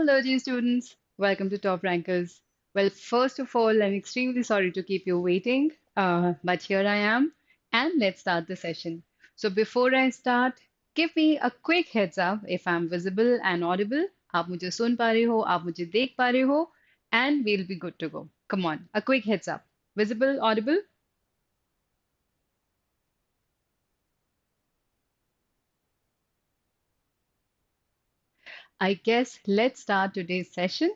Hello, G students. Welcome to Top Rankers. Well, first of all, I'm extremely sorry to keep you waiting, but here I am, and let's start the session. So before I start, give me a quick heads up if I'm visible and audible. आप मुझे सुन पा रहे हो, आप मुझे देख पा रहे हो, and we'll be good to go. Come on, a quick heads up. Visible, audible? I guess let's start today's session.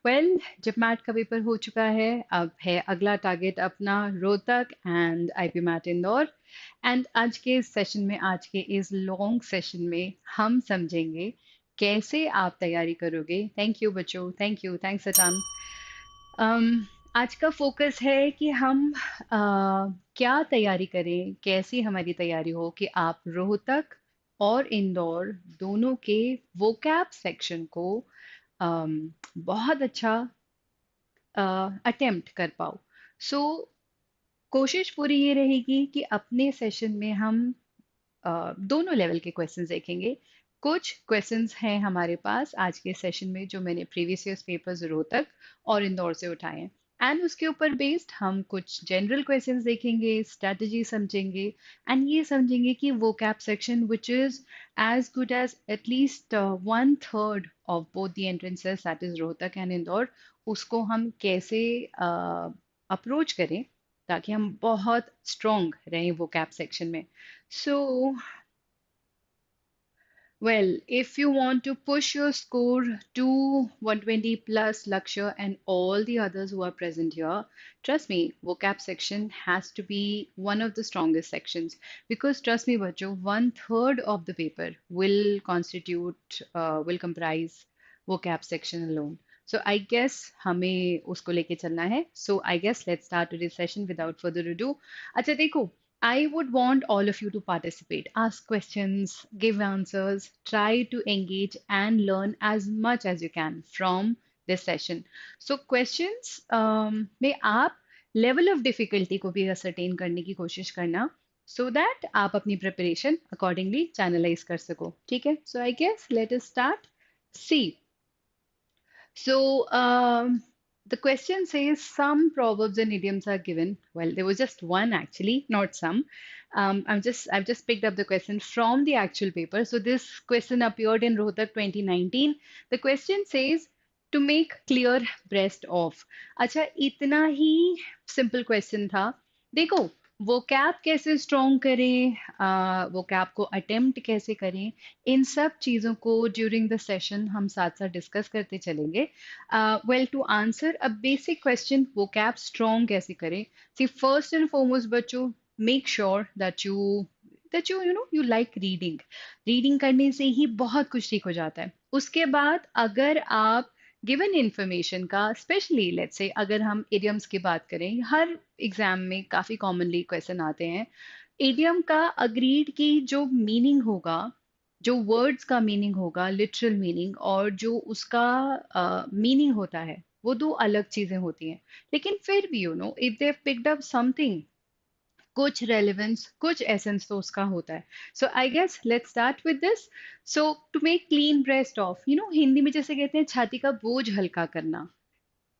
Well जब मैट का पेपर हो चुका है अब है अगला टारगेट अपना Rohtak and IP MAT Indore and आज के सेशन में आज के इस लॉन्ग सेशन में हम समझेंगे कैसे आप तैयारी करोगे थैंक यू बच्चों थैंक यू थैंक्स अटान आज का फोकस है कि हम क्या तैयारी करें कैसी हमारी तैयारी हो कि आप रोहतक और इंदौर दोनों के वोकैब सेक्शन को बहुत अच्छा अटेम्प्ट कर पाओ सो कोशिश पूरी ये रहेगी कि अपने सेशन में हम दोनों लेवल के क्वेश्चंस देखेंगे कुछ क्वेश्चंस हैं हमारे पास आज के सेशन में जो मैंने प्रीवियस ईयर्स पेपर्स रोहतक और इंदौर से उठाए हैं एंड उसके ऊपर बेस्ड हम कुछ जनरल क्वेश्चंस देखेंगे स्ट्रेटजी समझेंगे एंड ये समझेंगे कि वो cap section which is as good as at least one third of both the entrances that is Rohtak and Indore उसको हम कैसे अप्रोच करें ताकि हम बहुत स्ट्रॉन्ग रहें वो कैप सेक्शन में सो well, if you want to push your score to 120 plus Lakshya and all the others who are present here, trust me, vocab section has to be one of the strongest sections because trust me, bacho, one third of the paper will comprise vocab section alone. So I guess हमें उसको लेके चलना है. So I guess let's start today's session without further ado. अच्छा देखो I would want all of you to participate, ask questions, give answers, try to engage and learn as much as you can from this session. So questions में आप level of difficulty को भी ascertain करने की कोशिश करना so that आप अपनी preparation accordingly channelize कर सको ठीक है So I guess let us start. See, so the question says some proverbs and idioms are given. Well, there was just one actually, not some. I've just picked up the question from the actual paper. So this question appeared in Rohtak 2019. The question says to make clear breast of. अच्छा इतना ही simple question था. देखो वो cap कैसे strong करें वो cap को attempt कैसे करें इन सब चीज़ों को ड्यूरिंग द सेशन हम साथ साथ डिस्कस करते चलेंगे well to answer a basic question vocab strong कैसे करें सी फर्स्ट एंड फॉरमोस्ट बच्चों make sure that you like reading करने से ही बहुत कुछ ठीक हो जाता है उसके बाद अगर आप गिवन इंफॉर्मेशन का स्पेशली लेट्स से अगर हम इडियम्स की बात करें हर एग्जाम में काफी कॉमनली क्वेश्चन आते हैं इडियम का अग्रीड की जो मीनिंग होगा जो वर्ड्स का मीनिंग होगा लिटरल मीनिंग और जो उसका मीनिंग होता है वो दो अलग चीजें होती हैं लेकिन फिर भी if they picked up something कुछ रेलेवेंस कुछ एसेंस तो उसका होता है so I guess let's start with this so to make clean breast of Hindi में जैसे कहते हैं छाती का बोझ हल्का करना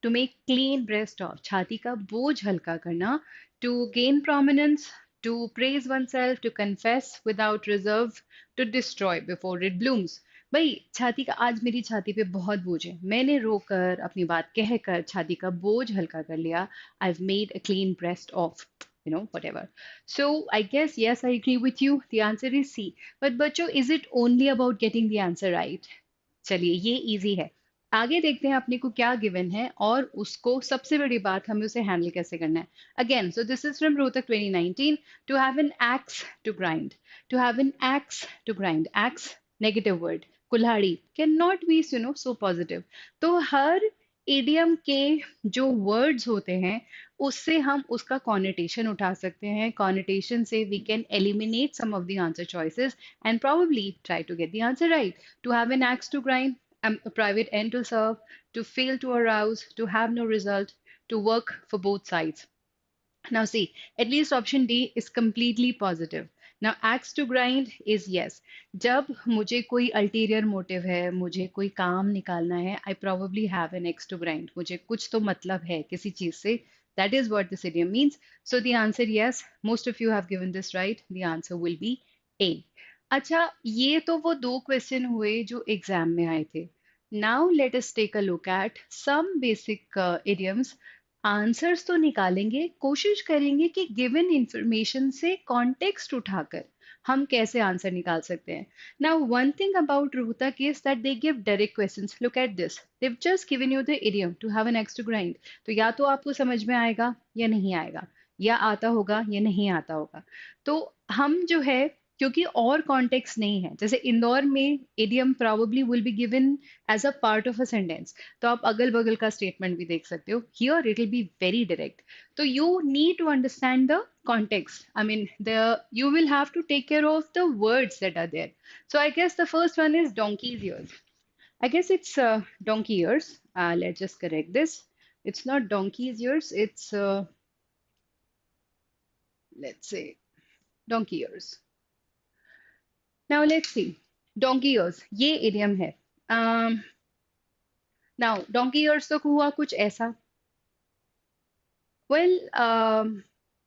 to make clean breast of छाती का बोझ हल्का करना to gain prominence to praise oneself to confess without reserve to destroy before it blooms भाई छाती का आज मेरी छाती पे बहुत बोझ है मैंने रोकर अपनी बात कहकर छाती का बोझ हल्का कर लिया I've made a clean breast of whatever so I guess yes I agree with you the answer is C but बच्चों is it only about getting the answer right चलिए ये इजी है आगे देखते हैं अपने को क्या गिवन है और उसको सबसे बड़ी बात हमें उसे हैंडल कैसे करना है again so this is from Rohtak 2019 to have an axe to grind to have an axe to grind axe negative word कुल्हाड़ी can not be so positive तो हर इडियम के जो वर्ड्स होते हैं उससे हम उसका कॉनिटेशन उठा सकते हैं कॉनिटेशन से we can eliminate some of the answer choices and probably try to get the answer right to have an axe to grind a private end to serve, to fail to arouse, to have no result, to work for both sides. Now, see, at least option D is completely positive. Now axe to grind is yes. जब मुझे कोई ulterior motive है, मुझे कोई काम निकालना है, I probably have an axe to grind. मुझे कुछ तो मतलब है किसी चीज से. That is what this idiom means. So the answer yes. Most of you have given this right. The answer will be A. अच्छा, ये तो वो दो क्वेश्चन हुए जो एग्जाम में आए थे. Now let us take a look at some basic idioms. Answers तो निकालेंगे, कोशिश करेंगे कि गिवन इंफॉर्मेशन से कॉन्टेक्स्ट उठाकर हम कैसे आंसर निकाल सकते हैं. Now one thing about Rohtak is that they give direct questions. Look at this, they've just given you the idiom to have an axe to grind. तो या तो आपको समझ में आएगा या नहीं आएगा, या आता होगा या नहीं आता होगा. तो हम जो है, क्योंकि और कॉन्टेक्स्ट नहीं है, जैसे इंदौर में idiom probably will be given as a part of a sentence, तो आप अगल बगल का स्टेटमेंट भी देख सकते हो. Here it will be very direct. तो you need to understand the context. I mean, you will have to take care of the words that are there. So I guess the first one is donkey's ears. I guess it's donkey ears. Let's just correct this. It's not donkey's ears. It's let's say donkey ears. Now let's see. Donkey ears. ये idiom है. Now donkey ears तो हुआ कुछ ऐसा. Well,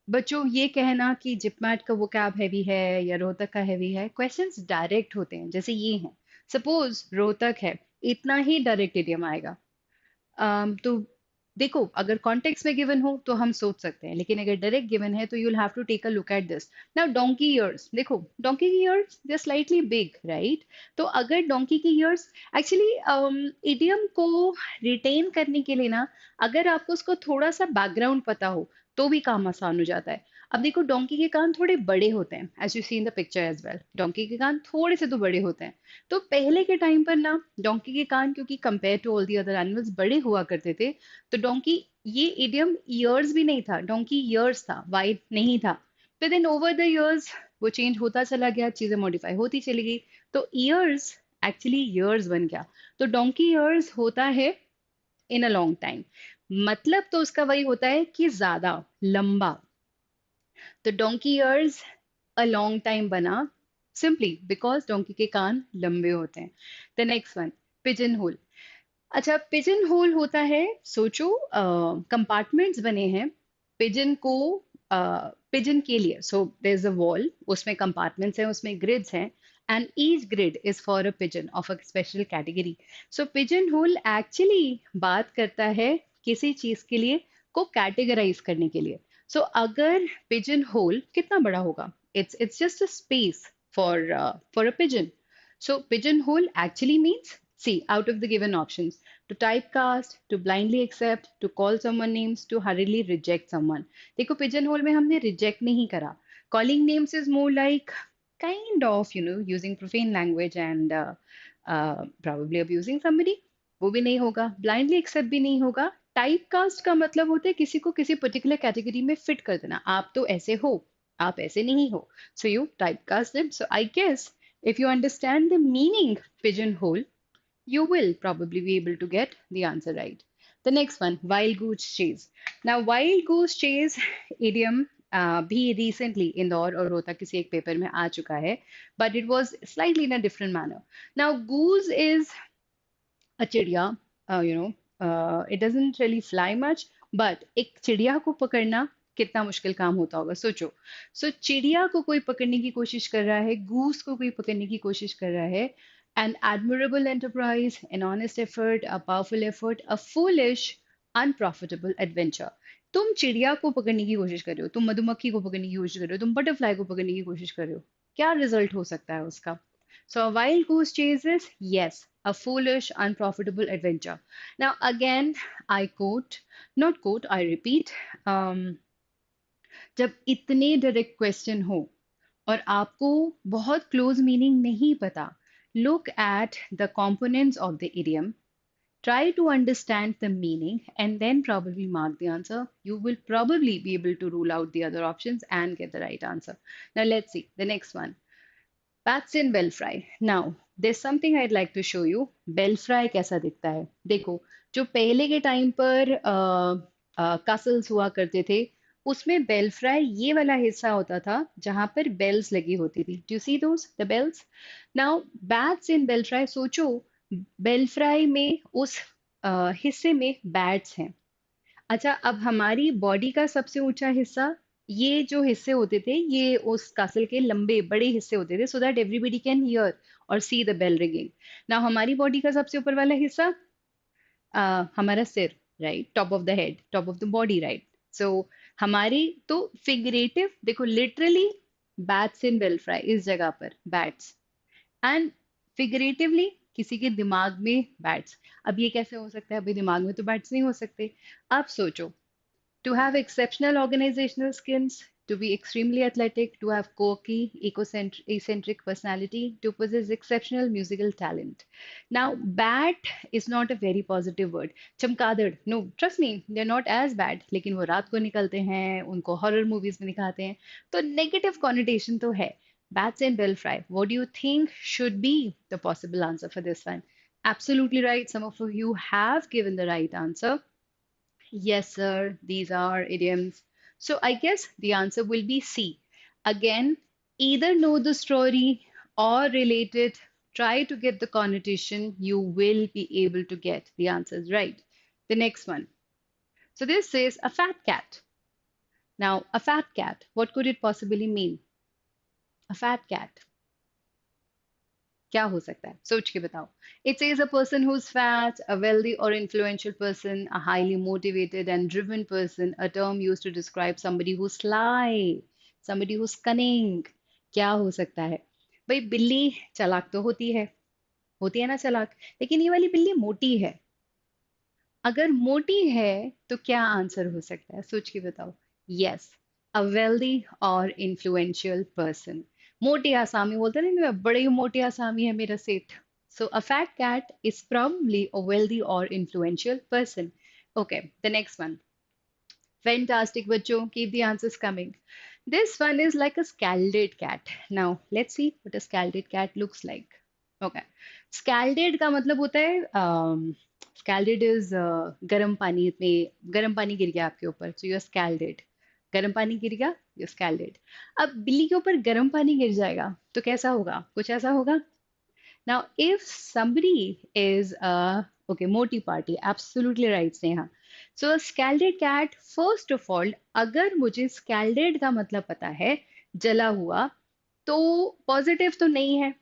बच्चों, ये कहना कि जिपमैट का वो कैब हैवी है या रोहतक का हैवी है, क्वेश्चंस डायरेक्ट होते हैं जैसे ये हैं. सपोज रोहतक है, इतना ही डायरेक्ट इडियम आएगा. तो देखो, अगर कॉन्टेक्स्ट में गिवन हो तो हम सोच सकते हैं, लेकिन अगर डायरेक्ट गिवन है तो you will have to take a look at this. Now donkey ears, देखो डोंकी की ears they are slightly big, right? तो अगर डोंकी की ईयर्स, एक्चुअली इडियम को रिटेन करने के लिए ना, अगर आपको उसको थोड़ा सा बैकग्राउंड पता हो तो भी काम आसान हो जाता है. अब देखो, डोंकी के कान थोड़े बड़े होते हैं, as you see in the picture as well. Donkey के कान थोड़े से तो बड़े होते हैं. तो पहले के टाइम पर ना, डोंकी के कान क्योंकि compare to all the other animals बड़े हुआ करते थे, तो डोंकी, ये इडियम ईयर्स भी नहीं था, डोंकी ईयर्स था, वाइड नहीं था. तो देन ओवर द ईयर्स वो चेंज होता चला गया, चीजें मॉडिफाई होती चली गई, तो ईयर्स एक्चुअली ईयर्स बन गया. तो डोंकी ईयर्स होता है इन अ लॉन्ग टाइम. मतलब तो उसका वही होता है कि ज्यादा लंबा. तो donkey ears a long time बना सिंपली बिकॉज डोंकी के कान लंबे होते हैं. The next one, pigeon hole. अच्छा, पिजन होल होता है, सोचो कंपार्टमेंट्स बने हैं पिजन को, पिजन के लिए. So there is a wall, उसमें कंपार्टमेंट्स हैं, उसमें ग्रिड्स हैं, and each grid is for a pigeon of a special category. So pigeon hole actually बात करता है किसी चीज के लिए को कैटेगराइज करने के लिए. सो अगर पिजन होल कितना बड़ा होगा, it's just a space for a pigeon. So pigeonhole actually means, see, out of the given options, to typecast, to blindly accept, to call someone names, to hurriedly reject someone. देखो, pigeonhole में हमने reject नहीं करा. Calling names is more like kind of, using profane language and probably abusing somebody. वो भी नहीं होगा. Blindly accept भी नहीं होगा. Typecast का मतलब होता है किसी को किसी particular category में fit कर देना. आप तो ऐसे हो, आप ऐसे नहीं हो. So you typecast them. So I guess if you understand the meaning pigeonhole, you will probably be able to get the answer right. The next one, wild goose chase. Now, wild goose chase idiom भी recently Indore और रोहतक किसी एक paper में आ चुका है, but it was slightly in a different manner. Now, goose is a चिड़िया, it doesn't really fly much, but एक चिड़िया को पकड़ना कितना मुश्किल काम होता होगा, सोचो. सो चिड़िया को कोई पकड़ने की कोशिश कर रहा है, गूस को कोई पकड़ने की कोशिश कर रहा है. An admirable enterprise, an honest effort, a powerful effort, a foolish unprofitable adventure. तुम चिड़िया को पकड़ने की कोशिश कर रहे हो, तुम मधुमक्खी को पकड़ने की कोशिश कर रहे हो, तुम बटरफ्लाई को पकड़ने की कोशिश कर रहे हो, क्या रिजल्ट हो सकता है उसका? So a wild goose chase is, yes, a foolish, unprofitable adventure. Now again, I quote, not quote, I repeat, जब इतने डायरेक्ट क्वेश्चन हो और आपको बहुत क्लोज मीनिंग नहीं पता, look at the components of the idiom, try to understand the meaning, and then probably mark the answer. You will probably be able to rule out the other options and get the right answer. Now let's see the next one. Bats in bell fry. Now, there's something I'd like to show you. Bell fry कैसा दिखता है? देखो, जो पहले के time पर castles हुआ करते थे, उसमें बेल फ्राई ये वाला हिस्सा होता था जहां पर बेल्स लगी होती थी. Do you see those the bells? Now bats in belfry. सोचो बेल फ्राई में उस हिस्से में बैट्स हैं. अच्छा, अब हमारी बॉडी का सबसे ऊंचा हिस्सा, ये जो हिस्से होते थे ये उस कासल के लंबे बड़े हिस्से होते थे, so that everybody can hear और सी द बेल रिंगिंग. ना हमारी बॉडी का सबसे ऊपर वाला हिस्सा, हमारा सिर, right, top of the head, top of the body, right. So हमारी तो फिगरेटिव देखो, literally bats in belfry इस जगह पर बैट्स, एंड फिगरेटिवली किसी के दिमाग में बैट्स. अब ये कैसे हो सकता है? अभी दिमाग में तो बैट्स नहीं हो सकते. अब सोचो, to have exceptional organizational skills, to be extremely athletic, to have quirky, eccentric personality, to possess exceptional musical talent. Now, bad is not a very positive word. चमगादड़, no, trust me, they're not as bad. लेकिन वो रात को निकलते हैं, उनको horror movies में दिखाते हैं, तो negative connotation तो है. Bats and Belfry. What do you think should be the possible answer for this one? Absolutely right. Some of you have given the right answer. Yes, sir, these are idioms. So I guess the answer will be C. Again, either know the story or relate it, try to get the connotation, you will be able to get the answers right. The next one. So this says a fat cat. Now, a fat cat, what could it possibly mean? A fat cat. क्या हो सकता है? सोच के बताओ. It says a person who's fat, a wealthy or influential person, a highly motivated and driven person, a term used to describe somebody who's sly, somebody who's cunning. क्या हो सकता है? भाई बिल्ली चालाक तो होती है ना चालाक, लेकिन ये वाली बिल्ली मोटी है. अगर मोटी है तो क्या आंसर हो सकता है? सोच के बताओ. यस, अ वेल्दी और इन्फ्लुएंशियल पर्सन. मोटे आसामी बोलते हैं ना, बड़े ही मोटे आसामी है मेरा सेठ. So a fat cat is probably a wealthy or influential person. Okay, the next one. Fantastic, बच्चों. Keep the answers coming. This one is like a scalded cat. Now, let's see what a scalded cat looks like. Okay. Scalded का मतलब होता है, scalded is गर्म पानी गिर गया आपके ऊपर, so you're scalded. गर्म पानी गिर गया, you're scalded. अब बिल्ली के ऊपर गर्म पानी गिर जाएगा तो कैसा होगा? कुछ ऐसा होगा. Now, if somebody is okay, moti party, absolutely right, Sneha. So, a scalded cat, first of all, अगर मुझे scalded का मतलब पता है, जला हुआ, तो पॉजिटिव तो नहीं है.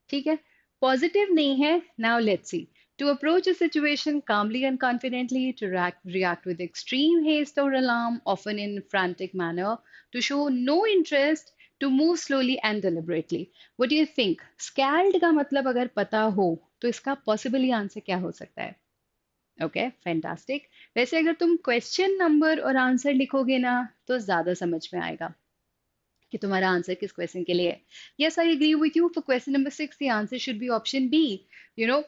ठीक है, पॉजिटिव नहीं है. Now, let's see. To approach a situation calmly and confidently, to react with extreme haste or alarm, often in frantic manner, to show no interest, to move slowly and deliberately. What do you think? Scald का मतलब अगर पता हो तो इसका possibly answer क्या हो सकता है? Okay, fantastic. वैसे अगर तुम क्वेश्चन नंबर और आंसर लिखोगे ना तो ज्यादा समझ में आएगा कि तुम्हारा आंसर किस क्वेश्चन के लिए है. Yes, I agree with you. For question number 6 the answer should be option B. You know,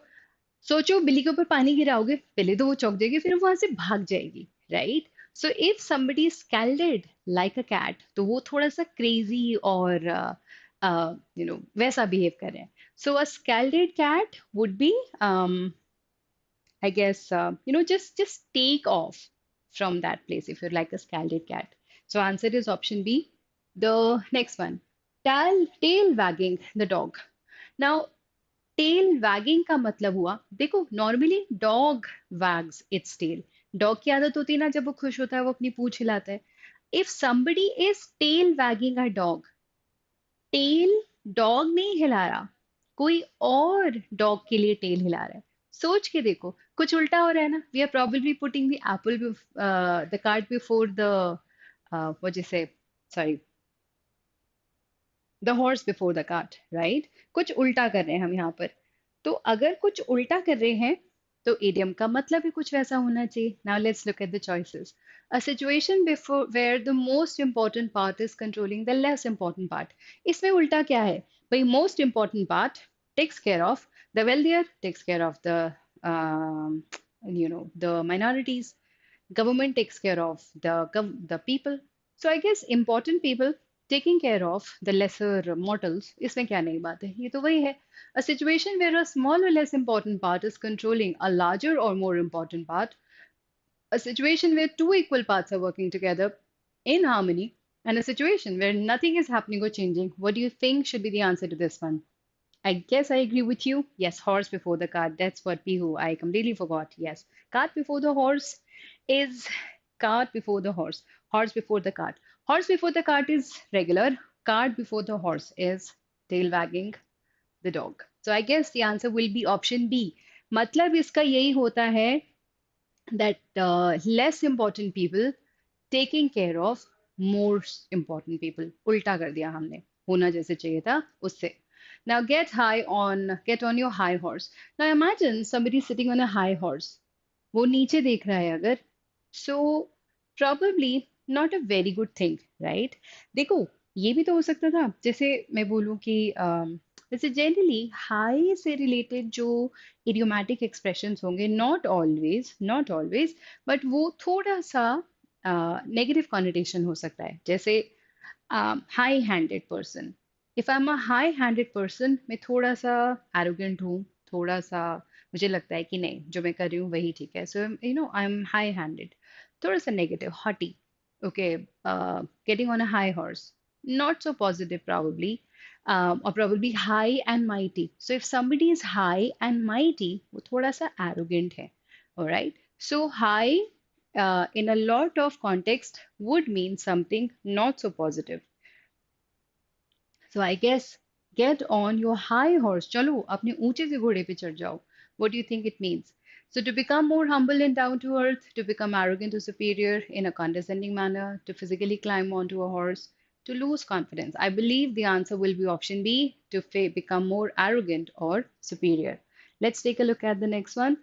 सोचो बिल्ली के ऊपर पानी गिराओगे, पहले तो वो चौंक जाएगी, फिर वो वहां से भाग जाएगी, right. So if somebody is scalded like a cat, तो वो थोड़ा सा क्रेजी और वैसा बिहेव कर रहे हैं. सो अ scalded cat would be I guess just take off from that place if you're like a scalded cat. So answer is option B. The next one, tail wagging the dog. Now tail wagging का मतलब हुआ, देखो normally dog wags its tail. Dog की आदत होती है ना, जब वो खुश होता है वो अपनी पूंछ हिलाता है. If somebody is tail wagging a dog, tail dog नहीं हिला रहा, कोई और डॉग के लिए टेल हिला रहा है. सोच के देखो, कुछ उल्टा हो रहा है ना. We are probably putting the apple the cart before the what you say, sorry, the horse before the cart, right. कुछ उल्टा कर रहे हैं हम यहाँ पर. तो अगर कुछ उल्टा कर रहे हैं तो इडियम का मतलब भी कुछ वैसा होना चाहिए. Now let's look at the choices. A situation before where the most important part is controlling the less important part. इसमें उल्टा क्या है भाई? Most important part takes care of the wealthier, takes care of the the minorities. Government takes care of the people. So I guess important people taking care of the lesser mortals, इसमें क्या नई बात है, ये तो वही है. A situation where a small or less important part is controlling a larger or more important part. A situation where two equal parts are working together. in harmony, and a situation where nothing is happening or changing. What do you think should be the answer to this one? I guess I agree with you. Yes, horse before the cart. That's what Pihu. I completely forgot. Yes, cart before the horse is cart before the horse. Horse before the cart. Horse before the cart is regular. Cart before the horse is tail wagging the dog. So I guess the answer will be option B. मतलब इसका यही होता है that less important people taking care of more important people. उल्टा कर दिया हमने. होना जैसे चाहिए था उससे. Now get on your high horse. Now imagine somebody sitting on a high horse. वो नीचे देख रहा है अगर, so probably not a very good thing, right? देखो, ये भी तो हो सकता था, जैसे मैं बोलूं कि वैसे जनरली हाई से रिलेटेड जो इडियोमैटिक एक्सप्रेशंस होंगे, नॉट ऑलवेज बट वो थोड़ा सा नेगेटिव कॉन्निटेशन हो सकता है, जैसे high handed person. If I am a high handed person, मैं थोड़ा सा एरोगेंट हूँ, थोड़ा सा मुझे लगता है कि नहीं जो मैं कर रही हूँ वही ठीक है, so I am high handed, थोड़ा सा negative haughty. Okay, getting on a high horse, not so positive probably, or probably high and mighty. So if somebody is high and mighty, वो थोड़ा सा arrogant है. All right. So high in a lot of context would mean something not so positive. So I guess get on your high horse. चलो अपने ऊंचे से घोड़े पे चढ़ जाओ. What do you think it means? So to become more humble and down to earth, to become arrogant or superior in a condescending manner, to physically climb onto a horse, to lose confidence. I believe the answer will be option B, to become more arrogant or superior. Let's take a look at the next one.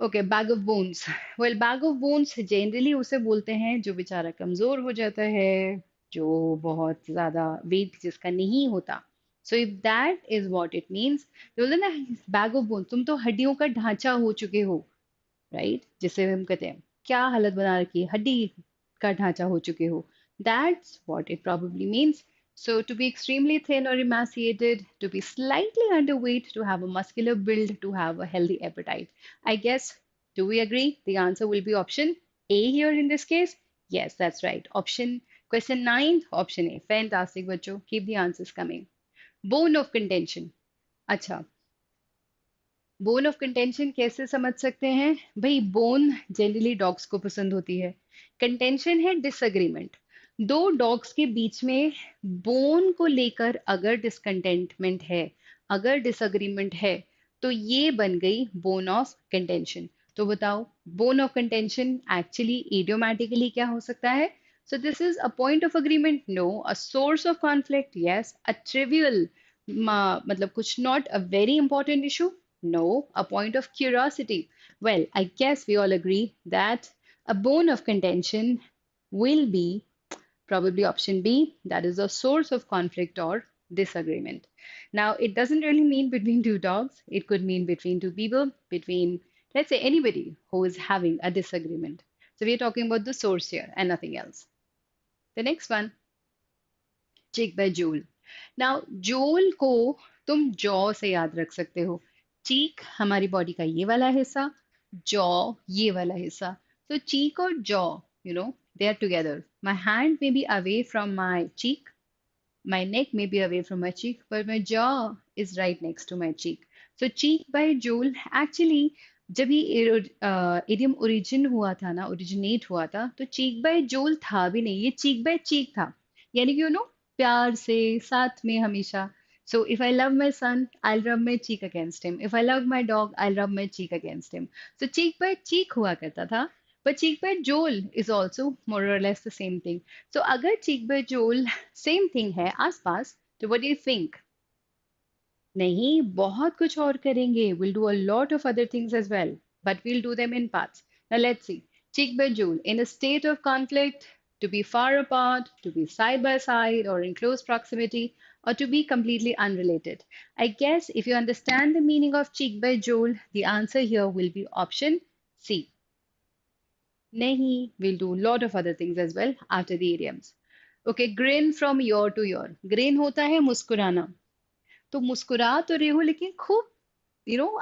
Okay, bag of bones. Well, bag of bones generally उसे बोलते हैं जो बेचारा कमजोर हो जाता है, जो बहुत ज्यादा वेट जिसका नहीं होता. सो if that is what it means, बोलते ना बैग ऑफ बोन्स, तुम तो हड्डियों का ढांचा हो चुके हो, राइट? जिसे हम कहते हैं क्या हालत बना रखी है, हड्डी का ढांचा हो चुके हो. That's what it probably means. So to be extremely thin or emaciated, to be slightly underweight, to have a muscular build, to have a healthy appetite. I guess, do we agree? The answer will be option A here in this case. Yes, that's right. Question 9, option A. Fantastic, बच्चों. Keep the answers coming. Bone of contention. अच्छा, bone of contention कैसे समझ सकते हैं भाई? Bone generally dogs को पसंद होती है. कंटेंशन है डिसएग्रीमेंट. दो डॉग्स के बीच में बोन को लेकर अगर डिसकंटेंटमेंट है, अगर डिसएग्रीमेंट है, तो ये बन गई बोन ऑफ कंटेंशन. तो बताओ, बोन ऑफ कंटेंशन एक्चुअली इडियोमैटिकली क्या हो सकता है? So this is a point of agreement? No. A source of conflict? Yes. A trivial, मतलब कुछ not a very important issue? No. A point of curiosity? Well, I guess we all agree that a bone of contention will be probably option B, that is a source of conflict or disagreement. Now, it doesn't really mean between two dogs. It could mean between two people, between, let's say, anybody who is having a disagreement. So we're talking about the source here and nothing else. The next one, cheek by jewel. Now, jewel को तुम jaw से याद रख सकते हो. चीक हमारी body का ये वाला हिस्सा, जॉ ये वाला हिस्सा. So cheek और jaw, they are together. My hand may be away from my cheek, my neck may be away from my cheek, but my jaw is right next to my cheek. So cheek by jewel, actually जब ये idiom originate हुआ था, तो चीक bye जोल था भी नहीं, ये चीक बाय चीक था. यानी कि प्यार से साथ में हमेशा. So if I love my son, I'll rub my cheek against him. If I love my dog, I'll rub my cheek against him. So cheek by cheek हुआ करता था. But cheek by jowl is also more or less the same thing. So अगर cheek by jowl same thing है आसपास, तो what do you think? नहीं, बहुत कुछ और करेंगे. We'll do a lot of other things as well, but we'll do them in parts. Now let's see. Cheek by jowl, in a state of conflict, to be far apart, to be side by side, or in close proximity, or to be completely unrelated. I guess if you understand the meaning of cheek by jowl, the answer here will be option C. Nahi, we'll do a lot of other things as well after the idioms. Okay, grin from ear to ear. Grin होता है मुस्कुराना. तो मुस्कुरा तो रहे हो, लेकिन खूब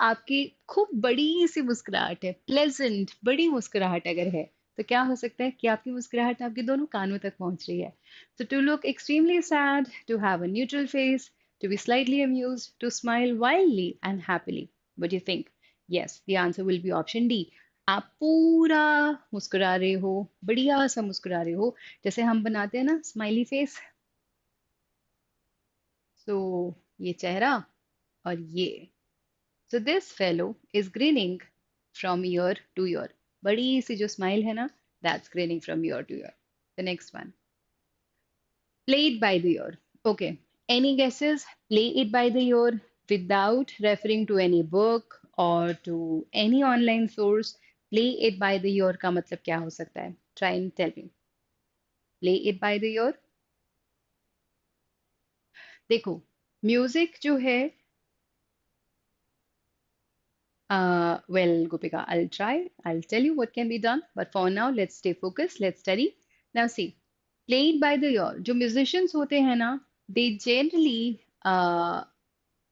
आपकी खूब बड़ी सी मुस्कुराहट है, प्लेजेंट बड़ी मुस्कुराहट अगर है, तो क्या हो सकता है कि आपकी मुस्कुराहट आपके दोनों कानों तक पहुंच रही है. So to look extremely sad, to have a neutral face, to be slightly amused, to smile wildly and happily. What do you think? Yes, the answer will be option D. आप पूरा मुस्कुरा रहे हो, बढ़िया सा मुस्कुरा रहे हो, जैसे हम बनाते हैं ना स्माइली फेस. So ये चेहरा और ये. So this fellow is grinning from ear to ear. बड़ी सी जो smile है ना, that's grinning from ear to ear. The next one. Play it by the ear. Okay. Any guesses? Play it by the ear without referring to any book or to any online source. Play it by the ear का मतलब क्या हो सकता है? Try and tell me. Play it by the ear. देखो, music जो है, well, Gopika, I'll try. I'll tell you what can be done. But for now, let's stay focused. Let's study. Now, see, played by the ear. जो musicians होते हैं ना, they generally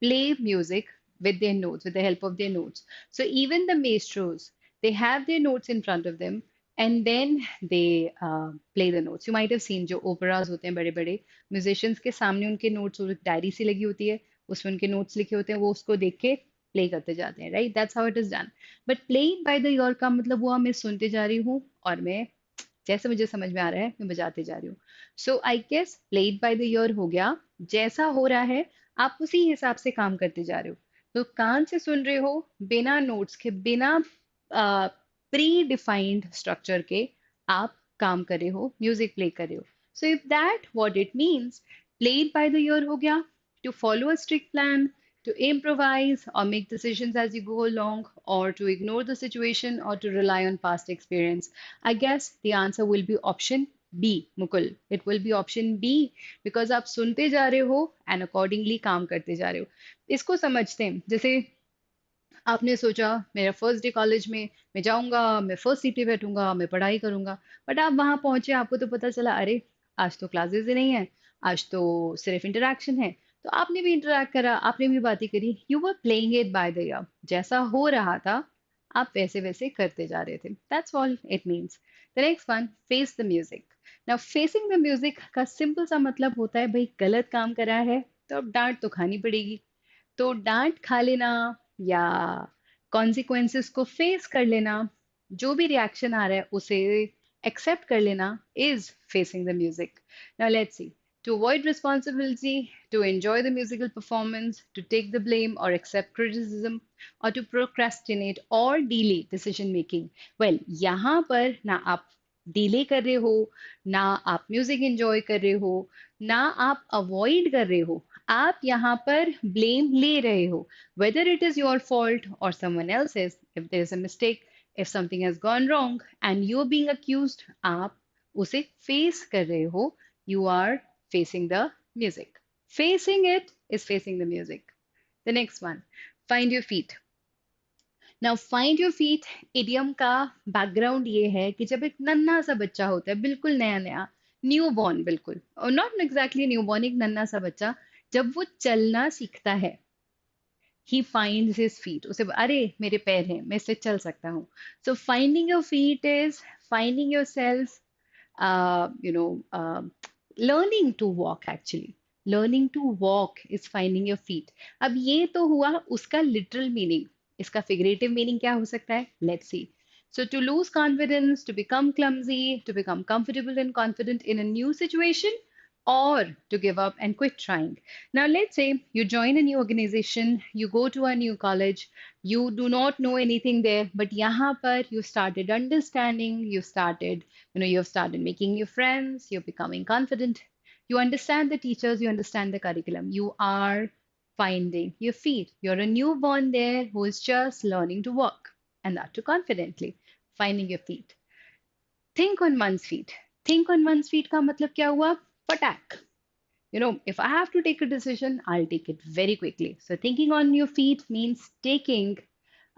play music with their notes, with the help of their notes. So even the maestros, they have their notes in front of them, and then they play the notes. You might have seen जो operas होते हैं बड़े बड़े musicians के सामने उनके notes और diary सी लगी होती है, उसमें उनके notes लिखे होते हैं, वो उसको देख के प्ले करते जाते हैं, right. That's how it is done. But playing by the year का मतलब हुआ मैं सुनते जा रही हूँ और मैं जैसे मुझे समझ में आ रहा है मैं बजाते जा रही हूँ. So I guess played by the ear हो गया, जैसा हो रहा है आप उसी हिसाब से काम करते जा रहे हो. तो कान से सुन रहे हो, बिना नोट्स के, बिना प्री डिफाइंड स्ट्रक्चर के आप काम कर रहे हो, म्यूजिक प्ले कर रहे हो. So if that what it means, played by the ear हो गया to follow a strict plan, to improvise or make decisions as you go along, or to ignore the situation, or to rely on past experience. I guess the answer will be option B, Mukul. It will be option B because आप सुनते जा रहे हो and accordingly काम करते जा रहे हो. इसको समझते हैं जैसे आपने सोचा मेरा फर्स्ट डे कॉलेज में, मैं जाऊंगा, मैं फर्स्ट सीट पे बैठूंगा, मैं पढ़ाई करूंगा. बट आप वहां पहुंचे, आपको तो पता चला अरे आज तो क्लासेस ही नहीं है, आज तो सिर्फ इंटरेक्शन है. तो आपने भी इंटरेक्ट करा, आपने भी बातें करी. You were playing it by the year. जैसा हो रहा था आप वैसे वैसे करते जा रहे थे. That's all it means. The next one, face the music. Now facing the music का सिंपल सा मतलब होता है भाई गलत काम करा है तो अब डांट तो खानी पड़ेगी. तो डांट खा लेना या कॉन्सिक्वेंसेस को फेस कर लेना, जो भी रिएक्शन आ रहा है उसे एक्सेप्ट कर लेना, is facing the music. Now let's see. To avoid responsibility, to enjoy the musical performance, to take the blame or accept criticism, or to procrastinate or delay decision making. Well, यहाँ पर ना आप delay कर रहे हो, ना आप music enjoy कर रहे हो, ना आप अवॉइड कर रहे हो, आप यहाँ पर ब्लेम ले रहे हो. Whether it is your fault or someone else's, if there is a mistake, if something has gone wrong and you're being accused, आप उसे फेस कर रहे हो. You are facing the music. Facing it is facing the music. The next one, find your feet. Now find your feet idiom का background ये है कि जब एक नन्हा सा बच्चा होता है, बिल्कुल नया नया, न्यू बॉर्न, बिल्कुल, और नॉट एग्जैक्टली न्यू बॉर्न, एक नन्हा सा बच्चा जब वो चलना सीखता है, he finds his feet. उसे अरे मेरे पैर हैं, मैं इससे चल सकता हूँ. So finding your feet is finding yourself, you know, learning to walk actually. Learning to walk is finding your feet. अब ये तो हुआ उसका literal meaning. इसका figurative meaning क्या हो सकता है? Let's see. So to lose confidence, to become clumsy, to become comfortable and confident in a new situation, or to give up and quit trying. Now, let's say you join a new organization, you go to a new college, you do not know anything there, but yahan par you started understanding, you've started making new friends, you're becoming confident, you understand the teachers, you understand the curriculum, you are finding your feet. You're a newborn there who is just learning to walk, and that too confidently, finding your feet. Think on one's feet. Think on one's feet का मतलब क्या हुआ? Patak. If I have to take a decision, I'll take it very quickly. So thinking on your feet means taking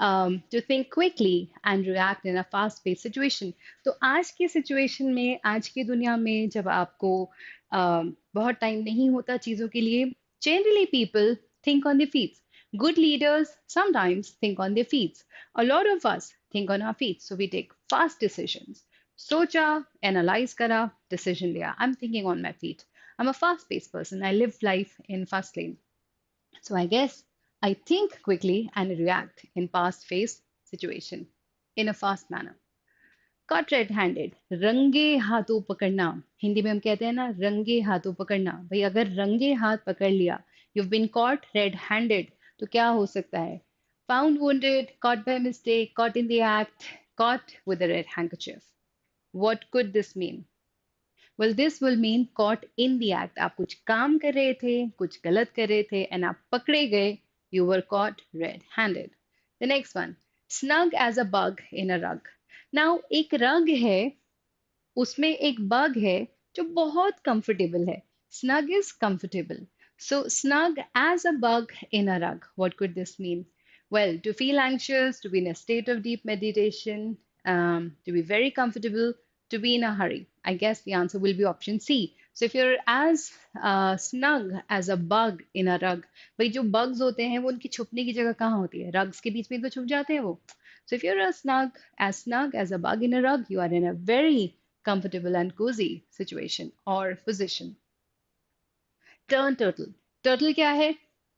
to think quickly and react in a fast-paced situation. तो आज की situation में, आज की दुनिया में जब आपको बहुत टाइम नहीं होता चीज़ों के लिए, generally people think on their feet. Good leaders sometimes think on their feet. A lot of us think on our feet, so we take fast decisions. सोचा, एनालाइज करा, डिसीजन लिया. I am thinking on my feet. I am a fast pace person. I live life in fast lane. So I guess I think quickly and react in past phase situation in a fast manner. Caught red-handed, रंगे हाथों पकड़ना. हिंदी में हम कहते हैं ना रंगे हाथों पकड़ना. भाई अगर रंगे हाथ पकड़ लिया, you've been caught red-handed, तो क्या हो सकता है? Found wounded, caught by mistake, caught in the act, caught with a red handkerchief. What could this mean? Well, this will mean caught in the act. आप कुछ काम कर रहे थे, कुछ गलत कर रहे थे, and आप पकड़े गए. You were caught red-handed. The next one, snug as a bug in a rug. Now, एक rug है, उसमें एक bug है जो बहुत comfortable है. Snug is comfortable. So, snug as a bug in a rug. What could this mean? Well, to feel anxious, to be in a state of deep meditation, to be very comfortable, to be in a hurry. I guess the answer will be option C. So if you're as snug as a bug in a rug, भाई जो bugs होते हैं वो उनकी छुपने की जगह कहाँ होती है? Rugs के बीच में तो छुप जाते हैं वो. So if you're snug as a bug in a rug, you are in a very comfortable and cozy situation or position. Turn turtle. Turtle क्या है?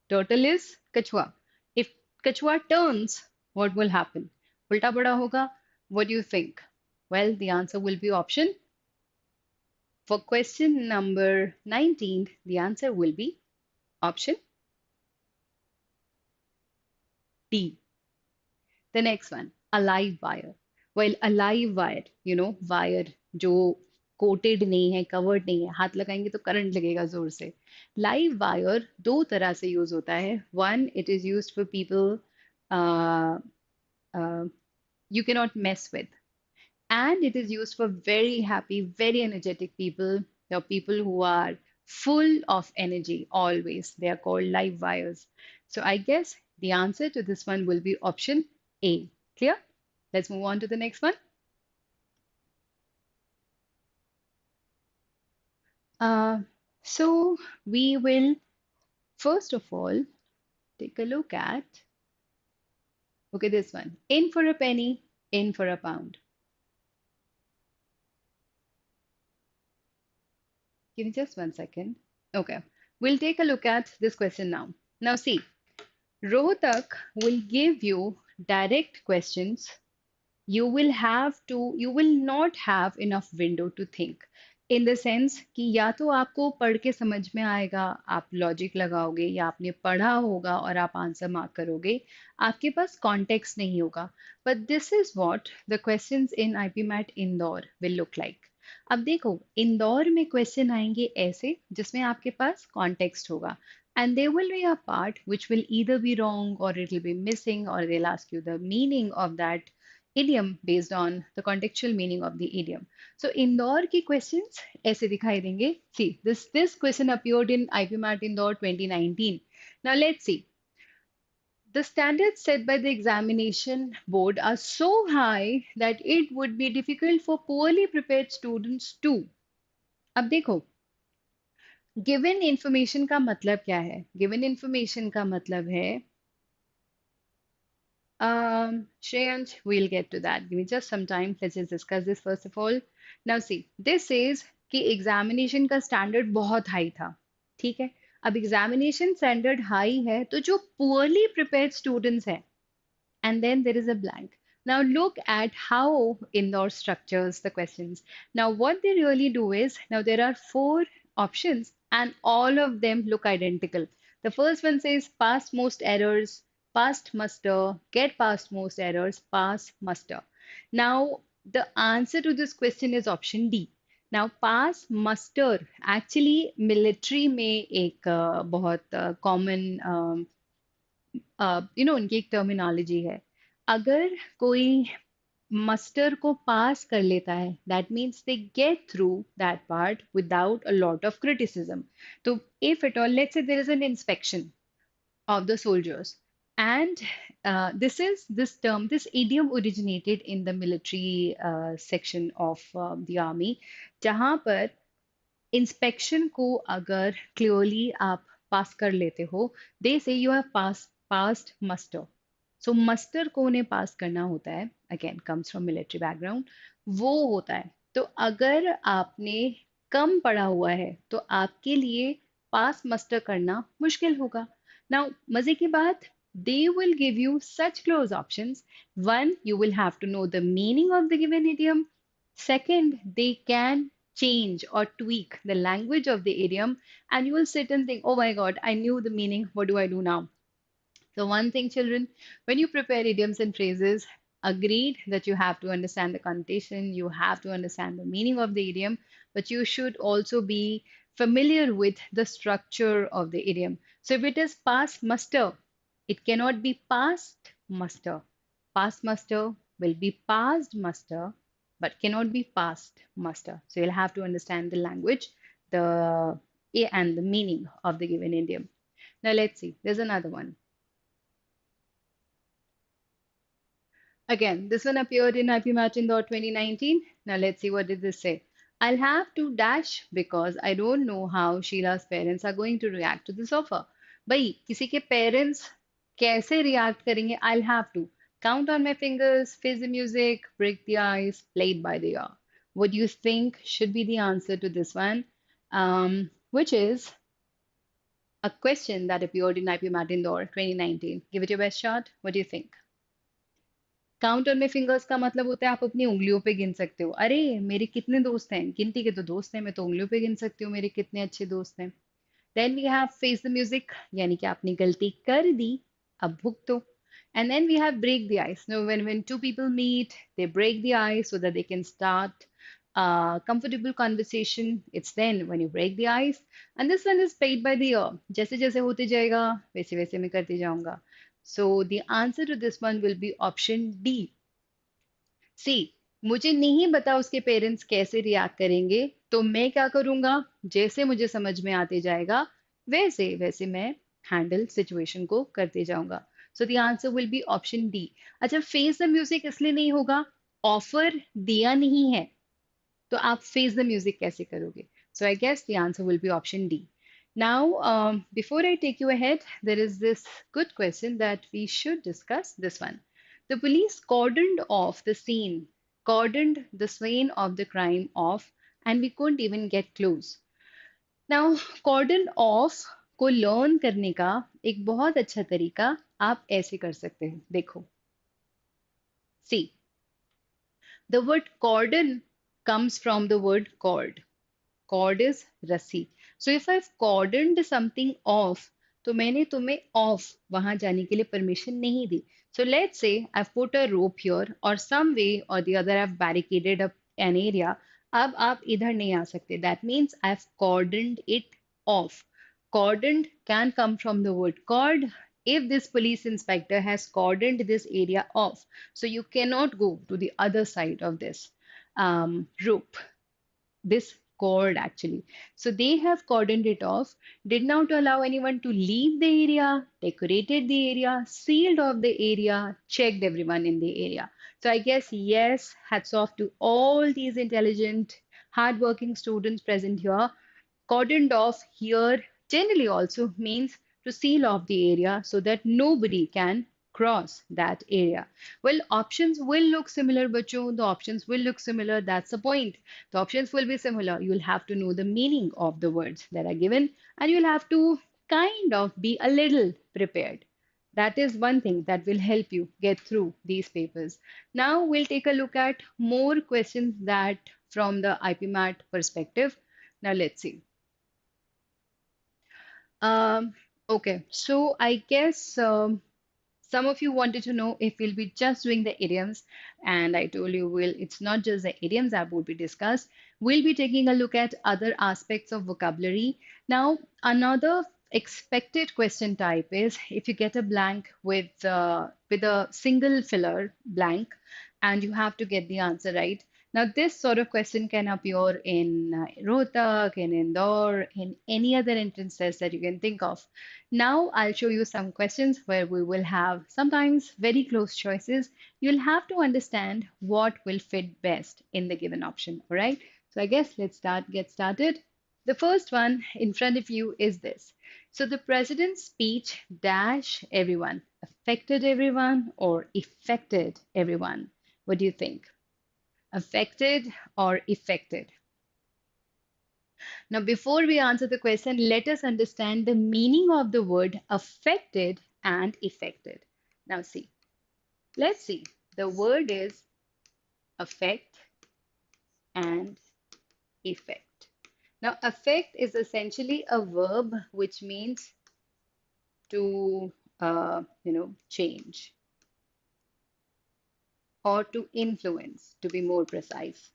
Turtle is कछुआ. If कछुआ turns, what will happen? उल्टा पड़ा होगा. What do you think? Well, the answer will be option. For question number 19, the answer will be option D. The next one, a live wire. Well, a live wire, wire जो coated नहीं है, covered नहीं है, हाथ लगाएंगे तो current लगेगा जोर से. Live wire दो तरह से use होता है. One, it is used for people uh, uh, you cannot mess with. And it is used for very happy, very energetic people. There are people who are full of energy always. They are called live wires. So I guess the answer to this one will be option A. Clear? Let's move on to the next one. Uh, so we will first of all take a look at, okay, this one. In for a penny, in for a pound. Give me just 1 second. Okay, we'll take a look at this question now. Now see, Rohtak will give you direct questions. You will not have enough window to think. In the sense कि या तो आपको पढ़ के समझ में आएगा, आप लॉजिक लगाओगे, या आपने पढ़ा होगा और आप आंसर मार्क करोगे, आपके पास कॉन्टेक्स्ट नहीं होगा. But this is what the questions in IPMAT Indore will look like. अब देखो, इंदौर में क्वेश्चन आएंगे ऐसे जिसमें आपके पास कॉन्टेक्स्ट होगा. And there will be a part which will either be wrong or it will be missing, or they'll ask you the meaning of that idiom based on the contextual meaning of the idiom. So Indore की questions ऐसे दिखाई देंगे. See, this question appeared in IPMAT Indore 2019. Now let's see. The standards set by the examination board are so high that it would be difficult for poorly prepared students too. अब देखो, given information का मतलब क्या है? Given information का मतलब है Shreyansh, we'll get to that. Give me just some time. Let's just discuss this first of all. Now see, this says कि एग्जामिनेशन का स्टैंडर्ड बहुत हाई था. ठीक है, अब एग्जामिनेशन स्टैंडर्ड हाई है तो जो पुअरली प्रिपेयर्ड स्टूडेंट्स हैं, and then there is a blank. Now look at how Indore structures the questions. Now what they really do is, now there are four options and all of them look identical. The first one says pass most errors, past muster, get past most errors, pass muster. Now the answer to this question is option D. Now pass muster actually military में एक बहुत common उनकी एक terminology है. अगर कोई muster को पास कर लेता है, that means they get through that part without a lot of criticism. तो if at all let's say there is an inspection of the soldiers, and this idiom originated in the military section of the army, जहाँ पर inspection को अगर clearly आप पास कर लेते हो, they say you have passed muster. So muster को उन्हें पास करना होता है, again comes from military background, वो होता है। तो अगर आपने कम पढ़ा हुआ है तो आपके लिए पास मस्टर करना मुश्किल होगा। नाउ मजे की बात, they will give you such close options. One, you will have to know the meaning of the given idiom. Second, they can change or tweak the language of the idiom, and you will sit and think, oh my God, I knew the meaning. What do I do now? So, one thing, children, when you prepare idioms and phrases, agreed that you have to understand the connotation, you have to understand the meaning of the idiom, but you should also be familiar with the structure of the idiom. So, if it is past muster, it cannot be past muster. Past muster will be past muster, but cannot be past muster. So, you'll have to understand the language, the and the meaning of the given idiom. Now, let's see. There's another one. Again, this one appeared in IPMAT Indore 2019. Now let's see what did this say. I'll have to dash because I don't know how Sheila's parents are going to react to this offer. भाई किसी के parents कैसे react करेंगे? I'll have to count on my fingers, face the music, break the ice, play it by the ear. What do you think should be the answer to this one? Which is a question that appeared in IPMAT Indore 2019. Give it your best shot. What do you think? Count on my fingers का मतलब होता है आप अपनी उंगलियों पे गिन सकते हो। अरे मेरे कितने दोस्त हैं, गिनती के तो दोस्त हैं, मैं तो उंगलियों पे गिन सकती हूँ मेरे कितने अच्छे दोस्त हैं। Then we have face the music, यानी कि आपने गलती कर दी, अब भुगतो। And then we have break the ice. No, when two people meet they break the ice so that they can start comfortable conversation. It's then when you break the ice. And this one is played by the ear. जैसे जैसे होते जाएगा वैसे वैसे मैं करती जाऊंगा. So the answer to this one will be option D. सी, मुझे नहीं पता उसके पेरेंट्स कैसे रिएक्ट करेंगे, तो मैं क्या करूंगा, जैसे मुझे समझ में आते जाएगा वैसे वैसे मैं हैंडल सिचुएशन को करते जाऊंगा। So the answer will be option D. अच्छा, फेस द म्यूजिक इसलिए नहीं होगा, ऑफर दिया नहीं है, तो आप फेस द म्यूजिक कैसे करोगे? So I guess the answer will be option D. Now, before I take you ahead, there is this good question that we should discuss. This one. The police cordoned the scene of the crime off, and we couldn't even get close. Now, cordon off को learn करने का एक बहुत अच्छा तरीका आप ऐसे कर सकते हैं। देखो, see, the word cordon comes from the word cord. Cord is रस्सी. So if I've cordoned something off, तो मैंने तुम्हें off वहां जाने के लिए permission नहीं दी. So let's say I've put a rope here or some way or the other I've barricaded up an area. अब आप इधर नहीं आ सकते. That means I've cordoned it off. Cordoned can come from the word cord. If this police inspector has cordoned this area off, so you cannot go to the other side of this rope, this cord actually. So they have cordoned it off, did not allow anyone to leave the area, decorated the area, sealed off the area, checked everyone in the area. So I guess, yes, hats off to all these intelligent, hardworking students present here. Cordoned off here generally also means to seal off the area so that nobody can cross that area. Well, options will look similar, bachcho. The options will look similar. That's the point. The options will be similar. You'll have to know the meaning of the words that are given, and you'll have to kind of be a little prepared. That is one thing that will help you get through these papers. Now we'll take a look at more questions that from the IPMAT perspective. Now let's see. Okay, so I guess some of you wanted to know if we'll be just doing the idioms, and I told you it's not just the idioms that will be discussed. We'll be taking a look at other aspects of vocabulary. Now, another expected question type is if you get a blank with a single filler blank, and you have to get the answer right. Now, this sort of question can appear in Rohtak, in Indore, in any other entrance test that you can think of. Now, I'll show you some questions where we will have sometimes very close choices. You'll have to understand what will fit best in the given option. All right. So I guess let's get started. The first one in front of you is this. So the president's speech dash everyone, affected everyone or affected everyone. What do you think? Affected or affected? Now, before we answer the question, let us understand the meaning of the word affected and affected. Now, see, let's see. The word is affect and effect. Now, affect is essentially a verb which means to, change or to influence, to be more precise.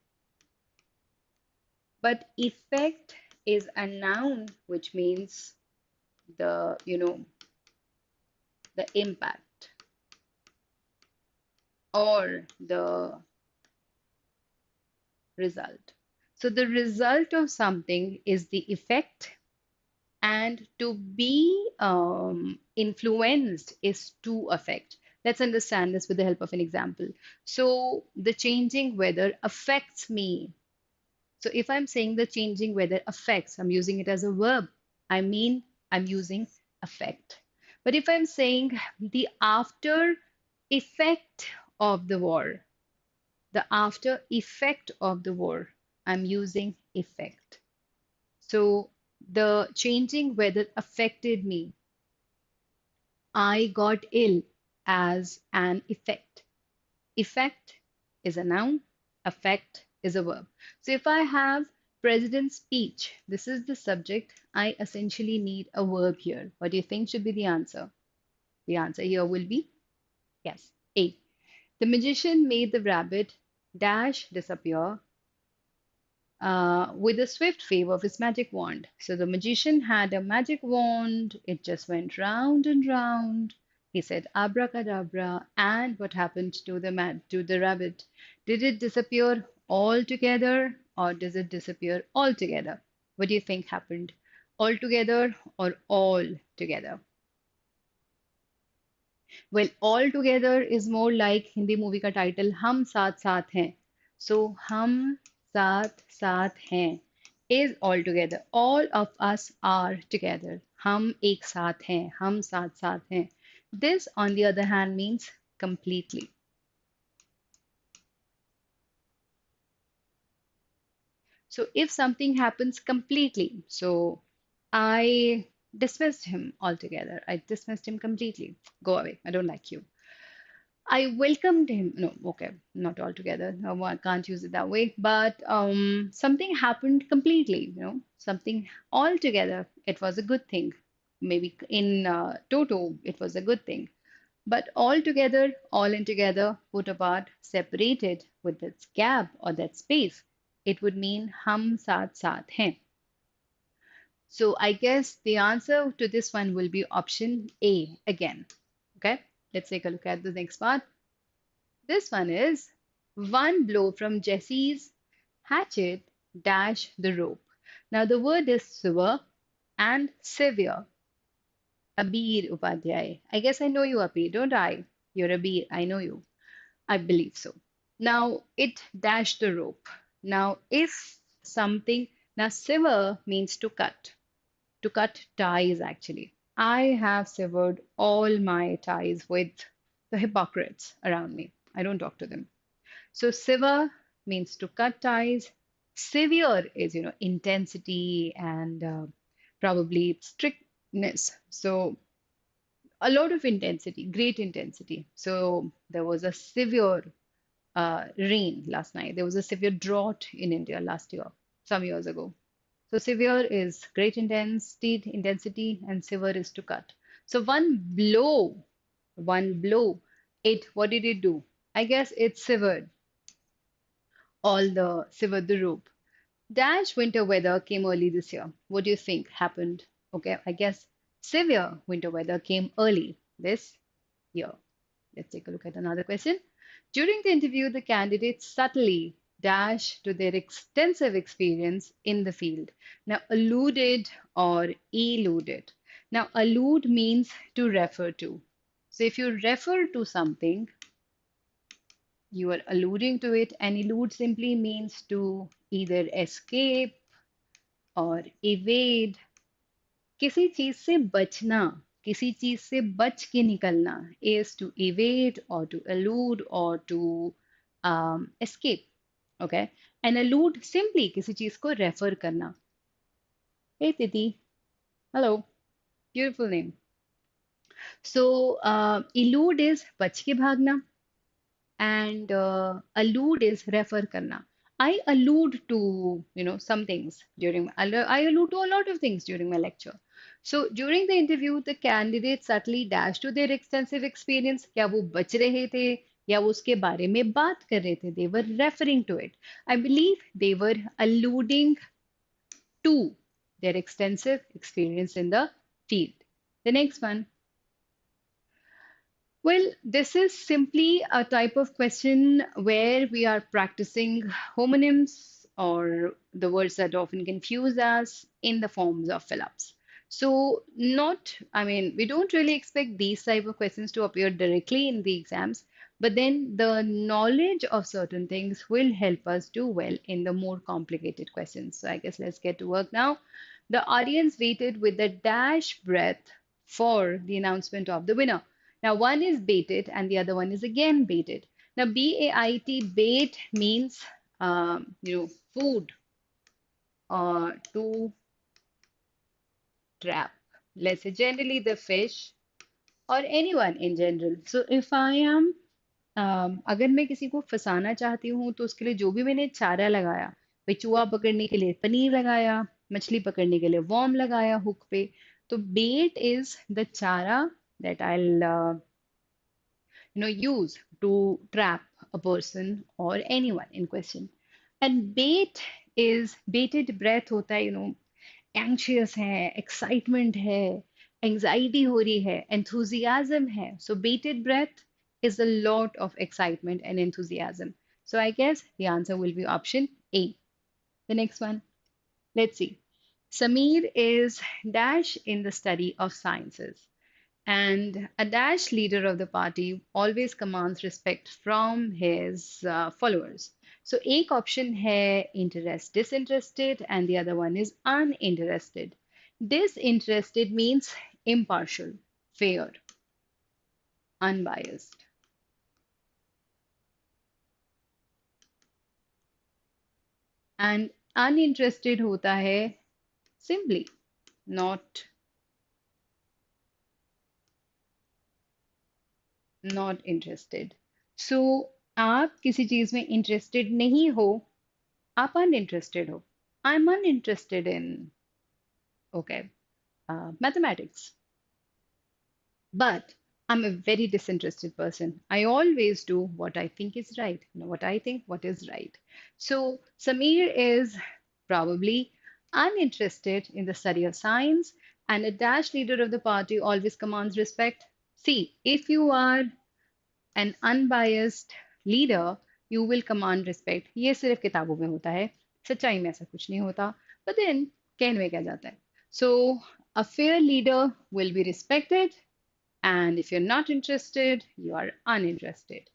But effect is a noun which means the impact or the result. So the result of something is the effect, and to be influenced is to affect. Let's understand this with the help of an example. So the changing weather affects me. So if I'm saying the changing weather affects, I'm using it as a verb. I mean, I'm using affect. But if I'm saying the after effect of the war, the after effect of the war, I'm using effect. So the changing weather affected me. I got ill as an effect. Effect is a noun, affect is a verb. So if I have president's speech, this is the subject, I essentially need a verb here. What do you think should be the answer? The answer here will be yes, A. The magician made the rabbit dash disappear with a swift wave of his magic wand. So the magician had a magic wand, it just went round and round. He said abracadabra, and what happened to the rabbit? Did it disappear altogether or does it disappear altogether? What do you think happened? Altogether or all together? Well, all together is more like Hindi movie का title हम साथ साथ हैं. So हम साथ साथ हैं is all together. All of us are together. हम एक साथ हैं. हम साथ साथ हैं. This, on the other hand, means completely. So if something happens completely, so I dismissed him altogether. I dismissed him completely. Go away. I don't like you. I welcomed him. No, okay, not altogether. No, I can't use it that way. But something happened completely, something altogether. It was a good thing. Maybe in toto, it was a good thing. But altogether, all in together, put apart, separated with this gap or that space, it would mean hum saath saath hain. So I guess the answer to this one will be option A again. Okay, let's take a look at the next part. This one is one blow from Jesse's hatchet dash the rope. Now the word is sewer and severe. Abir Upadhyay. I guess I know you, Abir, don't I? You're Abir. I know you. I believe so. Now it dashed the rope. Now if something, now sever means to cut ties actually. I have severed all my ties with the hypocrites around me. I don't talk to them. So sever means to cut ties. Severe is, intensity and probably strictness. So a lot of intensity, great intensity. So there was a severe rain last night. There was a severe drought in India last year, some years ago. So severe is great intensity, and severe is to cut. So one blow, what did it do? I guess it severed the rope. Dash winter weather came early this year. What do you think happened? Okay, I guess severe winter weather came early this year. Let's take a look at another question. During the interview, the candidates subtly dash to their extensive experience in the field. Now, alluded or eluded. Now, allude means to refer to. So, if you refer to something, you are alluding to it, and elude simply means to either escape और evade, किसी चीज से बचना, किसी चीज से बच के निकलना, is to evade or to elude or to escape. Okay, and allude simply किसी चीज को रेफर करना. Hey Titi, hello, beautiful name. So elude is बच के भागना, and allude is refer karna. I allude to some things during I allude to a lot of things during my lecture. So during the interview, the candidates subtly dash to their extensive experience. क्या वो बच रहे थे या वो उसके बारे में बात कर रहे थे? They were referring to it. I believe they were alluding to their extensive experience in the field. The next one. Well, this is simply a type of question where we are practicing homonyms or the words that often confuse us in the forms of fill-ups. So I mean, we don't really expect these type of questions to appear directly in the exams, but then the knowledge of certain things will help us do well in the more complicated questions. So I guess let's get to work now. The audience waited with a dash breath for the announcement of the winner. Now, one is baited and the other one is again baited. Now, BAIT, bait means, food to trap. Let's say generally the fish or anyone in general. So, if I am, अगर मैं किसी को फंसाना चाहती हूँ तो उसके लिए जो भी मैंने चारा लगाया, भाई चूहा पकड़ने के लिए पनीर लगाया, मछली पकड़ने के लिए वॉर्म लगाया हुक पे, तो बेट इज द चारा that I'll use to trap a person or anyone in question. And bait is bated breath होता है, anxious है, excitement है, anxiety हो रही है, enthusiasm है. So bated breath is a lot of excitement and enthusiasm. So I guess the answer will be option A. The next one, let's see. Samir is dash in the study of sciences. And a dash leader of the party always commands respect from his followers. So एक option है interest, disinterested, and the other one is uninterested. Disinterested means impartial, fair, unbiased. And uninterested होता है simply not interested. So आप किसी चीज में interested नहीं हो, आप uninterested हो. I'm uninterested in, okay, mathematics. But I'm a very disinterested person. I always do what I think is right, what I think, what is right. So Samir is probably uninterested in the study of science, and a dash leader of the party always commands respect. See, if you are an unbiased leader, you will command respect. ये सिर्फ किताबों में होता है, सच्चाई में ऐसा कुछ नहीं होता. But then कहने में क्या जाता है? So a fair leader will be respected, and if you're not interested, you are uninterested.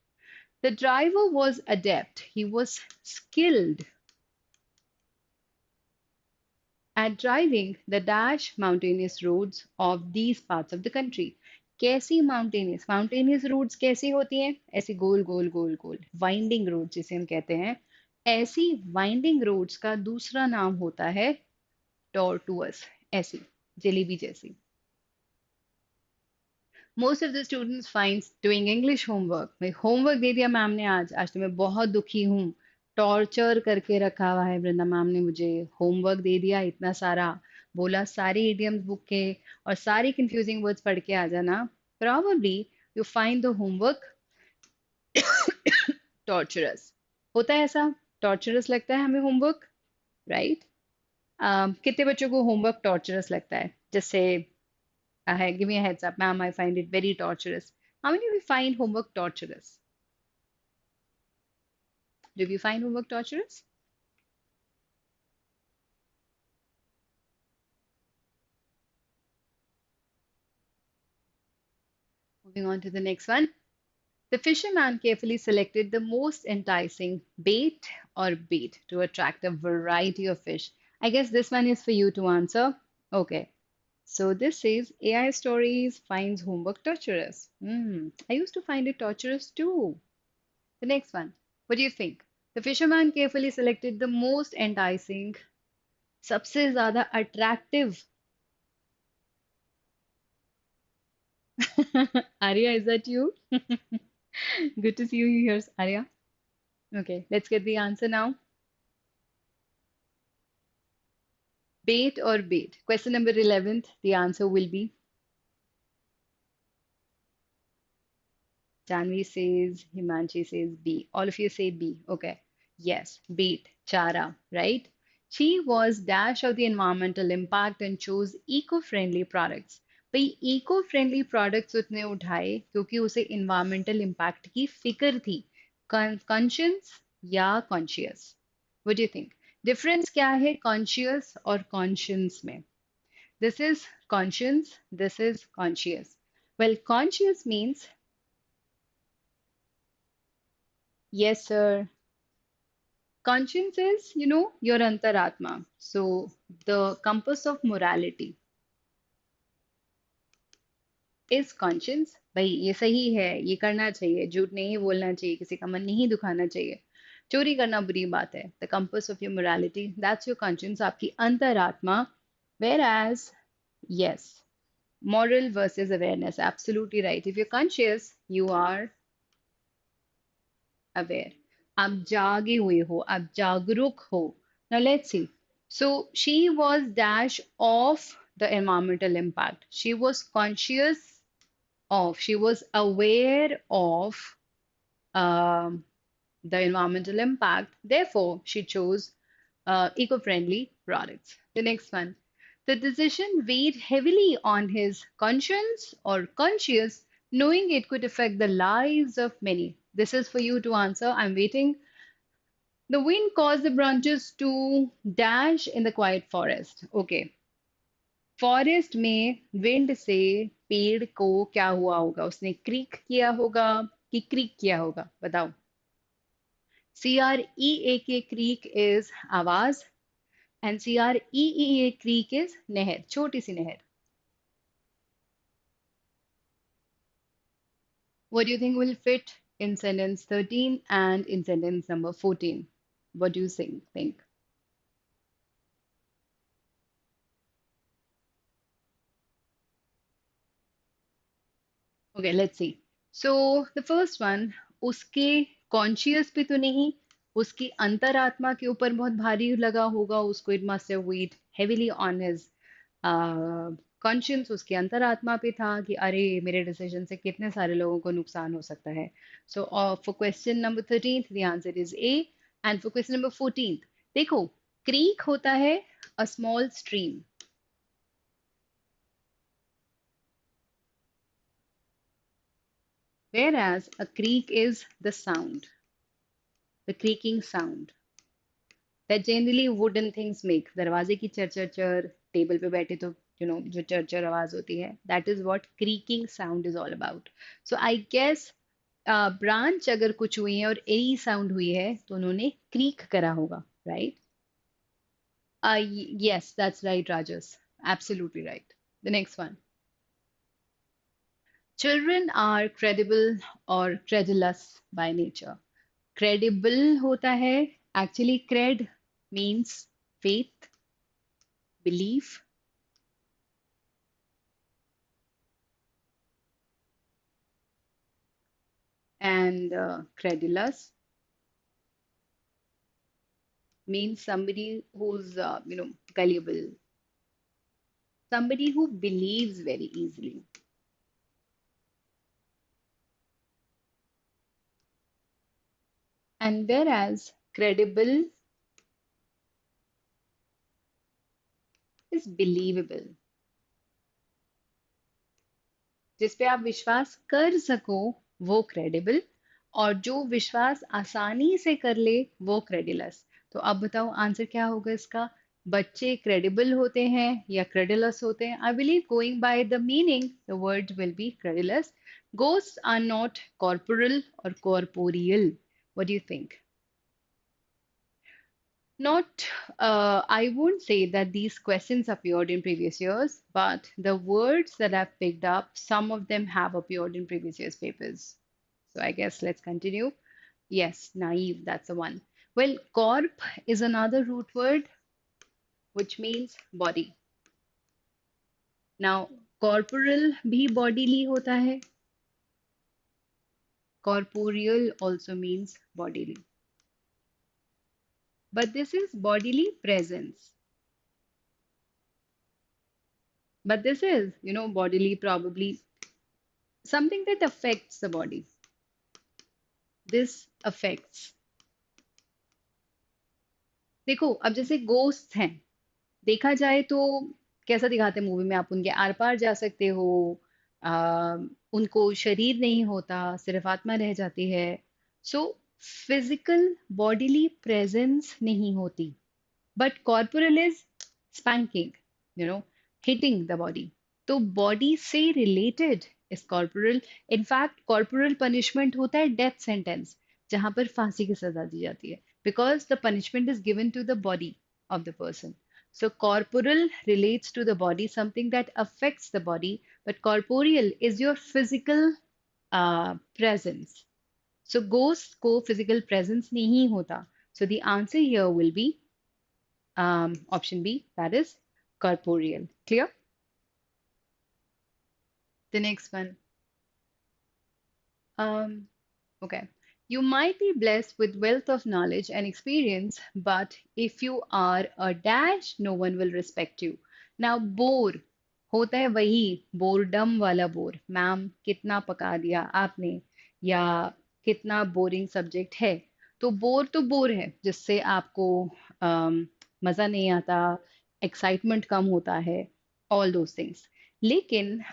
The driver was adept. He was skilled at driving the dash mountainous roads of these parts of the country. कैसी mountainous roads कैसी होती हैं? ऐसी गोल गोल गोल गोल winding road जिसे हम कहते हैं. ऐसी वाइंडिंग रोड्स का दूसरा नाम होता है टॉर्टुअस. ऐसी जलेबी जैसी. Most of the students finds doing English homework. भाई होमवर्क दे दिया मैम ने आज. आज तो मैं बहुत दुखी हूँ. टॉर्चर करके रखा हुआ है वृंदा मैम ने मुझे. होमवर्क दे दिया इतना सारा. बोला सारी इडियम्स बुक के और सारी कंफ्यूजिंग वर्ड्स पढ़ के आ जाना. Probably you find the homework torturers. होता है ऐसा? टॉर्चरस लगता है हमें होमवर्क, राइट? कितने बच्चों को होमवर्क टॉर्चरस लगता है? जैसे give me a heads up, ma'am. I find it very torturous. How many of you find homework torturous? Do you find homework torturous? Moving on to the next one. The fisherman carefully selected the most enticing bait or bait to attract a variety of fish. I guess this one is for you to answer. Okay. So this says AI stories finds homework torturous. I used to find it torturous too. The next one. What do you think? The fisherman carefully selected the most enticing, सबसे ज़्यादा attractive. Arya, is that you? Good to see you here, Arya. Okay, let's get the answer now. Bait or bait? Question number 11th, the answer will be Janvi says, Himanshi says B. All of you say B. Okay. Yes, bait, Chara, right? She was dash of the environmental impact and chose eco-friendly products. भाई eco friendly products उसने उठाए क्योंकि उसे environmental impact की फिक्र थी conscious या conscious what do you think difference क्या है कॉन्शियस और कॉन्शियस में this is conscious this is conscious well conscious means yes sir. Conscience is, your antaratma. So the compass of morality is conscience. भाई ये सही है, ये करना चाहिए, झूठ नहीं बोलना चाहिए, किसी का मन नहीं दुखाना चाहिए, चोरी करना बुरी बात है. The compass of your morality, that's your conscience, आपकी अंतरात्मा. Whereas, yes, moral versus awareness, absolutely right. If you're conscious, you are aware. आप जागे हुए हो, आप जागरूक हो. Now let's see. So she was dash of the environmental impact. She was conscious of, she was aware of um, the environmental impact. Therefore, she chose eco-friendly products. The next one. The decision weighed heavily on his conscience or conscious, knowing it could affect the lives of many. This is for you to answer. I'm waiting. The wind caused the branches to dash in the quiet forest. Okay. Forest में wind से पेड़ को क्या हुआ होगा उसने creek किया होगा कि क्रीक किया होगा बताओ CREAK क्रीक इज आवाज एंड CREEA क्रीक इज नहर छोटी सी नहर what do you think will fit in sentence 13 and in sentence number 14 what do you think Okay, let's see. So the first one, उसके conscious पे तो नहीं उसकी अंतरात्मा के ऊपर बहुत भारी लगा होगा उसको it must have weighed heavily on his conscience उसकी अंतरात्मा पे था कि अरे मेरे डिसीजन से कितने सारे लोगों को नुकसान हो सकता है so for question number 13 the answer is A and for question number 14 देखो क्रीक होता है a small stream whereas a creak is the sound, the creaking sound that generally wooden things make. दरवाजे की चर चर चर टेबल पे बैठे तो जो चर चर आवाज होती है that is what creaking sound is all about. So I guess branch अगर कुछ हुई है और ए साउंड हुई है तो उन्होंने क्रीक करा होगा right? Yes, that's right, Rajas. Absolutely right. The next one. Children are credible or credulous by nature. Credible होता है actually cred means faith, belief, and credulous means somebody who's gullible, somebody who believes very easily. And whereas credible is believable, जिस पे आप विश्वास कर सको वो credible और जो विश्वास आसानी से कर ले वो क्रेडिलस तो अब बताओ आंसर क्या होगा इसका बच्चे क्रेडिबल होते हैं या क्रेडिलस होते हैं I believe going by the meaning the word will be credulous ghost are not corporal और corporeal what do you think Not, I won't say that these questions appeared in previous years, but the words that I've picked up, some of them have appeared in previous years' papers. So I guess let's continue. Yes, naive, that's the one. Well, corp is another root word which means body. Now, corporal भी bodily होता है. Corporeal also means bodily. But this is bodily presence. But this is, bodily probably something that affects the body. This affects. देखो अब जैसे ghost हैं, देखा जाए तो कैसा दिखाते हैं मूवी में, आप उनके आर पार जा सकते हो, आ, उनको शरीर नहीं होता, सिर्फ आत्मा रह जाती है. सो फिजिकल बॉडीली प्रेजेंस नहीं होती. But corporal is spanking, you know, hitting the body. तो body से related is corporal. In fact, corporal punishment होता है death sentence, जहाँ पर फांसी की सजा दी जाती है. Because the punishment is given to the body of the person. So corporal relates to the body, something that affects the body, but corporeal is your physical presence. So ghost को physical presence नहीं होता. So the answer here will be option B, that is corporeal. Clear? The next one. Um, okay. You might be blessed with wealth of knowledge and experience, but if you are a dash, no one will respect you. Now, bore होता है वही boredom वाला bore. Ma'am कितना पका दिया आपने, या कितना बोरिंग सब्जेक्ट है. तो बोर है जिससे आपको मजा नहीं आता, एक्साइटमेंट कम होता है, ऑल दोज थिंग्स. लेकिन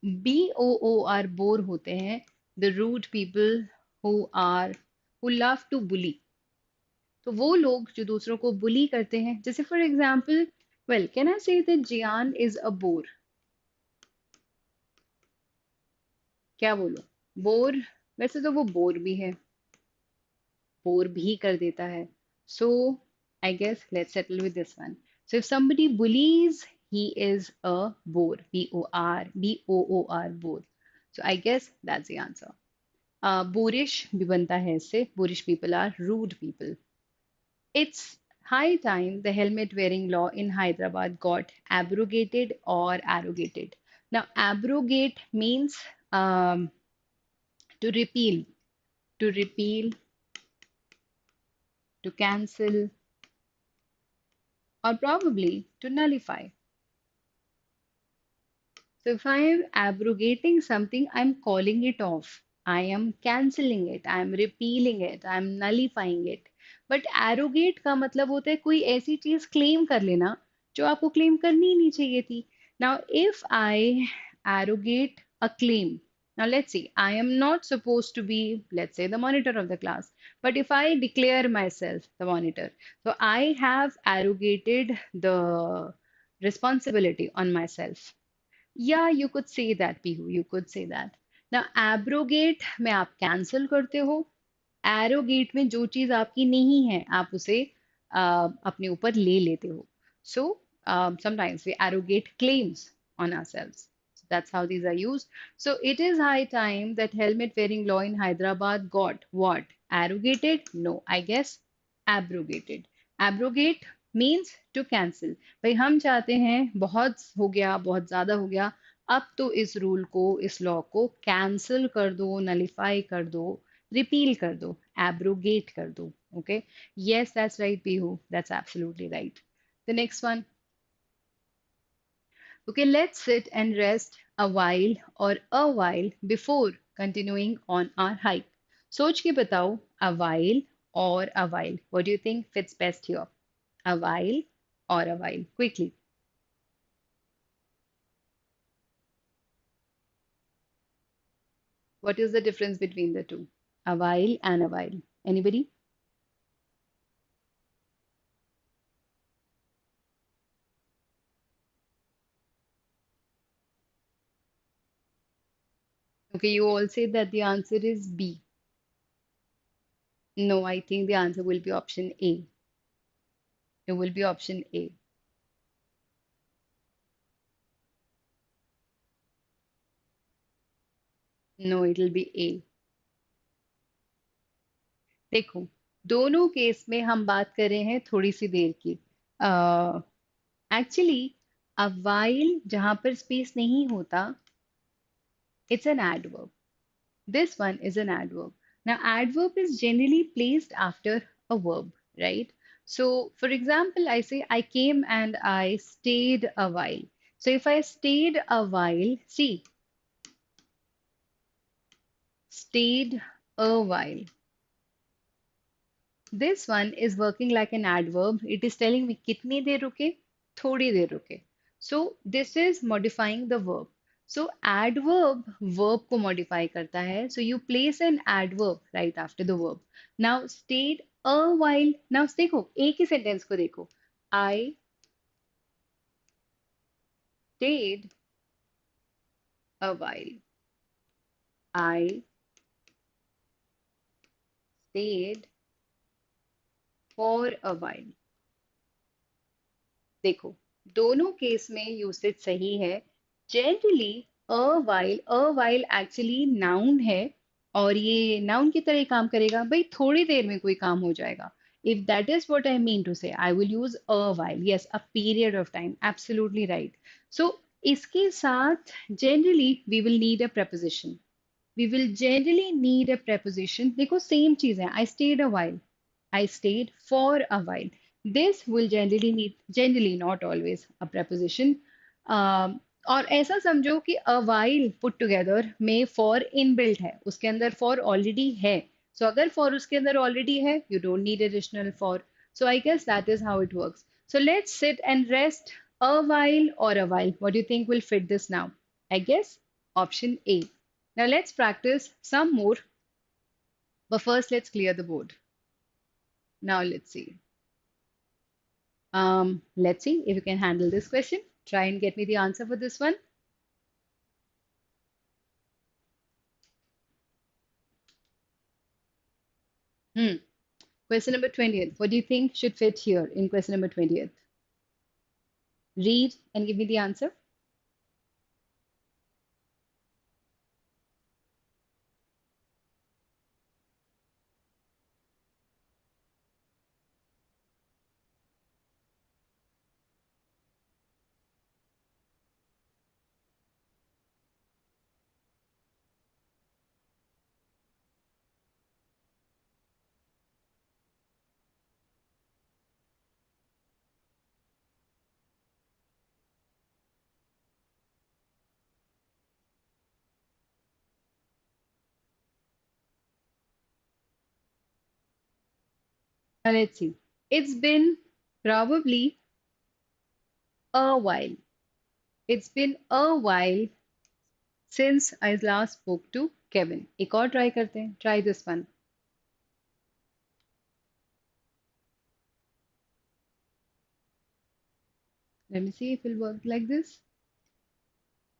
BOOR बोर होते हैं the rude people who love to bully. तो वो लोग जो दूसरों को बुली करते हैं, जैसे for example, well can I say that जियान इज अ बोर. क्या बोलो? बोर, वैसे तो वो बोर भी है, बोर भी कर देता है. So I guess let's settle with this one. So if somebody bullies, he is a bore. BOR bore. So I guess that's the answer. Boorish भी बनता है इससे. Boorish people are rude people. It's high time the helmet wearing law in Hyderabad got abrogated or arrogated. Now, abrogate means to repeal, to repeal, to cancel, or probably to nullify. So if I am abrogating something, I'm calling it off. I am cancelling it. I am repealing it. I am nullifying it. But arrogate का मतलब होता है कोई ऐसी चीज claim कर लेना जो आपको क्लेम करनी ही नहीं चाहिए थी. Now, if I arrogate a claim, now let's see, I am not supposed to be, let's say, the monitor of the class. But if I declare myself the monitor, so I have arrogated the responsibility on myself. Yeah, you could say that, Pihu. You could say that. Now, abrogate में आप cancel करते हो. Arrogate में जो चीज आपकी नहीं है, आप उसे अपने ऊपर ले लेते हो. So, sometimes we arrogate claims on ourselves. So that's how these are used. So it is high time that helmet wearing law in Hyderabad got what? Arrogated? No, I guess abrogated. Abrogate means to cancel. भाई हम चाहते हैं, बहुत हो गया, बहुत ज्यादा हो गया, अब तो इस रूल को, इस लॉ को कैंसिल कर दो, नलिफाई कर दो, रिपील कर दो, एब्रोगेट कर दो. Okay, yes, that's right, Pihu, that's absolutely right. The next one. Okay, let's sit and rest a while or a while before continuing on our hike. सोच के बताओ, a while or a while. What do you think fits best here? A while or a while? Quickly. What is the difference between the two? A while and a while. Anybody? Okay, you all say that the answer is B. No, I think the answer will be option A. It will be option A. No, it will be A. देखो, दोनों case में हम बात कर रहे हैं थोड़ी सी देर की। एक्चुअली अ वाइल जहां पर स्पेस नहीं होता, it's an adverb. This one is an adverb. Now, adverb is generally placed after a verb, right? So, for example, I say, I came and I stayed a while. So, if I stayed a while, see, stayed a while. This one is working like an adverb. It is telling me कितनी देर रुके, थोड़ी देर रुके. So this is modifying the verb. So adverb verb को modify करता है. So you place an adverb right after the verb. Now stayed a while. Now देखो एक ही sentence को देखो. I stayed a while. I stayed for a while. देखो दोनों case में यूसेज सही है। Generally a while actually noun है और ये नाउन की तरह ही काम करेगा। भाई थोड़ी देर में कोई काम हो जाएगा। If that is what I mean to say, I will use a while, yes, a period of time, absolutely right. So इसके साथ generally we will need a preposition. We will generally need a preposition. देखो same चीज है, I stayed a while, I stayed for a while. This will generally need, generally not always, a preposition. Um, और ऐसा समझो कि a while put together में for inbuilt है, उसके अंदर for already है. So अगर for उसके अंदर already है, you don't need additional for. So I guess that is how it works. So let's sit and rest a while or a while. What do you think will fit this now? I guess option A. Now let's practice some more, but first let's clear the board. Now let's see. Let's see if you can handle this question. Try and get me the answer for this one. Hmm. Question number 20th. What do you think should fit here in question number 20th? Read and give me the answer. Now let's see. It's been probably a while. It's been a while since I last spoke to Kevin. एक और try करते हैं. Try this one. Let me see if it'll work like this.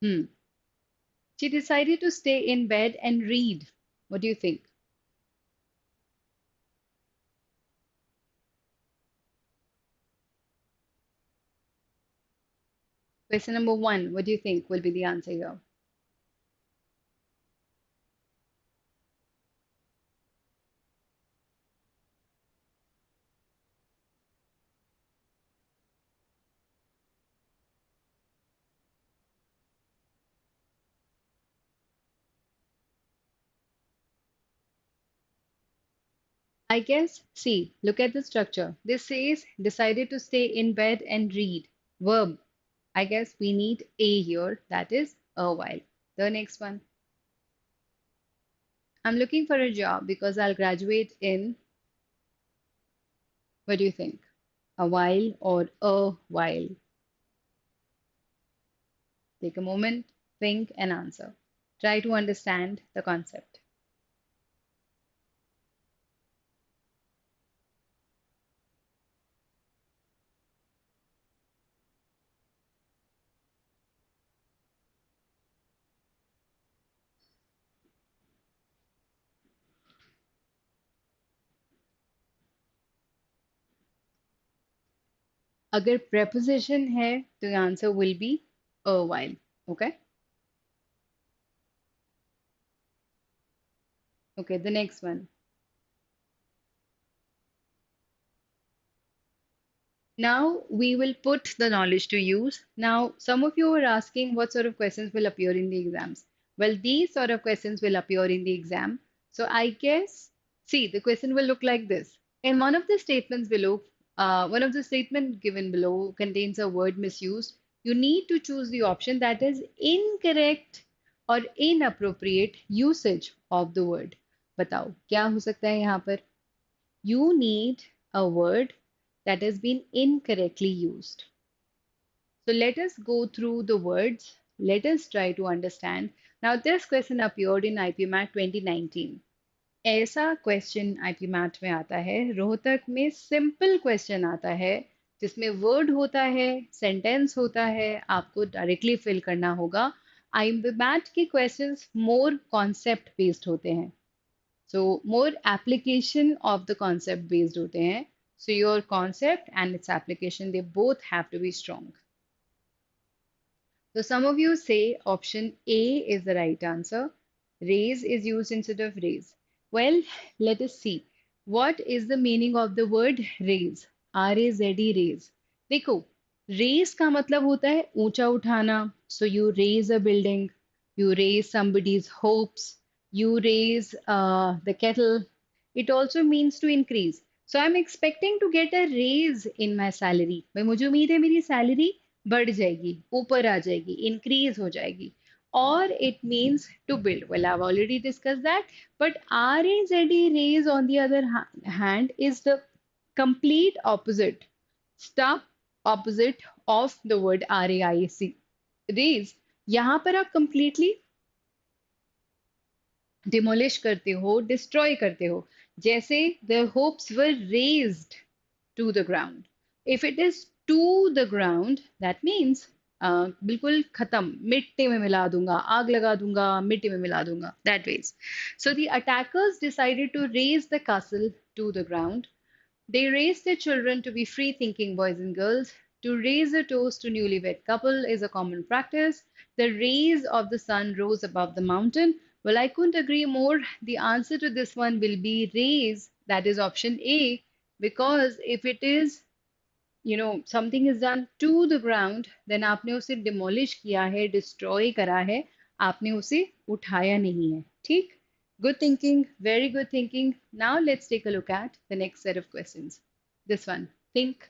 Hmm. She decided to stay in bed and read. What do you think? Question number one, what do you think will be the answer here? I guess, see, look at the structure. This says decided to stay in bed and read. Verb. I guess we need a here, that is a while. The next one. I'm looking for a job because I'll graduate in, what do you think? A while or a while? Take a moment, think, and answer. Try to understand the concept. अगर preposition है तो answer will be a while. Okay. Okay, the next one. Now we will put the knowledge to use. Now, some of you are asking what sort of questions will appear in the exams. Well, these sort of questions will appear in the exam. So I guess, see, the question will look like this. In one of the statements below, one of the statement given below contains a word misused. You need to choose the option that is incorrect or inappropriate usage of the word. बताओ क्या हो सकता है यहाँ पर? You need a word that has been incorrectly used. So let us go through the words. Let us try to understand. Now, this question appeared in IPMAT 2019. ऐसा question IPMAT में आता है, रोहतक में सिंपल क्वेश्चन आता है जिसमें word होता है, सेंटेंस होता है, आपको डायरेक्टली फिल करना होगा. IPMAT के क्वेश्चंस मोर कॉन्सेप्ट बेस्ड होते हैं. So more application of the concept based होते हैं. So your concept and its application, they both have to be strong. So some of you say option A is the right answer. Raise is used instead of raise. Well, let us see. What is the meaning of the word raise? R-A-Z-E, raise. देखो, raise का मतलब होता है ऊंचा उठाना. So you raise a building, you raise somebody's hopes, you raise the kettle. It also means to increase. So I'm expecting to get a raise in my salary. भाई मुझे उम्मीद है मेरी salary बढ़ जाएगी, ऊपर आ जाएगी, increase हो जाएगी. Or it means to build. Well, I've already discussed that. But RAZE, raise, on the other hand, is the complete opposite, stuff opposite of the word RAIC. Raise. यहाँ पर आप completely demolish करते हो, destroy करते हो. जैसे the hopes were raised to the ground. If it is to the ground, that means बिल्कुल खत्म, मिट्टी में मिला दूंगा, आग लगा दूंगा, मिट्टी में मिला दूंगा. That ways. So the attackers decided to raise the castle to the ground. They raised their children to be free thinking boys and girls. To raise a toast to newlywed couple is a common practice. The rays of the sun rose above the mountain. Well, I couldn't agree more. The answer to this one will be raise, that is option A, because if it is, something is done to the ground, then आपने उसे demolish किया है, destroy करा है, आपने उसे उठाया नहीं है. ठीक? Good thinking, very good thinking. Now let's take a look at the next set of questions. This one, think.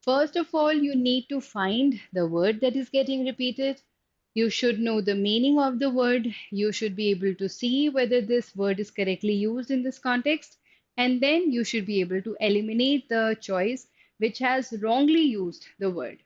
First of all, you need to find the word that is getting repeated. You should know the meaning of the word. You should be able to see whether this word is correctly used in this context. And then you should be able to eliminate the choice which has wrongly used the word.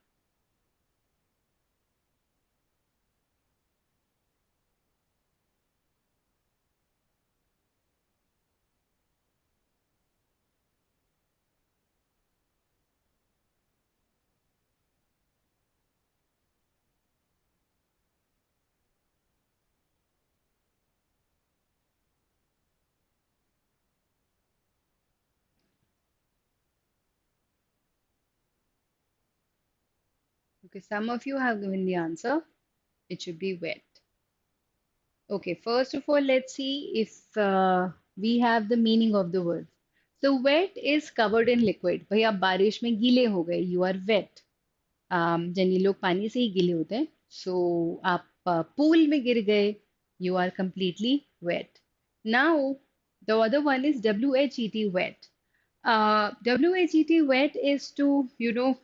Okay, some of you have given the answer. It should be wet. Okay, first of all, let's see if we have the meaning of the word. So wet is covered in liquid. भाई आप बारिश में गीले हो गए. You are wet. Generally लोग पानी से ही गीले होते हैं. So आप पूल में गिर गए. You are completely wet. Now the other one is WHET, wet. WHET, wet is to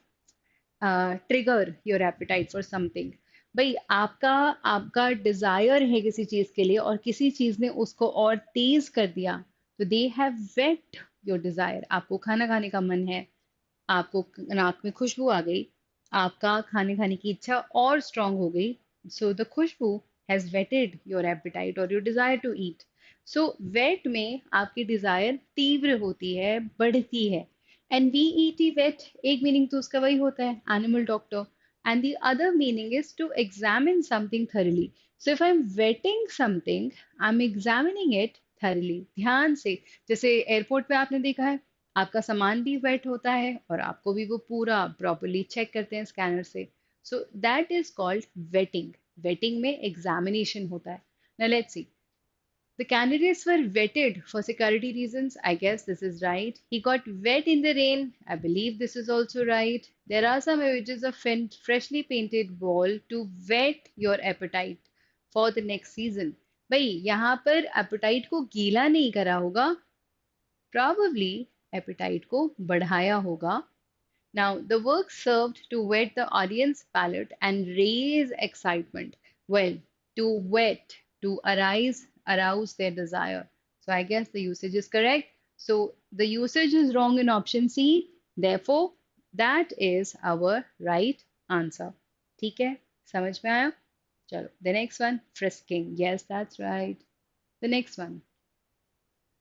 trigger your apatite for something. भाई आपका आपका डिजायर है किसी चीज के लिए और किसी चीज ने उसको और तेज कर दिया, तो they have whet your desire. आपको खाना खाने का मन है, आपको नाक में खुशबू आ गई, आपका खाने खाने की इच्छा और स्ट्रांग हो गई. सो द खुशबू हैज वेटेड योर एपेटाइट और your desire to eat. So whet में आपकी डिजायर तीव्र होती है, बढ़ती है. And V E T, vet meaning तो उसका वही होता है, animal doctor. And the other meaning is to examine something thoroughly. So if I am vetting something, I am examining it thoroughly, ध्यान से. जैसे एयरपोर्ट पे आपने देखा है, आपका सामान भी वेट होता है और आपको भी वो पूरा प्रॉपरली चेक करते हैं स्कैनर से. So that is called waiting. Waiting में एग्जामिनेशन होता है. Now let's see. The candidates were vetted for security reasons. I guess this is right. He got wet in the rain. I believe this is also right. There are some images of freshly painted wall to whet your appetite for the next season. भाई यहाँ पर appetite को गीला नहीं करा होगा, probably appetite को बढ़ाया होगा. Now, the work served to whet the audience palate and raise excitement. Well, to whet, to arouse their desire. So I guess the usage is correct. So the usage is wrong in option C. Therefore, that is our right answer. ठीक है? समझ में आया? चलो. The next one, frisking. Yes, that's right. The next one,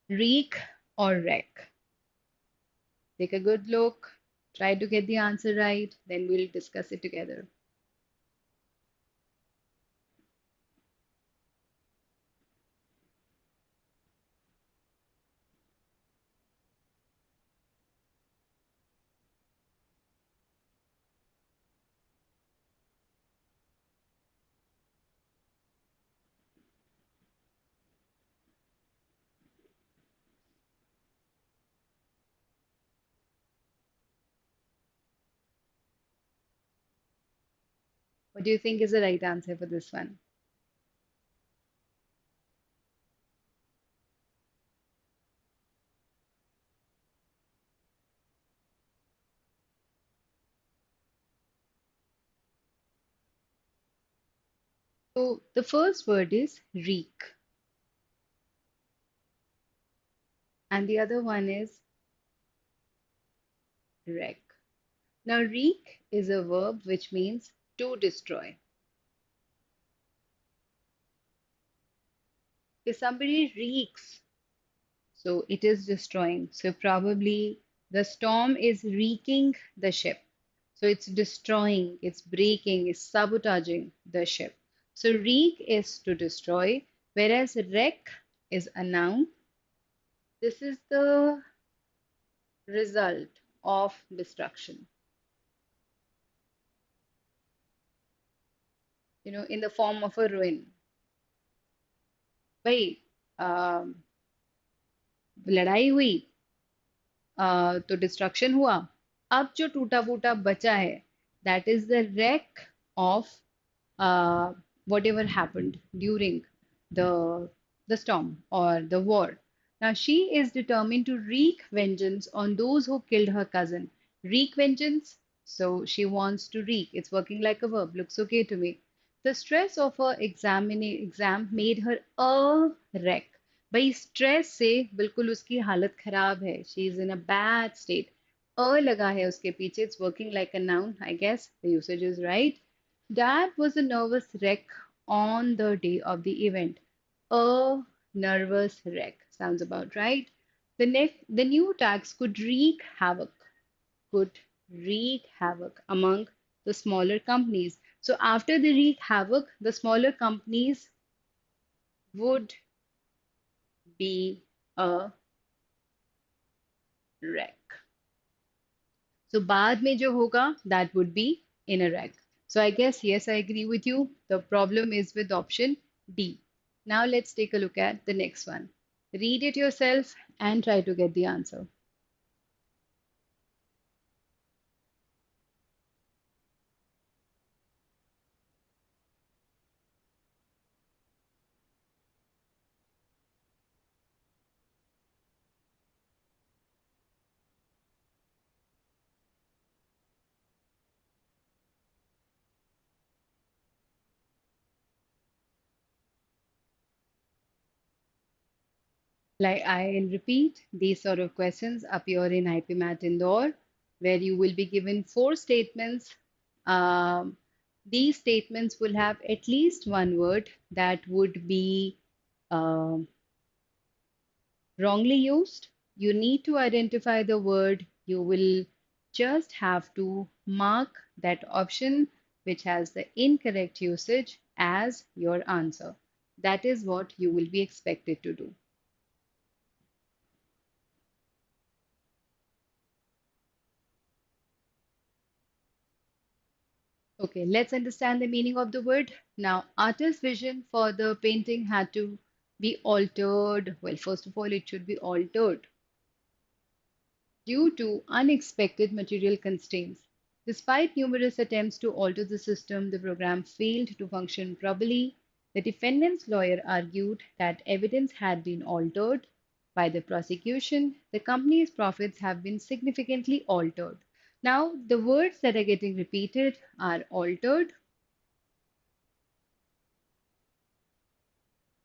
reek or wreck. Take a good look. Try to get the answer right, then we'll discuss it together. What do you think is the right answer for this one? So the first word is reek, and the other one is wreck. Now, reek is a verb which means to destroy. If somebody reeks, so it is destroying. So probably the storm is wreaking the ship. So it's destroying, it's breaking, it's sabotaging the ship. So wreak is to destroy, whereas wreck is a noun. This is the result of destruction, in the form of a ruin. भाई लड़ाई हुई, तो destruction हुआ. अब जो टूटा फूटा बचा है, that is the wreck of whatever happened during the the storm or the war. Now she is determined to wreak vengeance on those who killed her cousin. Wreak vengeance, so she wants to wreak. It's working like a verb. Looks okay to me. The stress of her exam made her a wreck. भाई stress से बिल्कुल उसकी हालत खराब है. She is in a bad state. अ लगा है उसके पीछे. It's working like a noun. I guess the usage is right. Dad was a nervous wreck on the day of the event. A nervous wreck. Sounds about right. The new tax could wreak havoc. Could wreak havoc among the smaller companies. So after they wreak havoc, the smaller companies would be a wreck. So बाद में जो होगा, that would be in a wreck. So I guess yes, I agree with you. The problem is with option D. Now let's take a look at the next one. Read it yourself and try to get the answer. Like I'll repeat, these sort of questions appear in IPMAT Indore, where you will be given four statements. Um, these statements will have at least one word that would be um wrongly used. You need to identify the word. You will just have to mark that option which has the incorrect usage as your answer. That is what you will be expected to do. Okay, let's understand the meaning of the word. Now, artist's vision for the painting had to be altered. Well, first of all, it should be altered due to unexpected material constraints. Despite numerous attempts to alter the system, the program failed to function properly. The defendant's lawyer argued that evidence had been altered by the prosecution. The company's profits have been significantly altered. Now, the words that are getting repeated are altered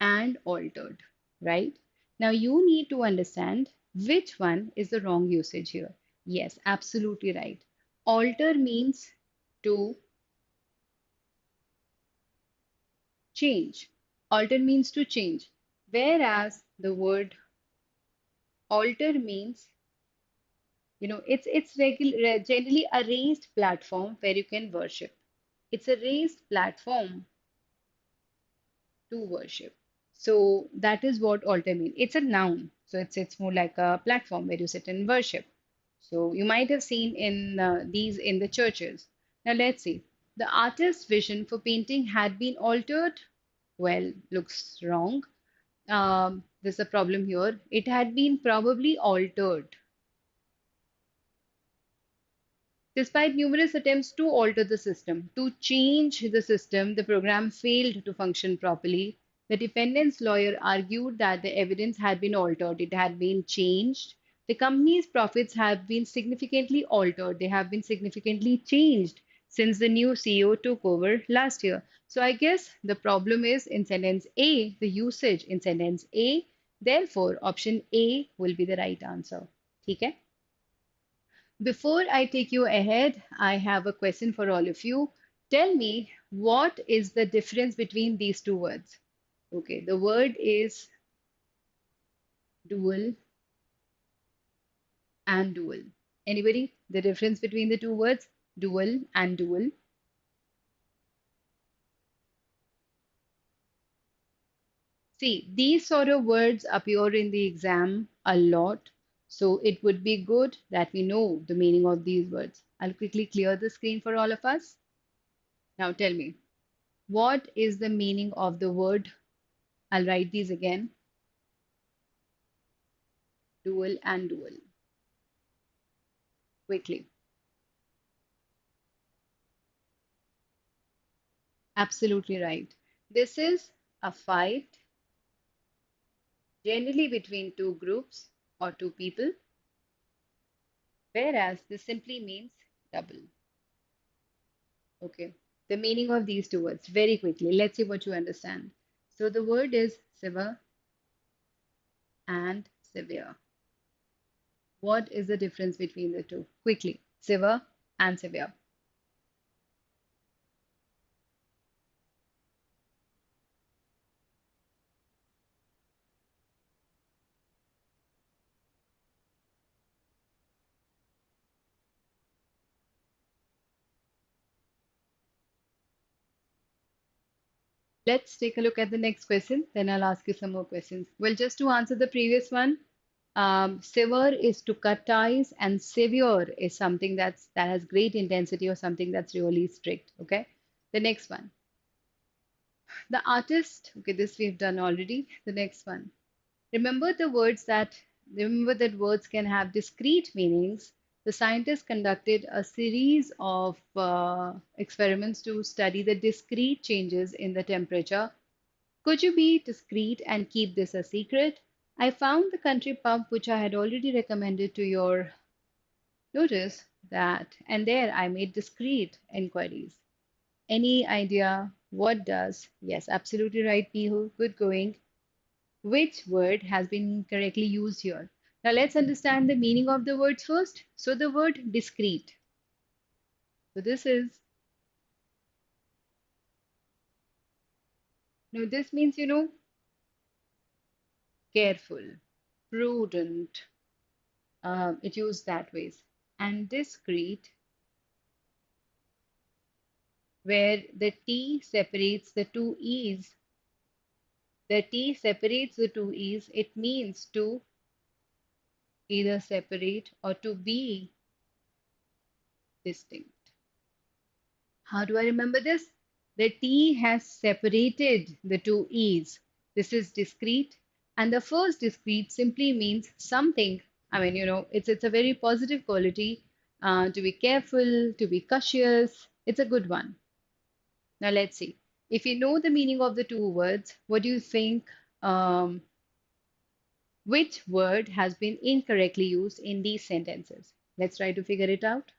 and altered, right? Now you need to understand which one is the wrong usage here. Yes, absolutely right. Alter means to change. Alter means to change. Whereas the word altar means, it's generally a raised platform where you can worship. It's a raised platform to worship. So that is what altar means. It's a noun. So it's more like a platform where you sit and worship. So you might have seen in these in the churches. Now let's see. The artist's vision for painting had been altered. Well, looks wrong. There's a problem here. It had been probably altered. Despite numerous attempts to alter the system, to change the system, the program failed to function properly. The defendant's lawyer argued that the evidence had been altered, it had been changed. The company's profits have been significantly altered, they have been significantly changed since the new CEO took over last year. So I guess the problem is in sentence A, the usage in sentence A. Therefore, option A will be the right answer. Okay? Before I take you ahead, I have a question for all of you. Tell me, what is the difference between these two words? Okay, the word is dual and dual. Anybody? The difference between the two words, dual and dual. See, these sort of words appear in the exam a lot, so it would be good that we know the meaning of these words. I'll quickly clear the screen for all of us. Now tell me, what is the meaning of the word? I'll write these again. Dual and dual. Quickly. Absolutely right. This is a fight generally between two groups or two people, whereas this simply means double. Okay. The meaning of these two words very quickly. Let's see what you understand. So the word is severe and severe. What is the difference between the two? Quickly. Severe and severe. Let's take a look at the next question, then I'll ask you some more questions. Well, just to answer the previous one, severe is to cut ties, and severe is something that has great intensity or something that's really strict. Okay, the next one, the artist. Okay, this we've done already. The next one, remember the words that remember that words can have discrete meanings. The scientists conducted a series of experiments to study the discrete changes in the temperature. Could you be discreet and keep this a secret? I found the country pub which I had already recommended to your notice that, and there I made discreet inquiries. Any idea what does? Yes, absolutely right, Pihu. Good going. Which word has been correctly used here? Now let's understand the meaning of the words first. So the word discreet. So this is, this means, careful, prudent. It used that ways. And discreet, where the T separates the two E's. The T separates the two E's. It means to either separate or to be distinct. How do I remember this? The T has separated the two E's. This is discrete, and the first discrete simply means something. I mean, it's a very positive quality. To be careful, to be cautious. It's a good one. Now let's see. If you know the meaning of the two words, what do you think? Um, which word has been incorrectly used in these sentences? Let's try to figure it out.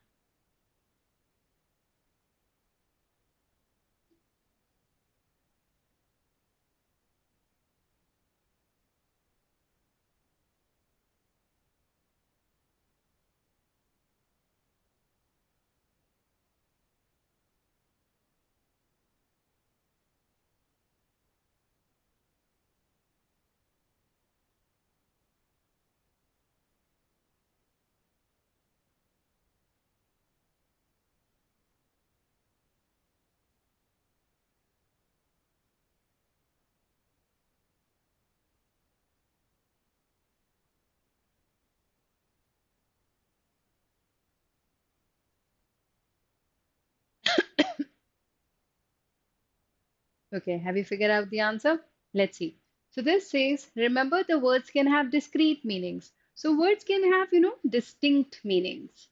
Okay, have you figured out the answer? Let's see. So this says, remember the words can have discrete meanings. So words can have, distinct meanings.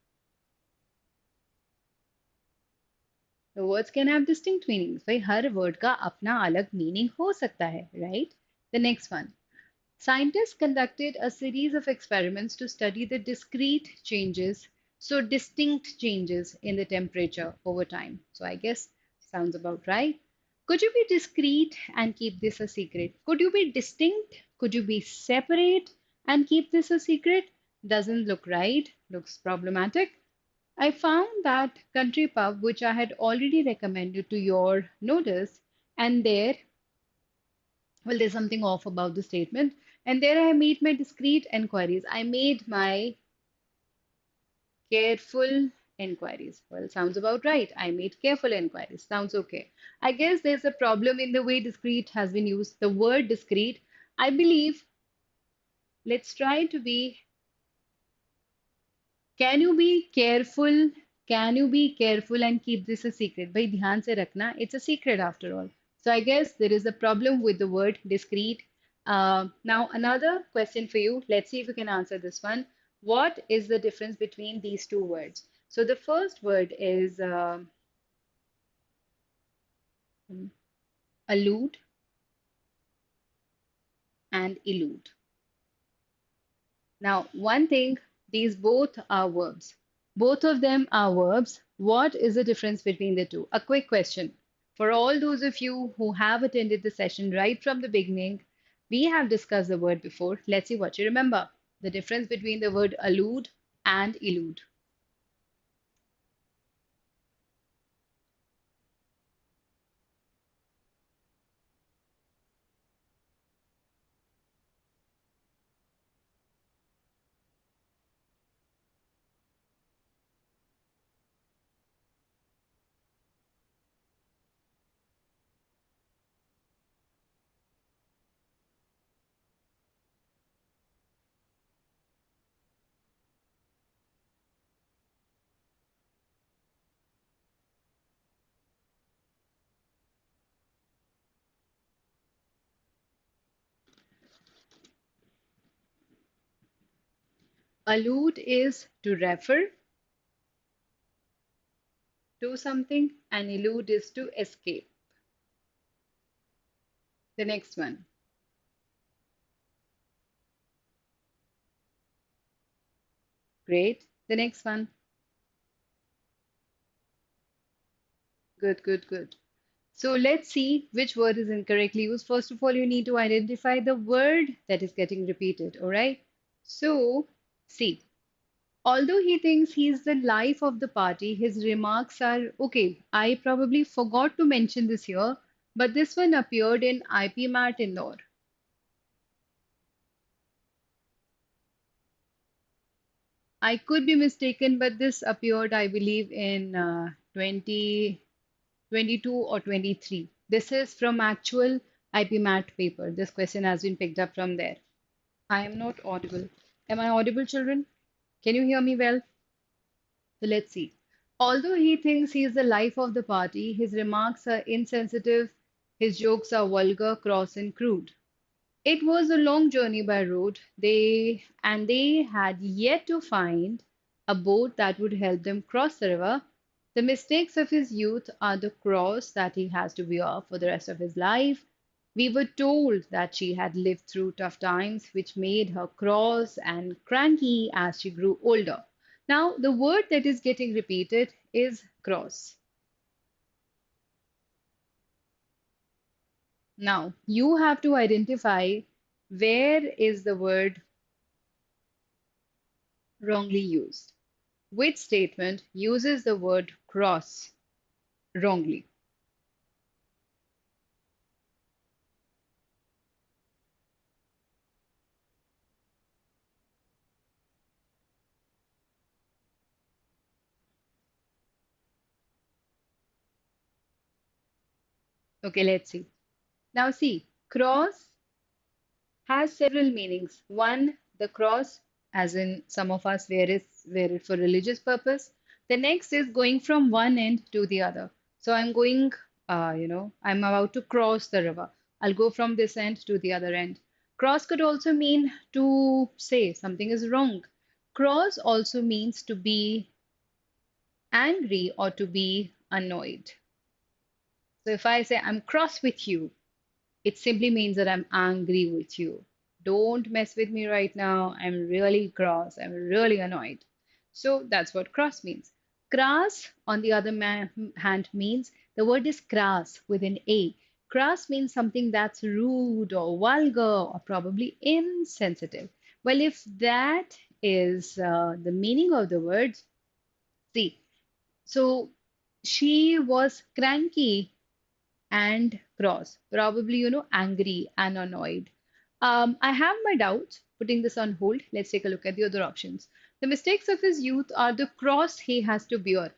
The words can have distinct meanings. भाई हर word का अपना अलग meaning हो सकता है, right? The next one. Scientists conducted a series of experiments to study the discrete changes, so distinct changes in the temperature over time. So I guess sounds about right. Could you be discrete and keep this a secret? Could you be distinct? Could you be separate and keep this a secret? Doesn't look right, looks problematic. I found that country pub, which I had already recommended to your notice, and there, well, there's something off about the statement. And there I made my discreet enquiries. I made my careful enquiries. Well, sounds about right. I made careful enquiries. Sounds okay. I guess there's a problem in the way discreet has been used. The word discreet, I believe, let's try to be, can you be careful? Can you be careful and keep this a secret? Bhai, dhyan se rakhna. It's a secret after all. So I guess there is a problem with the word discreet. Now, another question for you. Let's see if you can answer this one. What is the difference between these two words? So the first word is allude and elude. Now, one thing, these both are verbs. Both of them are verbs. What is the difference between the two? A quick question. For all those of you who have attended the session right from the beginning, we have discussed the word before. Let's see what you remember. The difference between the word allude and elude. Allude is to refer to something, and elude is to escape. The next one. Great. The next one. Good, good, good. So let's see which word is incorrectly used. First of all, you need to identify the word that is getting repeated, all right? So, see, although he thinks he's the life of the party, his remarks are okay. I probably forgot to mention this here, but this one appeared in IPMAT Indore. I could be mistaken, but this appeared, I believe, in 2022 or 23. This is from actual IPMAT paper. This question has been picked up from there. I am not audible. Am I audible, children? Can you hear me well? So let's see. Although he thinks he is the life of the party, his remarks are insensitive, his jokes are vulgar, cross, and crude. It was a long journey by road. They had yet to find a boat that would help them cross the river. The mistakes of his youth are the cross that he has to bear for the rest of his life. We were told that she had lived through tough times, which made her cross and cranky as she grew older. Now, the word that is getting repeated is cross. Now, you have to identify where is the word wrongly used. Which statement uses the word cross wrongly? Okay, let's see. Now, see, cross has several meanings. One, the cross, as in some of us wear it for religious purpose. The next is going from one end to the other. So I'm going, I'm about to cross the river. I'll go from this end to the other end. Cross could also mean to say something is wrong. Cross also means to be angry or to be annoyed. So if I say I'm cross with you, it simply means that I'm angry with you. Don't mess with me right now. I'm really cross. I'm really annoyed. So that's what cross means. Crass, on the other hand, means the word is crass with an A. Crass means something that's rude or vulgar or probably insensitive. Well, if that is the meaning of the word, see, so she was cranky and cross, probably, angry and annoyed. I have my doubts. Putting this on hold, let's take a look at the other options. The mistakes of his youth are the cross he has to bear.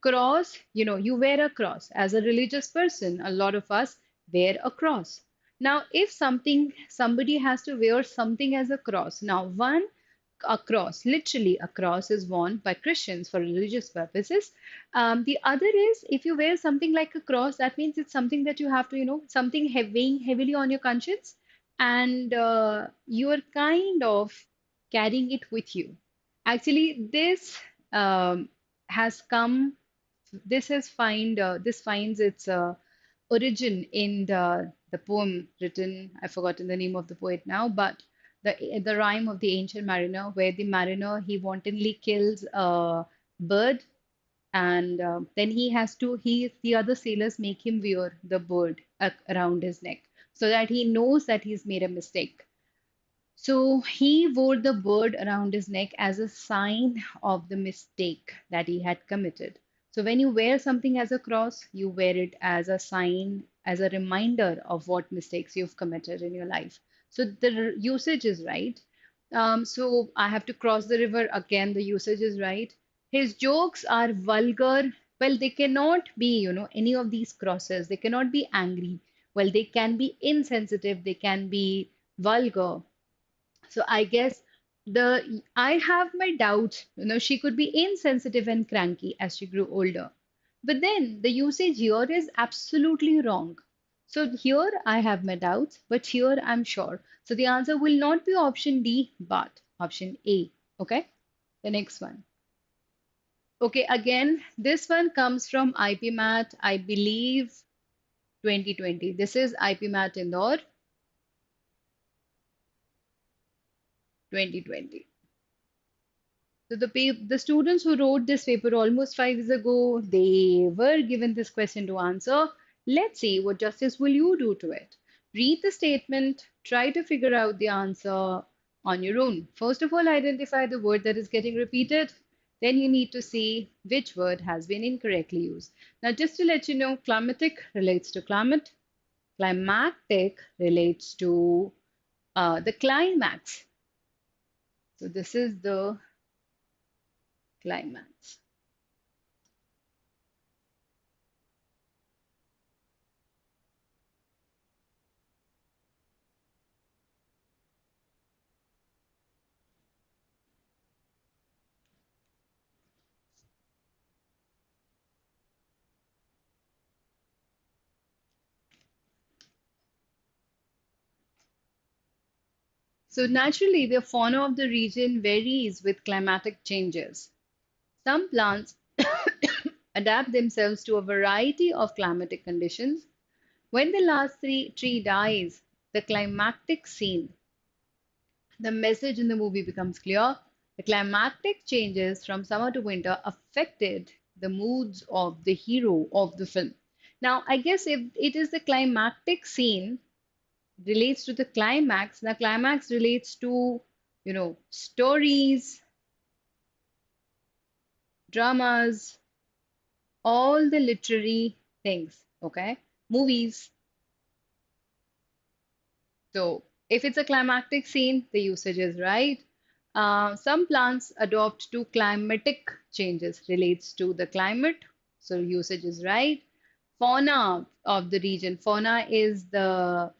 Cross, you wear a cross. As a religious person, a lot of us wear a cross. Now, if somebody has to wear something as a cross, now a cross, literally a cross is worn by Christians for religious purposes. The other is if you wear something like a cross, that means it's something that you have to, something weighing heavily on your conscience, and you are kind of carrying it with you. Actually, um, has come, this finds its origin in the poem written, I've forgotten the name of the poet now, but the rhyme of the ancient mariner, where the mariner he wantonly kills a bird, and then the other sailors make him wear the bird around his neck so that he knows that he's made a mistake. So he wore the bird around his neck as a sign of the mistake that he had committed. So when you wear something as a cross, you wear it as a sign, as a reminder of what mistakes you've committed in your life. So the usage is right. So I have to cross the river again. The usage is right. His jokes are vulgar. Well, they cannot be, any of these crosses. They cannot be angry. Well, they can be insensitive. They can be vulgar. So I guess I have my doubts. She could be insensitive and cranky as she grew older. But then the usage here is absolutely wrong. So here I have my doubts, but here I'm sure. So the answer will not be option D, but option A. Okay, the next one. Okay, again, this one comes from IPMAT, I believe 2020. This is IPMAT Indore 2020. So the students who wrote this paper almost 5 years ago, they were given this question to answer. Let's see what justice will you do to it. Read the statement, try to figure out the answer on your own. First of all, identify the word that is getting repeated. Then you need to see which word has been incorrectly used. Now, just to let you know, climatic relates to climate, climactic relates to the climax. So this is the climax. So naturally, the fauna of the region varies with climatic changes. Some plants adapt themselves to a variety of climatic conditions. When the last tree dies, the climactic scene, the message in the movie becomes clear. The climactic changes from summer to winter affected the moods of the hero of the film. Now, I guess if it is the climactic scene relates to the climax, the climax relates to, stories, dramas, all the literary things, okay? Movies. So if it's a climactic scene, the usage is right. Some plants adopt to climatic changes, relates to the climate, so usage is right. Fauna of the region. Fauna is the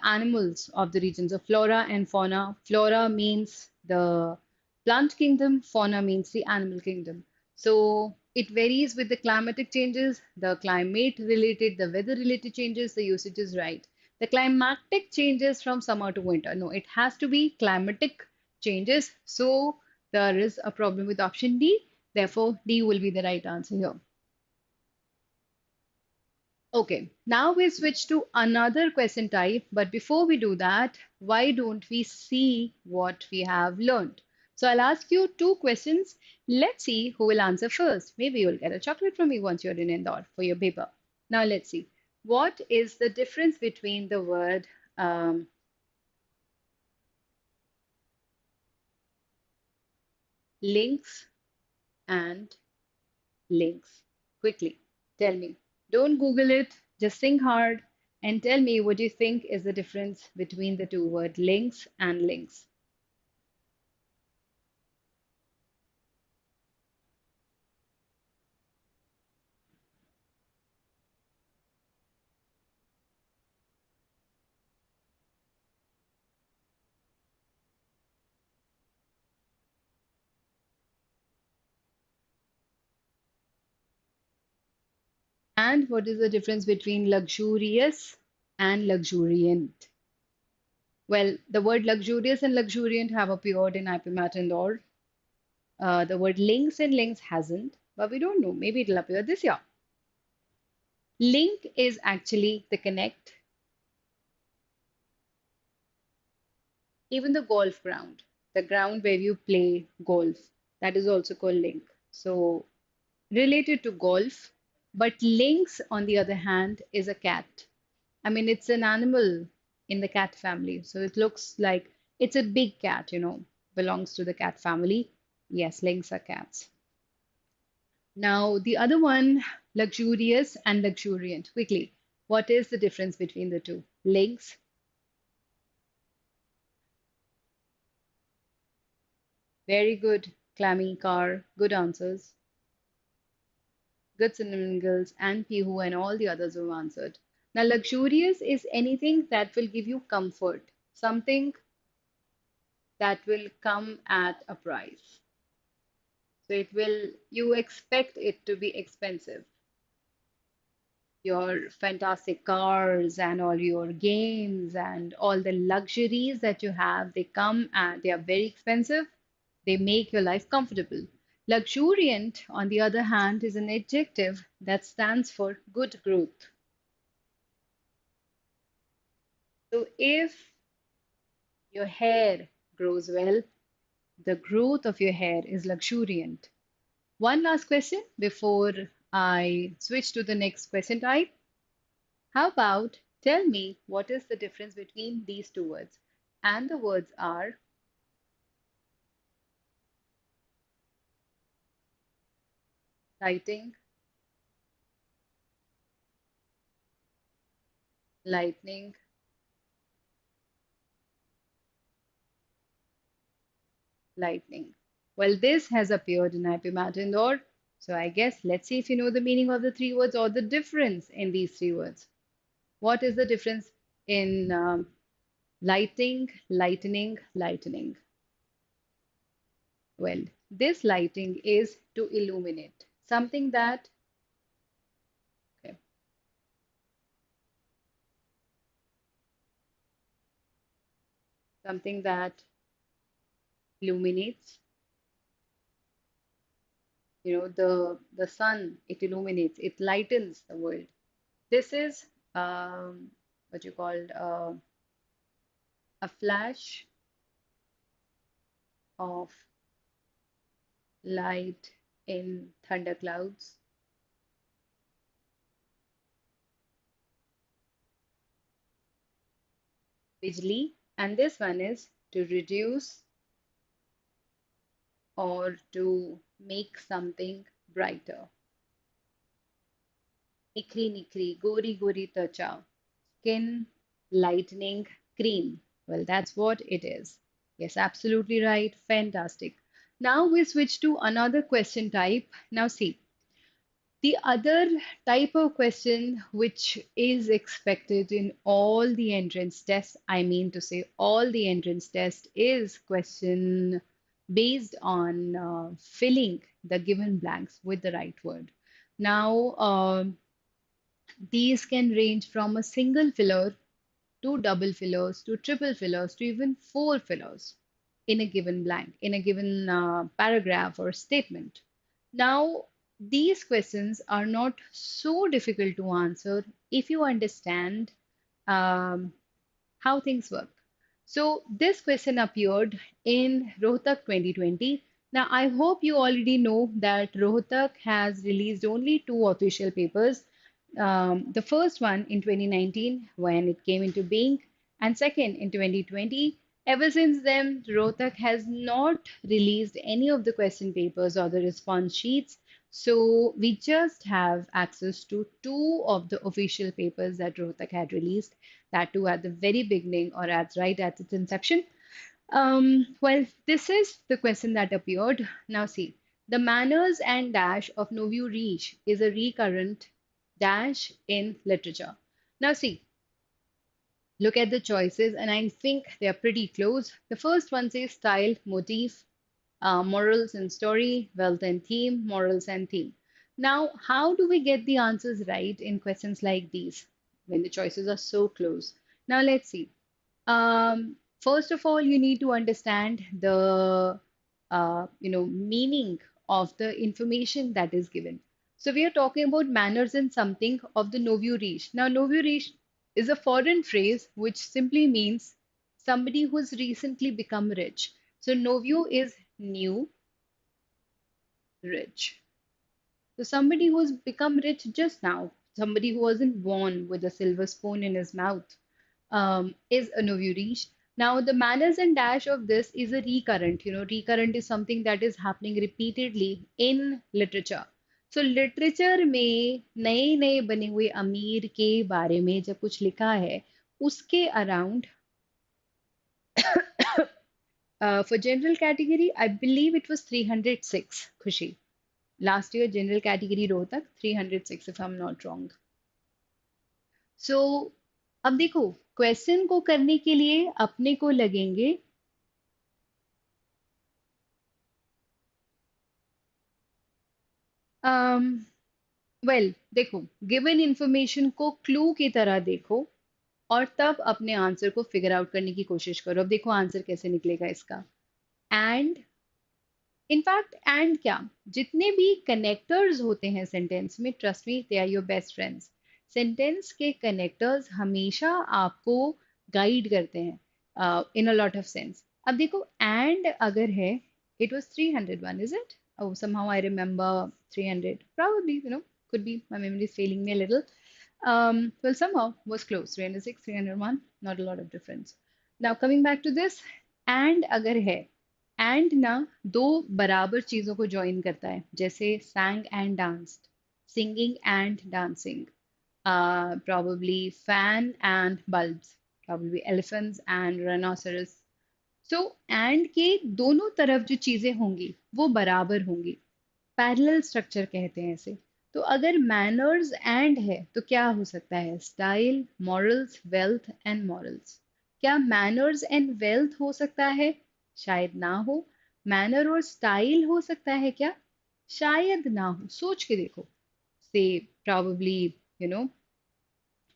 animals of the region. So flora and fauna. Flora means the plant kingdom, fauna means the animal kingdom. So it varies with the climatic changes, the climate related, the weather related changes, the usage is right. The climatic changes from summer to winter. No, it has to be climatic changes. So there is a problem with option D. Therefore, D will be the right answer here. Okay, now we switch to another question type. But before we do that, why don't we see what we have learned? So I'll ask you two questions. Let's see who will answer first. Maybe you'll get a chocolate from me once you're in Indore for your paper. Now let's see. What is the difference between the word links and links? Quickly, tell me. Don't Google it, just think hard and tell me what you think is the difference between the two words links and links. And what is the difference between luxurious and luxuriant? Well, the word luxurious and luxuriant have appeared in IPMAT Indore. The word links and links hasn't, but we don't know. Maybe it'll appear this year. Link is actually the connect, even the golf ground, the ground where you play golf, that is also called link. So related to golf, but lynx, on the other hand, is a cat. I mean, it's an animal in the cat family. So it looks like it's a big cat, belongs to the cat family. Yes, lynx are cats. Now, the other one, luxurious and luxuriant. Quickly, what is the difference between the two? Lynx, very good. Clammy car, good answers. Good cinnamon girls and Pihu and all the others who answered. Now, luxurious is anything that will give you comfort, something that will come at a price. So you expect it to be expensive. Your fantastic cars and all your games and all the luxuries that you have, they come and they are very expensive. They make your life comfortable. Luxuriant, on the other hand, is an adjective that stands for good growth. So if your hair grows well, the growth of your hair is luxuriant. One last question before I switch to the next question type. How about tell me what is the difference between these two words? And the words are lighting, lightning, lightning. Well, this has appeared in IPMAT Indore. So I guess let's see if you know the meaning of the three words or the difference in these three words. What is the difference in lighting, lightning, lightning? Well, this lighting is to illuminate something that, okay, something that illuminates, the sun, it illuminates, it lightens the world. This is what you called a flash of light in thunderclouds, bijli, and this one is to reduce or to make something brighter. Nikri nikri, gori gori twacha, skin lightening cream. Well, that's what it is. Yes, absolutely right. Fantastic. Now we switch to another question type. Now see, the other type of question which is expected in all the entrance tests, I mean to say all the entrance tests, is question based on filling the given blanks with the right word. Now, these can range from a single filler to double fillers to triple fillers to even four fillers in a given blank, in a given paragraph or statement. Now, these questions are not so difficult to answer if you understand um, how things work. So, this question appeared in Rohtak 2020. Now, I hope you already know that Rohtak has released only two official papers. The first one in 2019 when it came into being, and second in 2020. Ever since then, Rohtak has not released any of the question papers or the response sheets. So we just have access to two of the official papers that Rohtak had released, that too at the very beginning or at right at its inception. Well, this is the question that appeared. Now, see, the manners and dash of Nouveau Riche is a recurrent dash in literature. Now, see, look at the choices, and I think they are pretty close. The first one says style, motif, morals and story, wealth and theme, morals and theme. Now, how do we get the answers right in questions like these when the choices are so close? Now, let's see. First of all, you need to understand the meaning of the information that is given. So we are talking about manners and something of the nouveau riche. Now, nouveau riche is a foreign phrase which simply means somebody who's recently become rich. So nouveau is new, rich. So somebody who's become rich just now, somebody who wasn't born with a silver spoon in his mouth, is a nouveau riche. Now, the manners and dash of this is a recurrent. Recurrent is something that is happening repeatedly in literature. So, literature में नए नए बने हुए अमीर के बारे में जब कुछ लिखा है, उसके around for general category, I believe it was 306, Khushi. Last year, general category Rohtak, 306 if I'm not wrong. सो अब देखो, क्वेश्चन को करने के लिए अपने को लगेंगे वेल देखो, गिवन इंफॉर्मेशन को क्लू की तरह देखो और तब अपने आंसर को फिगर आउट करने की कोशिश करो. अब देखो आंसर कैसे निकलेगा इसका. एंड इनफैक्ट एंड क्या, जितने भी कनेक्टर्स होते हैं सेंटेंस में, trust me they are your best friends. Sentence के कनेक्टर्स हमेशा आपको गाइड करते हैं in a lot of sense. अब देखो एंड अगर है, it was 301, is it? Oh, somehow I remember 300. Probably, could be my memory is failing me a little. Well, somehow was close. 306, 301, not a lot of difference. Now coming back to this, and अगर है, and ना दो बराबर चीजों को join करता है, जैसे sang and danced, singing and dancing, probably fan and bulbs, probably elephants and rhinoceros. So and के दोनों तरफ जो चीजें होंगी वो बराबर होंगी, पैरेलल स्ट्रक्चर कहते हैं इसे. तो अगर मैनर्स एंड है तो क्या हो सकता है? Style, morals, wealth and morals. क्या मैनर्स एंड वेल्थ हो सकता है? शायद ना हो. मैनर और स्टाइल हो सकता है क्या? शायद ना हो. सोच के देखो. से probably, you know,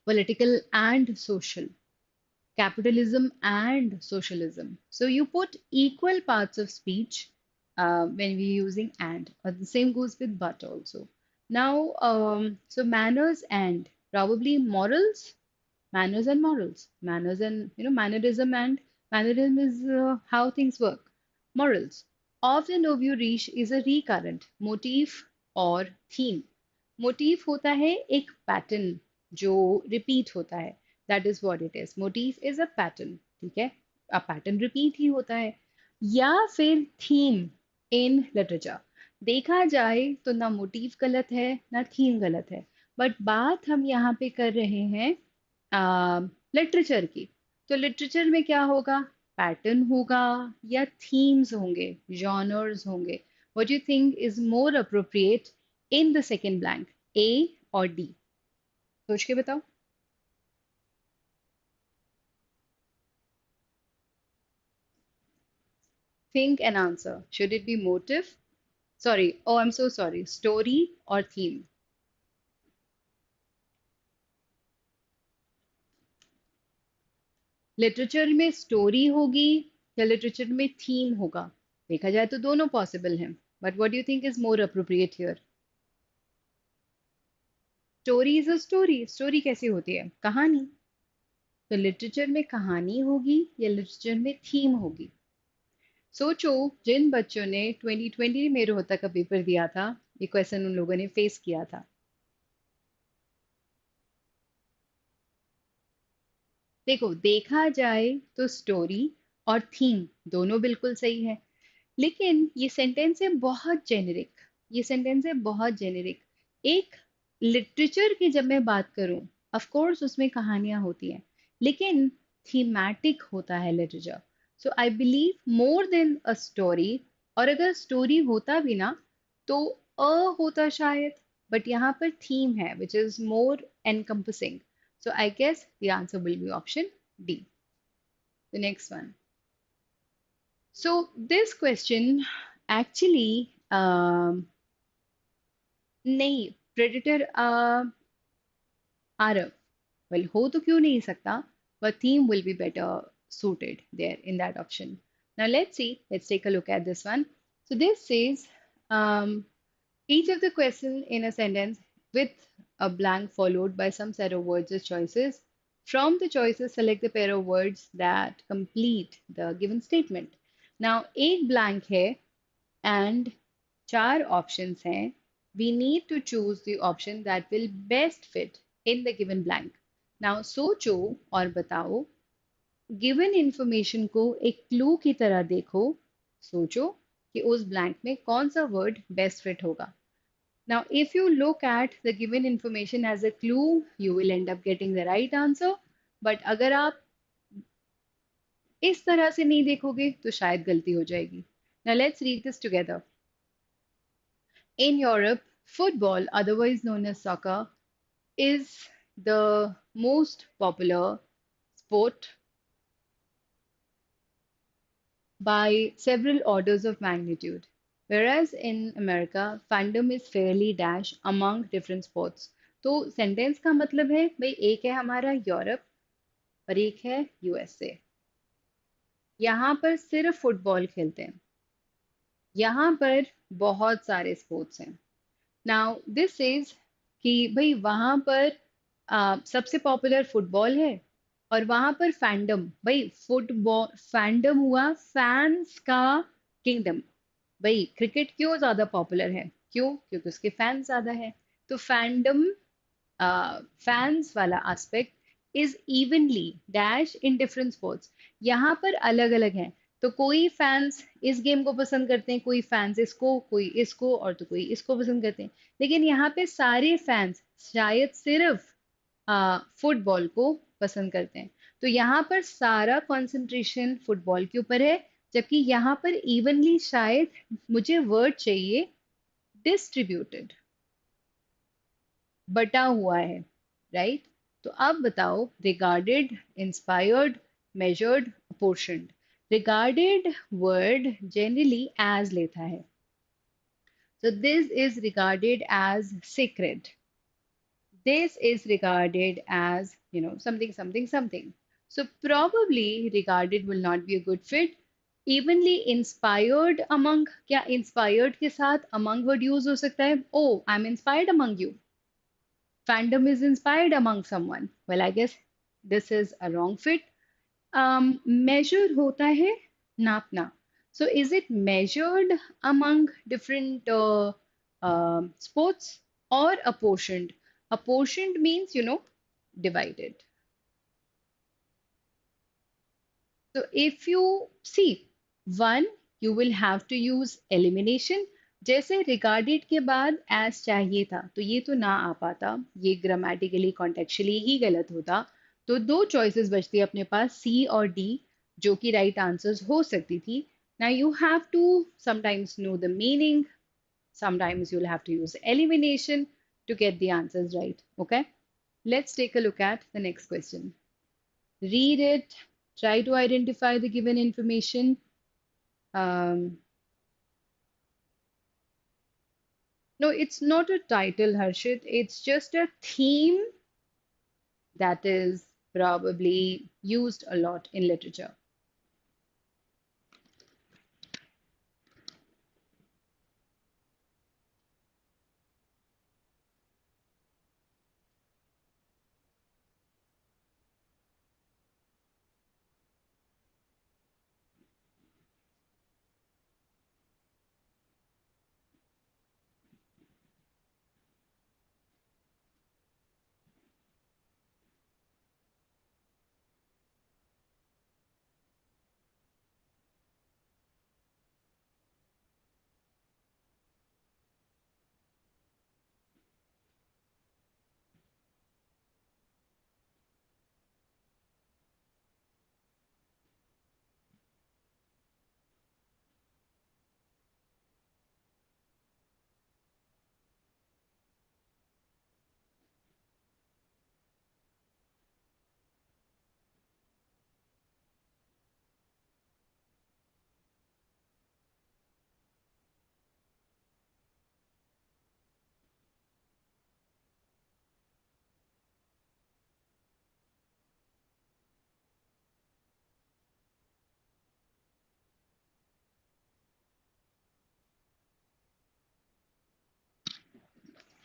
political and social. capitalism and socialism. So you put equal parts of speech when we're using and. The same goes with but also. Now, so manners and probably morals, manners and morals, manners and mannerism and mannerism is how things work. Morals. Often overreach is a recurrent motif or theme. Motive होता है एक pattern जो repeat होता है, that is what it is, motive is a pattern, ठीक है, a pattern repeat ही होता है, या फिर थीम इन लिटरेचर। देखा जाए तो ना मोटिव गलत है ना थीम गलत है, बट बात हम यहाँ पे कर रहे हैं लिटरेचर की। तो लिटरेचर में क्या होगा, पैटर्न होगा या थीम्स होंगे, जॉनर्स होंगे। What you think is more appropriate in the second blank, A और डी? सोच के बताओ। Think an answer, should it be motive, sorry, oh I am so sorry, story और थीम? लिटरेचर में स्टोरी होगी या लिटरेचर में थीम होगा? देखा जाए तो दोनों पॉसिबल हैं, but what do you think is more appropriate here? Story is a story, story कैसी होती है, कहानी। तो लिटरेचर में कहानी होगी या लिटरेचर में थीम होगी? सोचो, जिन बच्चों ने 2020 में रोहतक का पेपर दिया था, ये क्वेश्चन उन लोगों ने फेस किया था। देखो, देखा जाए तो स्टोरी और थीम दोनों बिल्कुल सही है, लेकिन ये सेंटेंस है बहुत जेनेरिक, ये सेंटेंस है बहुत जेनेरिक। एक लिटरेचर की जब मैं बात करूं, ऑफ कोर्स उसमें कहानियां होती हैं, लेकिन थीमैटिक होता है literature. So I believe more than a story, और अगर स्टोरी होता भी ना तो अ होता शायद, बट यहाँ पर थीम है which is more encompassing. So I guess the answer will be option D. The next one. So this question actually नहीं, predator Arab, well हो तो क्यों नहीं सकता, but theme will be better suited there in that option. Now let's see, let's take a look at this one. So this says um, each of the question in a sentence with a blank followed by some set of words as choices. From the choices, select the pair of words that complete the given statement. Now, एक blank है and चार options हैं. We need to choose the option that will best fit in the given blank. Now, सोचो और बताओ, given information को एक clue की तरह देखो, सोचो कि उस ब्लैंक में कौन सा वर्ड बेस्ट फिट होगा। Now, if you look at the given information as a clue, you will end up getting the right answer. But अगर आप इस तरह से नहीं देखोगे तो शायद गलती हो जाएगी। Now, let's read this together. In Europe, football, otherwise known as soccer, is the most popular sport by several orders of magnitude, whereas in America, fandom is fairly dash among different sports. तो sentence का मतलब है भाई, एक है हमारा Europe और एक है यूएसए। यहाँ पर सिर्फ फुटबॉल खेलते हैं, यहाँ पर बहुत सारे स्पोर्ट्स हैं। नाउ दिस इज कि भाई वहाँ पर सबसे पॉपुलर फुटबॉल है, और वहां पर फैंडम, भाई फुटबॉल फैंडम हुआ फैंस का किंगडम। भाई क्रिकेट क्यों ज्यादा पॉपुलर है, क्यों? क्योंकि उसके फैंस ज्यादा है। तो फैंडम, फैंस वाला aspect is evenly dash in different sports. यहाँ पर अलग अलग है, तो कोई फैंस इस गेम को पसंद करते हैं, कोई फैंस इसको, कोई इसको, और तो कोई इसको पसंद करते हैं। लेकिन यहाँ पे सारे फैंस शायद सिर्फ फुटबॉल को पसंद करते हैं। तो यहाँ पर सारा कंसंट्रेशन फुटबॉल के ऊपर है, जबकि यहाँ पर इवनली शायद मुझे वर्ड चाहिए डिस्ट्रीब्यूटेड, बटा हुआ है, राइट? तो अब बताओ, regarded, inspired, measured, apportioned. Regarded word generally as लेता है, so this is regarded as sacred, this is regarded as something something something. So probably regarded will not be a good fit. Evenly inspired among, क्या inspired के साथ among word use हो सकता है? Oh, I'm inspired among you. Fandom is inspired among someone. Well, I guess this is a wrong fit. Measure होता है नापना. So is it measured among different sports or apportioned? Apportioned means, divided. So if you see one, you will have to use elimination. जैसे regarded के बाद as चाहिए था तो ये तो ना आ पाता, ये ग्रामेटिकली कॉन्टेक्चुअली ही गलत होता. तो दो choices बचती है अपने पास C और D, जो कि right answers हो सकती थी. Now you have to sometimes know the meaning, sometimes you'll have to use elimination to get the answers right. Okay, let's take a look at the next question. Read it, try to identify the given information. Um, no, it's not a title, Harshit. It's just a theme that is probably used a lot in literature.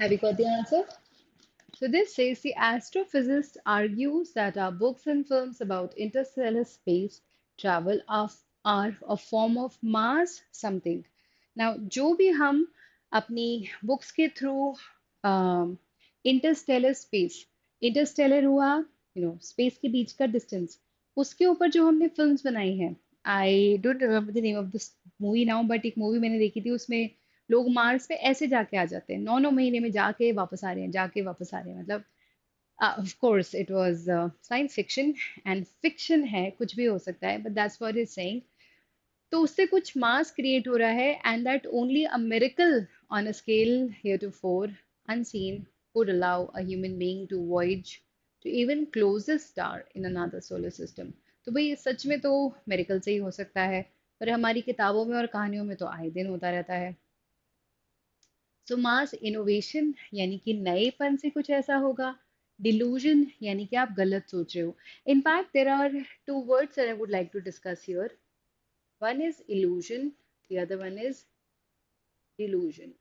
Have you got the answer? So this says the astrophysicist argues that our books and films about interstellar space travel are a form of mass something. Now, जो भी हम अपनी books के through interstellar space, interstellar हुआ, space के बीच का distance, उसके ऊपर जो हमने films बनाई हैं, I don't remember the name of this movie now, but एक movie मैंने देखी थी उसमें लोग मार्स पे ऐसे जाके आ जाते हैं, 9 महीने में जाके वापस आ रहे हैं, जाके वापस आ रहे हैं, मतलब of course it was science fiction and fiction है, कुछ भी हो सकता है, but that's what is saying. तो उससे कुछ मास क्रिएट हो रहा है and that only a miracle on a scale heretofore unseen would allow a human being to voyage to even closest star in another solar system. तो भाई सच में तो मेरिकल से ही हो सकता है, पर हमारी किताबों में और कहानियों में तो आए दिन होता रहता है. सो मास इनोवेशन यानी कि नएपन से कुछ ऐसा होगा. डिलूजन यानी कि आप गलत सोच रहे हो. In fact there are two words I would like to discuss here. One is illusion, the other one is delusion.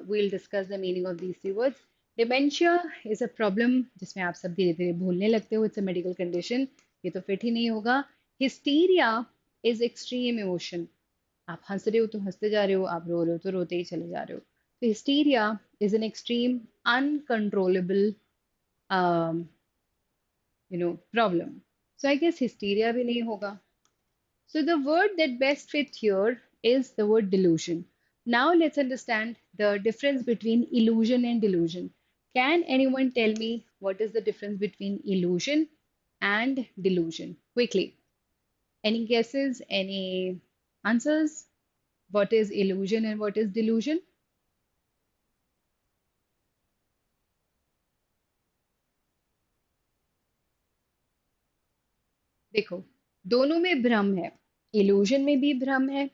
We'll discuss the meaning of these three words. Dementia is a problem जिसमें आप सब धीरे धीरे भूलने लगते हो. It's a medical condition. ये तो फिट ही नहीं होगा. Hysteria is extreme emotion. आप हंस रहे हो तो हंसते जा रहे हो, आप रो रहे हो तो रोते ही चले जा रहे हो. तो hysteria is an extreme uncontrollable um, problem. So I guess hysteria भी नहीं होगा. So the word that best fits here is the word delusion. Now let's understand the difference between illusion and delusion. Can anyone tell me what is the difference between illusion and delusion? Quickly. Any guesses? Any answers? What is illusion and what is delusion? देखो, दोनों में भ्रम है. Illusion में भी भ्रम है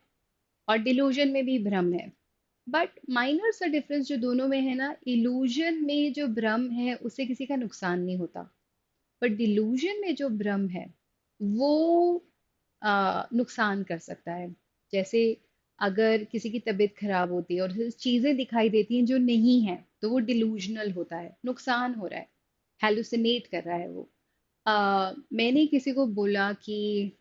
और डिल्यूजन में भी भ्रम है. बट माइनर सा डिफरेंस जो दोनों में है ना, इल्यूजन में जो भ्रम है उससे किसी का नुकसान नहीं होता, बट डिल्यूजन में जो भ्रम है वो नुकसान कर सकता है। जैसे अगर किसी की तबीयत खराब होती है और उसे चीजें दिखाई देती हैं जो नहीं है, तो वो डिलूजनल होता है, नुकसान हो रहा है, हेलुसिनेट कर रहा है वो। मैंने किसी को बोला कि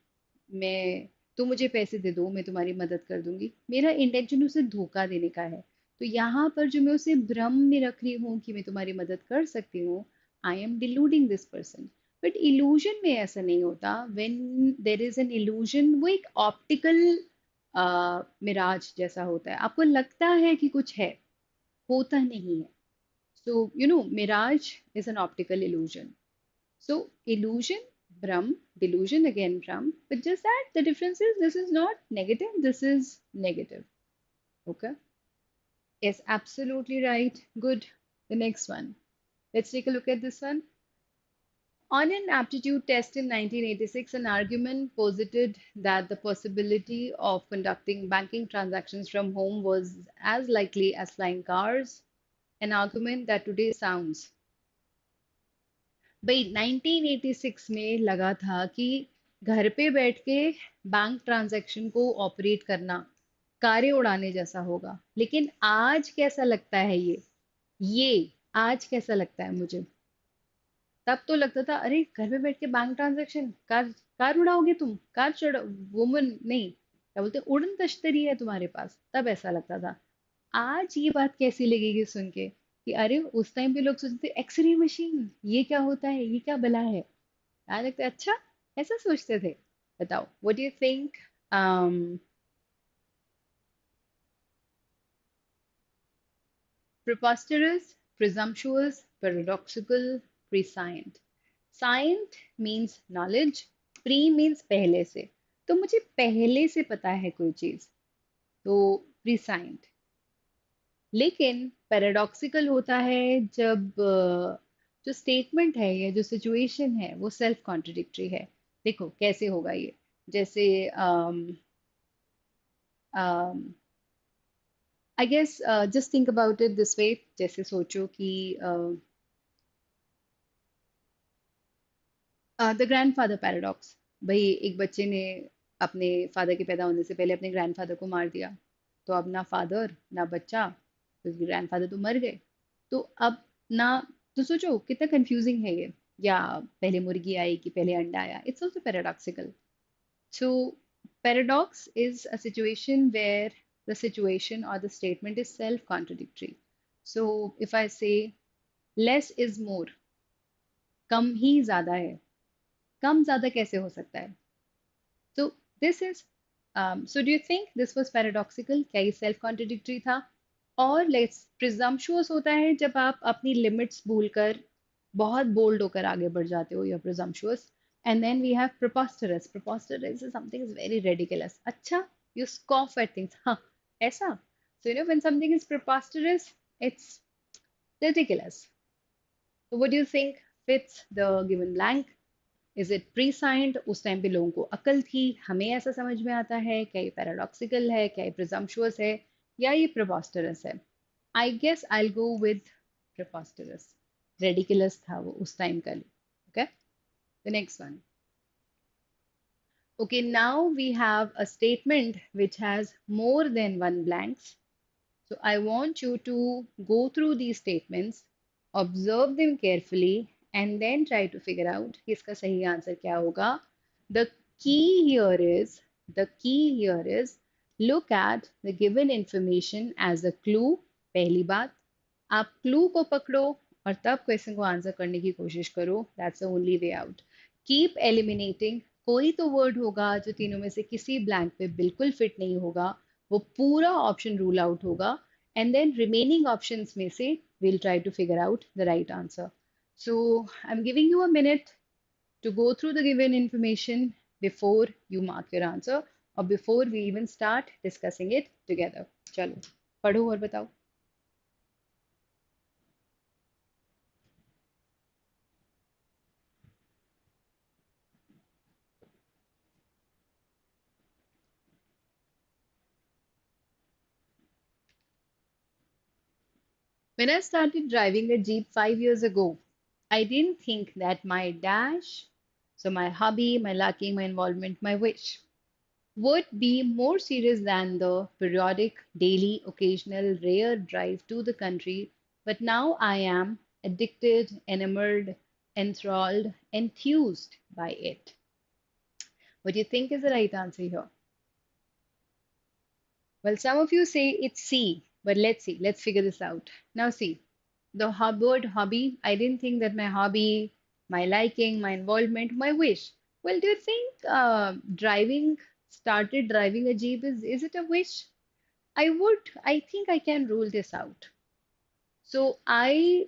मैं तुम मुझे पैसे दे दो, मैं तुम्हारी मदद कर दूंगी, मेरा इंटेंशन उसे धोखा देने का है। तो यहाँ पर जो मैं उसे भ्रम में रख रही हूँ कि मैं तुम्हारी मदद कर सकती हूँ, I am deluding this person. But illusion में ऐसा नहीं होता। When there is an illusion, वो एक ऑप्टिकल मिराज जैसा होता है, आपको लगता है कि कुछ है, होता नहीं है। So you know, mirage is an optical illusion. So illusion, Brahm, delusion again Brahm, but just that the difference is this is not negative, this is negative. Okay. Yes, absolutely right. Good. The next one. Let's take a look at this one. On an aptitude test in 1986, an argument posited that the possibility of conducting banking transactions from home was as likely as flying cars, an argument that today sounds, भाई 1986 में लगा था कि घर पे बैठ के bank transaction को ऑपरेट करना कारें उड़ाने जैसा होगा, लेकिन आज कैसा लगता है ये आज कैसा लगता है मुझे? तब तो लगता था अरे घर में बैठ के बैंक ट्रांजैक्शन, कार कार उड़ाओगे तुम, कार चढ़, वुमन नहीं, क्या बोलते, उड़न तश्तरी है तुम्हारे पास, तब ऐसा लगता था। आज ये बात कैसी लगेगी सुन के कि अरे उस टाइम पे लोग सोचते थे एक्सरे मशीन ये क्या होता है, ये क्या बला है। आज लगता है अच्छा, ऐसा सोचते थे। बताओ, what do you think? Preposterous, presumptuous, paradoxical, prescient. Scient means knowledge, pre means पहले से। तो मुझे पहले से पता है कोई चीज, तो prescient। लेकिन पैराडॉक्सिकल होता है जब जो स्टेटमेंट है या जो सिचुएशन है वो सेल्फ कॉन्ट्रडिक्टरी है। देखो कैसे होगा ये। जैसे I guess just think about it this way. जैसे सोचो कि द ग्रैंडफादर पैराडॉक्स। भाई एक बच्चे ने अपने फादर के पैदा होने से पहले अपने ग्रैंडफादर को मार दिया, तो अब ना फादर ना बच्चा, क्योंकि ग्रैंडफादर तो मर गए। तो अब ना, तो सोचो कितना कंफ्यूजिंग है ये। या पहले मुर्गी आई कि पहले अंडा आया, it's also paradoxical. So, paradox is a situation where the situation or the statement is self-contradictory. So, if I say less is more, कम ही ज्यादा है, कम ज्यादा कैसे हो सकता है? So, this is, so do you think this was paradoxical? क्या ये self-contradictory था? और लेट्स presumptuous होता है जब आप अपनी लिमिट्स भूलकर बहुत बोल्ड होकर आगे बढ़ जाते हो, you're presumptuous. And then we have preposterous. Preposterous is something is very ridiculous. अच्छा, you scoff at things. हाँ, ऐसा. So, you know, when something is preposterous, it's ridiculous. So, what do you think fits the given blank? Is it pre signed, उस time पे लोगों को अकल थी, हमें ऐसा समझ में आता है, क्या ये पैराडॉक्सिकल है, क्या ये प्रिजम्पशुअस है, या ये प्रिपोस्टरस है? I guess I go with preposterous. Ridiculous था वो उस टाइम का। Okay, the next one. Okay, now we have a statement which has more than one blanks. So I want you to go through these statements, observe them carefully, and then try to figure out कि इसका सही answer क्या होगा. The key here is, the key here is, look at the given information as a clue. पहली बात, आप clue को पकड़ो और तब क्वेश्चन को आंसर करने की कोशिश करो। That's the only way out. Keep eliminating, कोई तो वर्ड होगा जो तीनों में से किसी ब्लैंक पे बिल्कुल फिट नहीं होगा, वो पूरा ऑप्शन रूल आउट होगा, एंड देन रिमेनिंग ऑप्शंस में से we'll try to figure out the right answer. So I'm giving you a minute to go through the given information before you mark your answer or before we even start discussing it together. चलो पढ़ो और बताओ। When I started driving a Jeep 5 years ago, I didn't think that my dash So my hobby, my liking, my involvement, my wish would be more serious than the periodic, daily, occasional, rare drive to the country. But now I am addicted, enamored, enthralled, enthused by it. What do you think is the right answer here? Well, some of you say it's C, but let's see. Let's figure this out. Now, see, the word hobby, I didn't think that my hobby, my liking, my involvement, my wish. Well, do you think started driving a Jeep is it a wish? I think I can rule this out. So I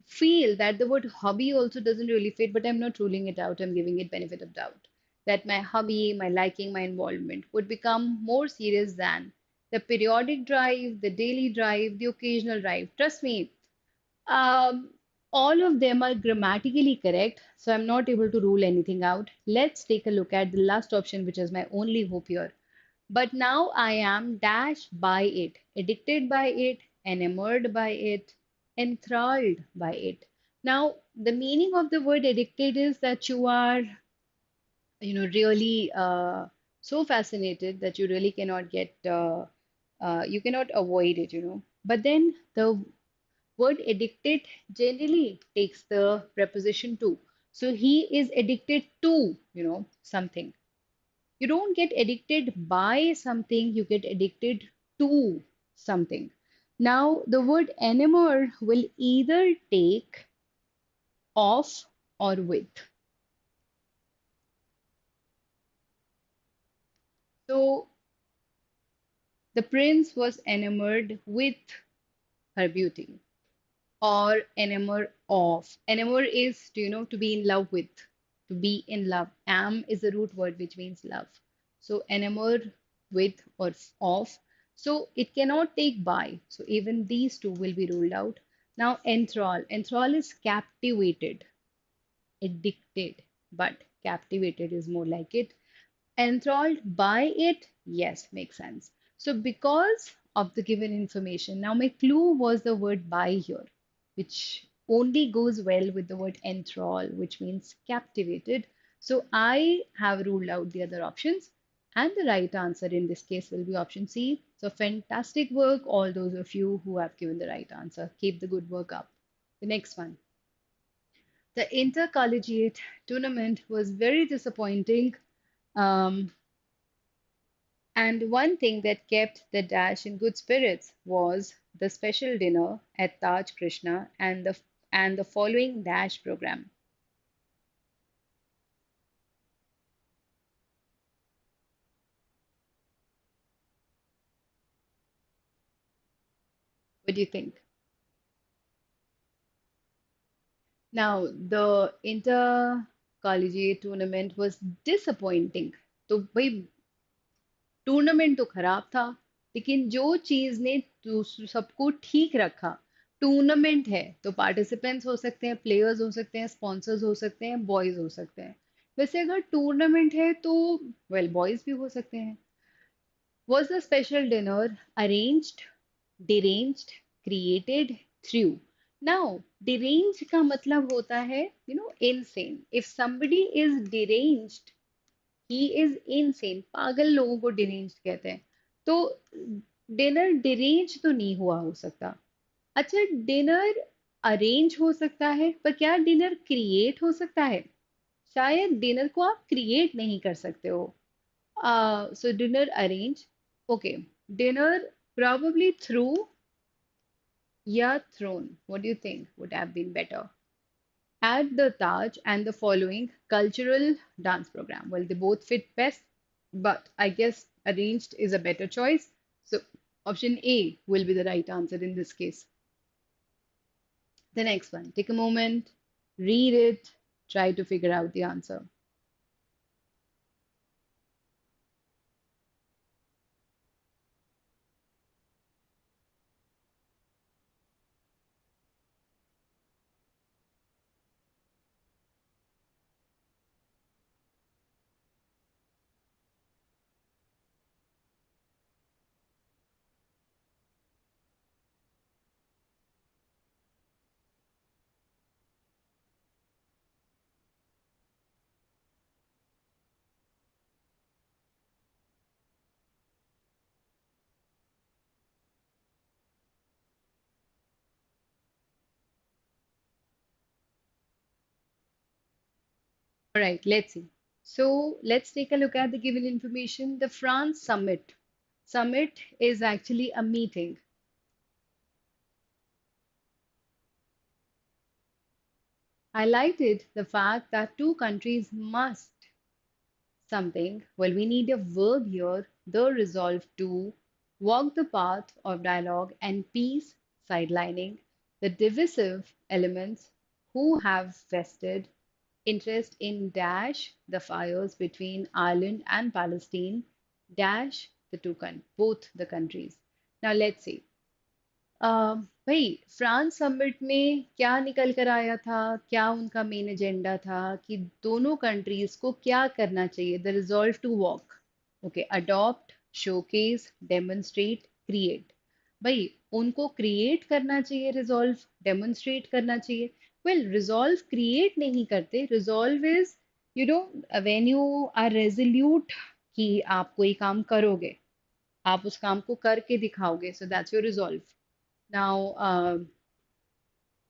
feel that the word hobby also doesn't really fit, but I'm not ruling it out. I'm giving it benefit of doubt. That my hobby, my liking, my involvement would become more serious than the periodic drive, the daily drive, the occasional drive. Trust me, um, all of them are grammatically correct, so I'm not able to rule anything out. Let's take a look at the last option, which is my only hope here. But now I am dashed by it, addicted by it, enamored by it, enthralled by it. Now, the meaning of the word addicted is that you are, really so fascinated that you really cannot you cannot avoid it. But then the word addicted generally takes the preposition to. So he is addicted to, something. You don't get addicted by something, you get addicted to something. Now, the word enamor will either take off or with. So, the prince was enamored with her beauty or enamor of. Enamor is, to be in love with, to be in love. Am is a root word which means love. So enamor with or of. So it cannot take by. So even these two will be ruled out. Now enthrall. Enthrall is captivated, addicted, but captivated is more like it. Enthralled by it? Yes, makes sense. So, because of the given information, now my clue was the word by here, which only goes well with the word enthrall, which means captivated. So, I have ruled out the other options, and the right answer in this case will be option C. So, fantastic work, all those of you who have given the right answer. Keep the good work up. The next one. The intercollegiate tournament was very disappointing. Um, And one thing that kept the Dash in good spirits was the special dinner at Taj Krishna and the following Dash program. What do you think? Now, the inter-collegiate tournament was disappointing. तो भाई tournament तो खराब था, लेकिन जो चीज ने सबको ठीक रखा, टूर्नामेंट है तो पार्टिसिपेंट्स हो सकते हैं, प्लेयर्स हो सकते हैं, स्पॉन्सर्स हो सकते हैं, बॉयज हो सकते हैं. वैसे अगर टूर्नामेंट है तो वेल बॉयज भी हो सकते हैं. Was the special dinner arranged, deranged, created through? Now, deranged का मतलब होता है, insane. If somebody is deranged, he is insane. पागल लोगों को डिरेंज्ड कहते हैं. तो डिनर डिरेंज तो नहीं हुआ हो सकता. अच्छा, डिनर अरेंज हो सकता है, पर क्या डिनर क्रिएट हो सकता है? शायद डिनर को आप क्रिएट नहीं कर सकते हो. सो dinner arrange. Okay. Dinner probably through या thrown. What do you think would have been better? At the Taj and the following cultural dance program. Well, they both fit best, but I guess arranged is a better choice. So option A will be the right answer in this case. The next one, take a moment, read it, try to figure out the answer. All right, let's see. So let's take a look at the given information. The France summit. Summit is actually a meeting. Highlighted the fact that two countries must something. Well, we need a verb here, the resolve to walk the path of dialogue and peace, sidelining the divisive elements who have vested interest in dash the fires between Ireland and Palestine, dash the both the countries. Now let's see. भाई France summit में क्या निकल कर आया था, क्या उनका main agenda था कि दोनों कंट्रीज को क्या करना चाहिए, the resolve to walk, okay, adopt, showcase, demonstrate, create. भाई उनको क्रिएट करना चाहिए, रिजॉल्व डेमोन्स्ट्रेट करना चाहिए। वेल रिजॉल्व क्रिएट नहीं करते, resolve is you know when you are resolute कि आप कोई काम करोगे, आप उस काम को करके दिखाओगे, so that's your resolve. Now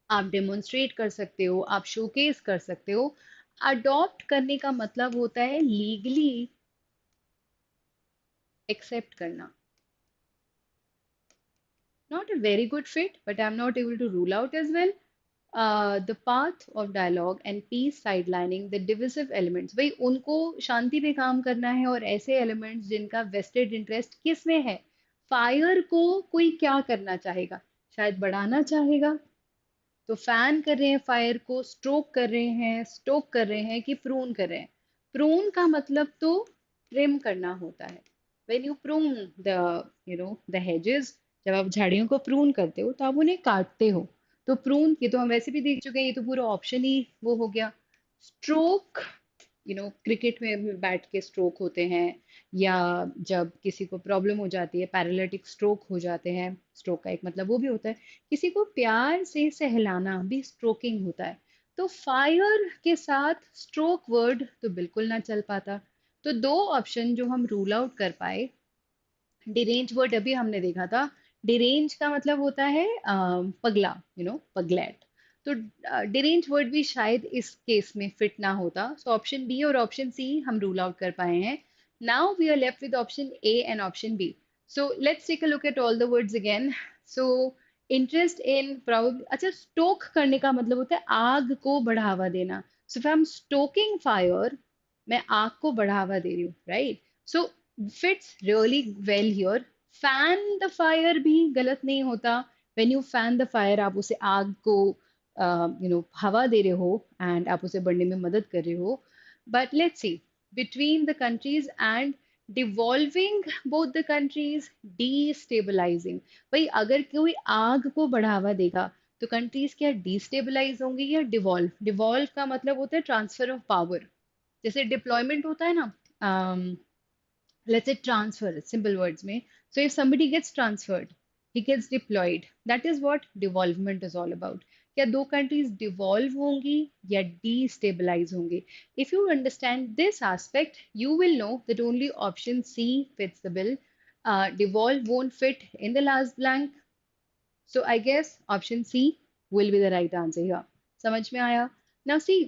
आप डेमोन्स्ट्रेट कर सकते हो, आप शोकेस कर सकते हो। अडॉप्ट करने का मतलब होता है लीगली एक्सेप्ट करना। Not a very good fit, but I am not able to rule out as well. The path of dialogue and peace sidelining the divisive elements, भाई उनको शांति पे काम करना है और ऐसे एलिमेंट्स जिनका वेस्टेड इंटरेस्ट किस में है। फायर को कोई क्या करना चाहेगा, शायद बढ़ाना चाहेगा, तो फैन कर रहे हैं फायर को, स्ट्रोक कर रहे हैं, स्टोक कर रहे हैं कि प्रून कर रहे हैं। प्रून का मतलब तो ट्रिम करना होता है। When you prune the the hedges, जब आप झाड़ियों को प्रून करते हो तो आप उन्हें काटते हो। तो प्रून ये तो हम वैसे भी देख चुके हैं, ये तो पूरा ऑप्शन ही वो हो गया। स्ट्रोक, क्रिकेट में भी बैट के स्ट्रोक होते हैं, या जब किसी को प्रॉब्लम हो जाती है, पैरालिटिक स्ट्रोक हो जाते हैं, स्ट्रोक का एक मतलब वो भी होता है, किसी को प्यार से सहलाना भी स्ट्रोकिंग होता है। तो फायर के साथ स्ट्रोक वर्ड तो बिल्कुल ना चल पाता। तो दो ऑप्शन जो हम रूल आउट कर पाए, डिरेंज वर्ड अभी हमने देखा था। डिरेंज का मतलब होता है पगला, पगलैट। तो डिरेंज वर्ड भी शायद इस केस में फिट ना होता, सो ऑप्शन बी और ऑप्शन सी हम रूल आउट कर पाए हैं। Now we are left with option A and option B. So let's take a look at all the words again. So interest in problem, अच्छा, stoke करने का मतलब होता है आग को बढ़ावा देना। So if I am stoking fire, मैं आग को बढ़ावा दे रही हूँ, right? So fits really well here. Fan the fire भी गलत नहीं होता। when you fan the fire, आप उसे आग को हवा दे रहे हो एंड आप उसे बढ़ने में मदद कर रहे हो। But let's see, between the countries and devolving both the countries, destabilizing, भाई अगर कोई आग को बढ़ावा देगा तो कंट्रीज क्या डिस्टेबलाइज होंगी या डिवॉल्व? डिवॉल्व का मतलब होता है ट्रांसफर ऑफ पावर। जैसे डिप्लॉयमेंट होता है ना, let's say transfer, simple words में, so if somebody gets transferred, he gets deployed, that is what devolvement is all about। क्या दो countries devolve होंगी या destabilize होंगी? If you understand this aspect, you will know that only option C fits the bill। Devolve won't fit in the last blank, so I guess option C will be the right answer here। समझ में आया? Now see,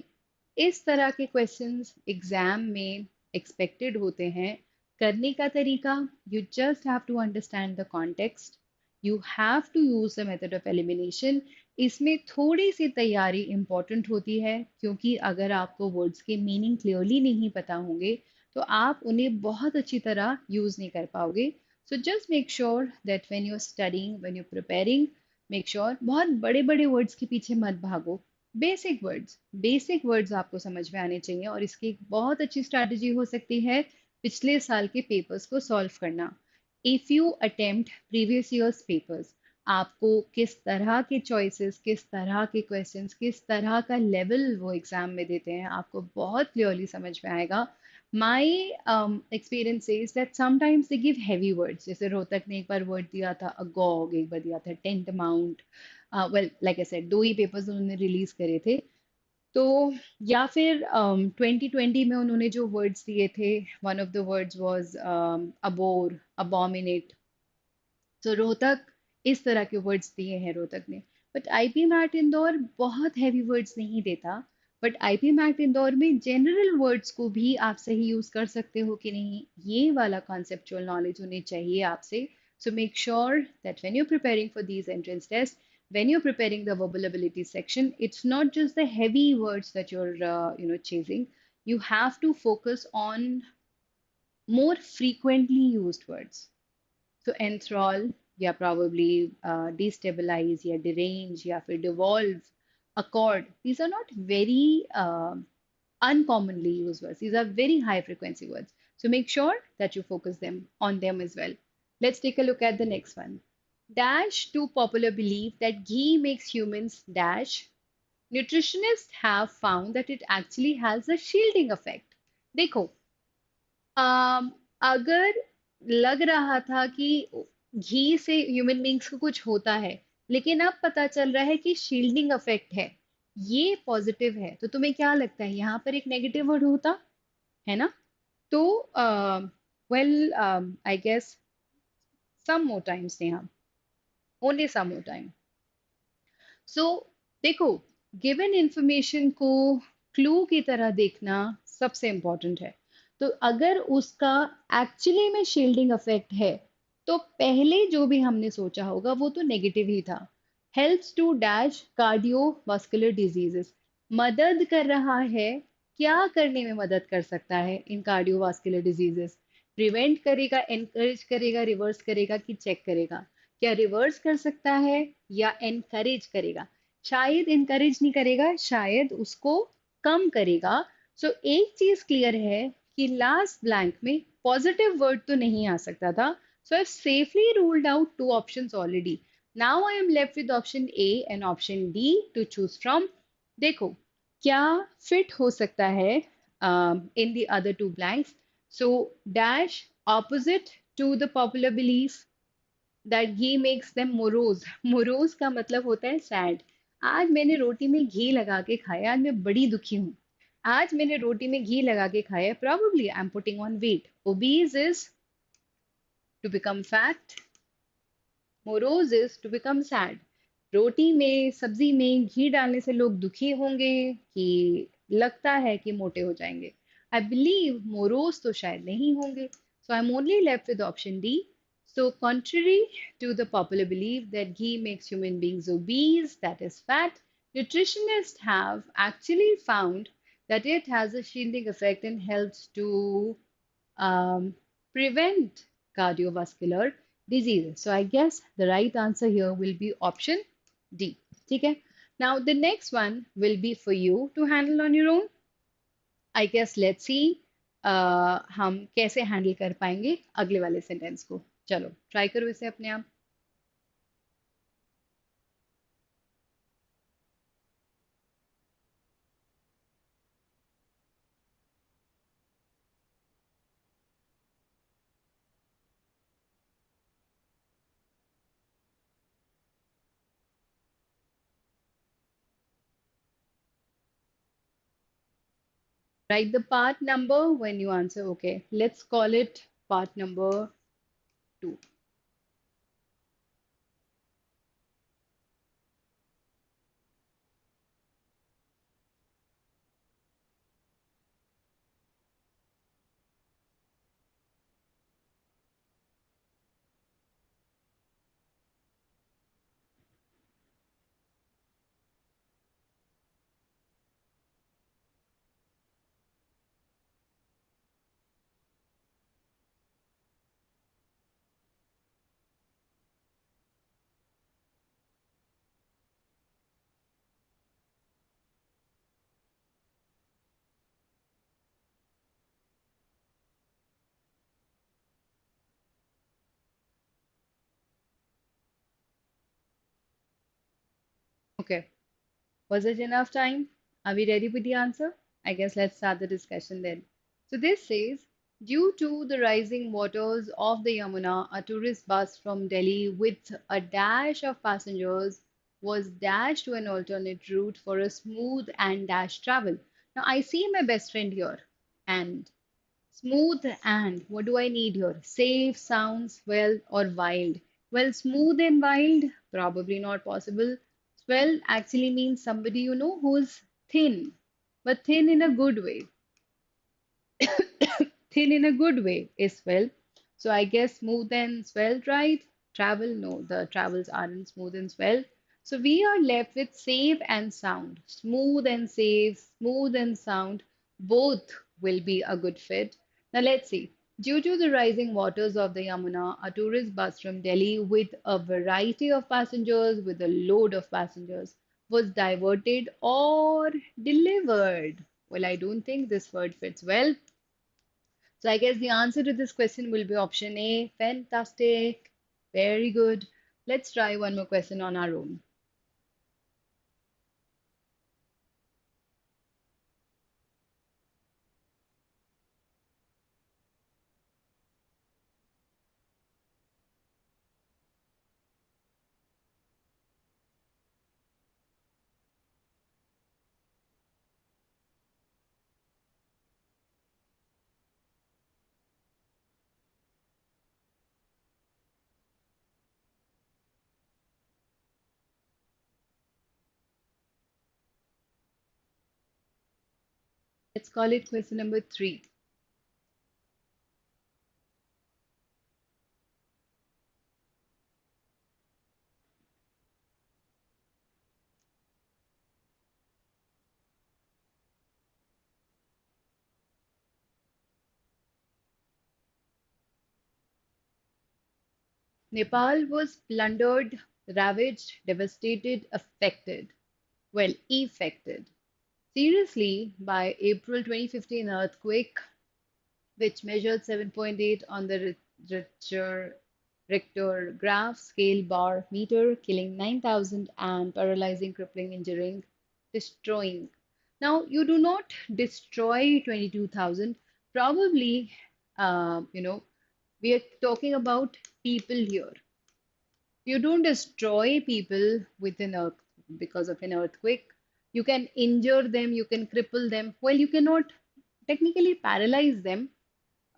इस तरह के questions exam में expected होते हैं। करने का तरीका, you just have to understand the context, you have to use the method of elimination. इसमें थोड़ी सी तैयारी इंपॉर्टेंट होती है, क्योंकि अगर आपको वर्ड्स के मीनिंग क्लियरली नहीं पता होंगे तो आप उन्हें बहुत अच्छी तरह यूज नहीं कर पाओगे। So just make sure that when you are studying, when you preparing, make sure बहुत बड़े बड़े वर्ड्स के पीछे मत भागो। बेसिक वर्ड्स आपको समझ में आने चाहिए, और इसकी एक बहुत अच्छी स्ट्रैटेजी हो सकती है पिछले साल के पेपर्स को सॉल्व करना। If you attempt previous years papers, आपको किस तरह के चॉइसेस, किस तरह के क्वेश्चंस, किस तरह का लेवल वो एग्जाम में देते हैं, आपको बहुत क्लियरली समझ में आएगा। My experience says that sometimes they give heavy words, जैसे रोहतक ने एक बार वर्ड दिया था agog, एक बार दिया था tent mount. Well like I said, दो ही पेपर्स उन्होंने रिलीज करे थे। तो या फिर 2020 में उन्होंने जो वर्ड्स दिए थे, one of the words was abhor, abominate. तो रोहतक इस तरह के वर्ड्स दिए हैं रोहतक ने। बट आईपी मैट इंदौर बहुत हैवी वर्ड्स नहीं देता, बट आईपी मैट इंदौर में जनरल वर्ड्स को भी आप सही यूज कर सकते हो कि नहीं, ये वाला कॉन्सेप्चुअल नॉलेज होनी चाहिए आपसे. So make sure that when you preparing for these entrance test, when you're preparing the verbal ability section, it's not just the heavy words that you're chasing. You have to focus on more frequently used words. So enthrall, या probably destabilize, या derange, या फिर devolve, accord. These are not very uncommonly used words. These are very high frequency words. So make sure that you focus them on them as well. Let's take a look at the next one. Dash to popular belief that ghee makes humans dash. Nutritionists have found that it actually has a shielding effect. देखो, अगर लग रहा था कि घी से human beings को कुछ होता है, लेकिन अब पता चल रहा है कि शील्डिंग इफेक्ट है, ये पॉजिटिव है, तो तुम्हें क्या लगता है यहाँ पर एक नेगेटिव वर्ड होता है ना? तो well, I guess some more times, Neha, only some more time. So देखो, गिवन इंफॉर्मेशन को क्लू की तरह देखना सबसे इंपॉर्टेंट है. तो अगर उसका एक्चुअली में शील्डिंग इफेक्ट है, तो पहले जो भी हमने सोचा होगा वो तो नेगेटिव ही था. Helps to dash cardiovascular diseases, मदद कर रहा है. क्या करने में मदद कर सकता है इन कार्डियोवास्कुलर डिजीजेस? प्रिवेंट करेगा, एनकरेज करेगा, रिवर्स करेगा कि चेक करेगा? क्या रिवर्स कर सकता है या एनकरेज करेगा? शायद एनकरेज नहीं करेगा, शायद उसको कम करेगा. सो एक चीज क्लियर है कि लास्ट ब्लैंक में पॉजिटिव वर्ड तो नहीं आ सकता था. So I safely ruled out two options already. Now I am left with option A and option D to choose from. देखो, क्या फिट हो सकता है in the other two blanks? So dash opposite to the popular belief that ghee makes them morose. Morose का मतलब होता है sad. आज मैंने रोटी में घी लगा के खाया, आज मैं बड़ी दुखी हूँ. आज मैंने रोटी में घी लगा के खाया, probably I'm putting on weight. Obese is to become fat. Morose is to become sad. रोटी में, सब्जी में घी डालने से लोग दुखी होंगे कि लगता है कि मोटे हो जाएंगे? आई बिलीव मोरोज तो शायद नहीं होंगे. So I am only left with option D. So, contrary to the popular belief that ghee makes human beings obese, that is fat, nutritionists have actually found that it has a shielding effect and helps to um, prevent cardiovascular diseases. So I guess the right answer here will be option D. Okay. Now the next one will be for you to handle on your own. I guess let's see हम कैसे handle कर पाएंगे अगले वाले sentence को. चलो try करो इसे अपने आप. Write the part number when you answer. Okay, let's call it part number 2. Okay, was it enough time? Are we ready with the answer? I guess let's start the discussion then. So this says, due to the rising waters of the Yamuna, a tourist bus from Delhi with a dash of passengers was dashed to an alternate route for a smooth and dash travel. Now I see my best friend here, and smooth and what do I need here? Safe, sounds, well, or wild? Well, smooth and wild, probably not possible. Well, actually means somebody who's thin. but thin in a good way. Thin in a good way is svelte. So I guess smooth and svelte, right? Travel, no, the travels aren't smooth and svelte. So we are left with safe and sound. Smooth and safe, smooth and sound, both will be a good fit. Now let's see. Due to the rising waters of the Yamuna, a tourist bus from Delhi with a variety of passengers, with a load of passengers, was diverted or delivered. Well, I don't think this word fits well. So I guess the answer to this question will be option A. Fantastic. Very good. Let's try one more question on our own. Let's call it question number three. Nepal was plundered, ravaged, devastated, affected. Well, affected. Seriously, by April 2015 earthquake, which measured 7.8 on the Richter graph scale bar meter, killing 9,000 and paralyzing, crippling, injuring, destroying. Now, you do not destroy 22,000. Probably, we are talking about people here. You don't destroy people with an earth because of an earthquake. You can injure them, you can cripple them. Well, you cannot technically paralyze them,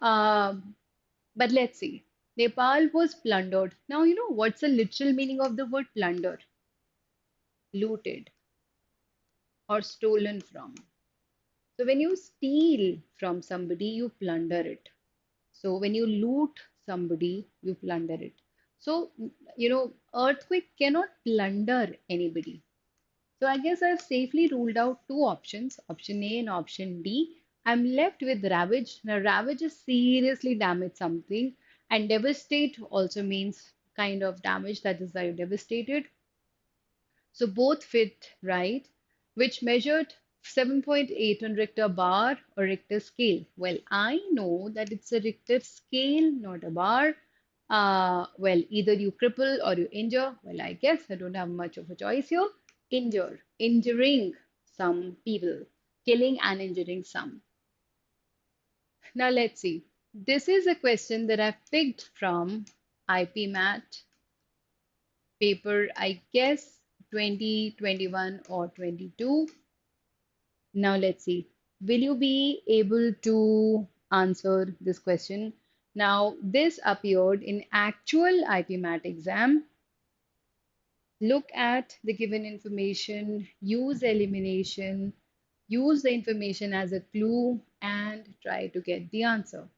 but let's see. Nepal was plundered. Now, you know what's the literal meaning of the word plunder? Looted or stolen from. So, when you steal from somebody, you plunder it. So, when you loot somebody, you plunder it. So, earthquake cannot plunder anybody. So, I guess I've safely ruled out two options, option A and option D. I'm left with ravage. Now, ravage is seriously damage something, and devastate also means kind of damage that is very devastated. So both fit, right? Which measured 7.8 on Richter bar or Richter scale. Well, I know that it's a Richter scale, not a bar. Well, either you cripple or you injure. Well, I guess I don't have much of a choice here. Injure, injuring some people, killing and injuring some. Now let's see. This is a question that I picked from IPMAT paper, I guess 2021 or 22. Now let's see. Will you be able to answer this question? Now, this appeared in actual IPMAT exam. Look at the given information, use elimination, use the information as a clue, and try to get the answer.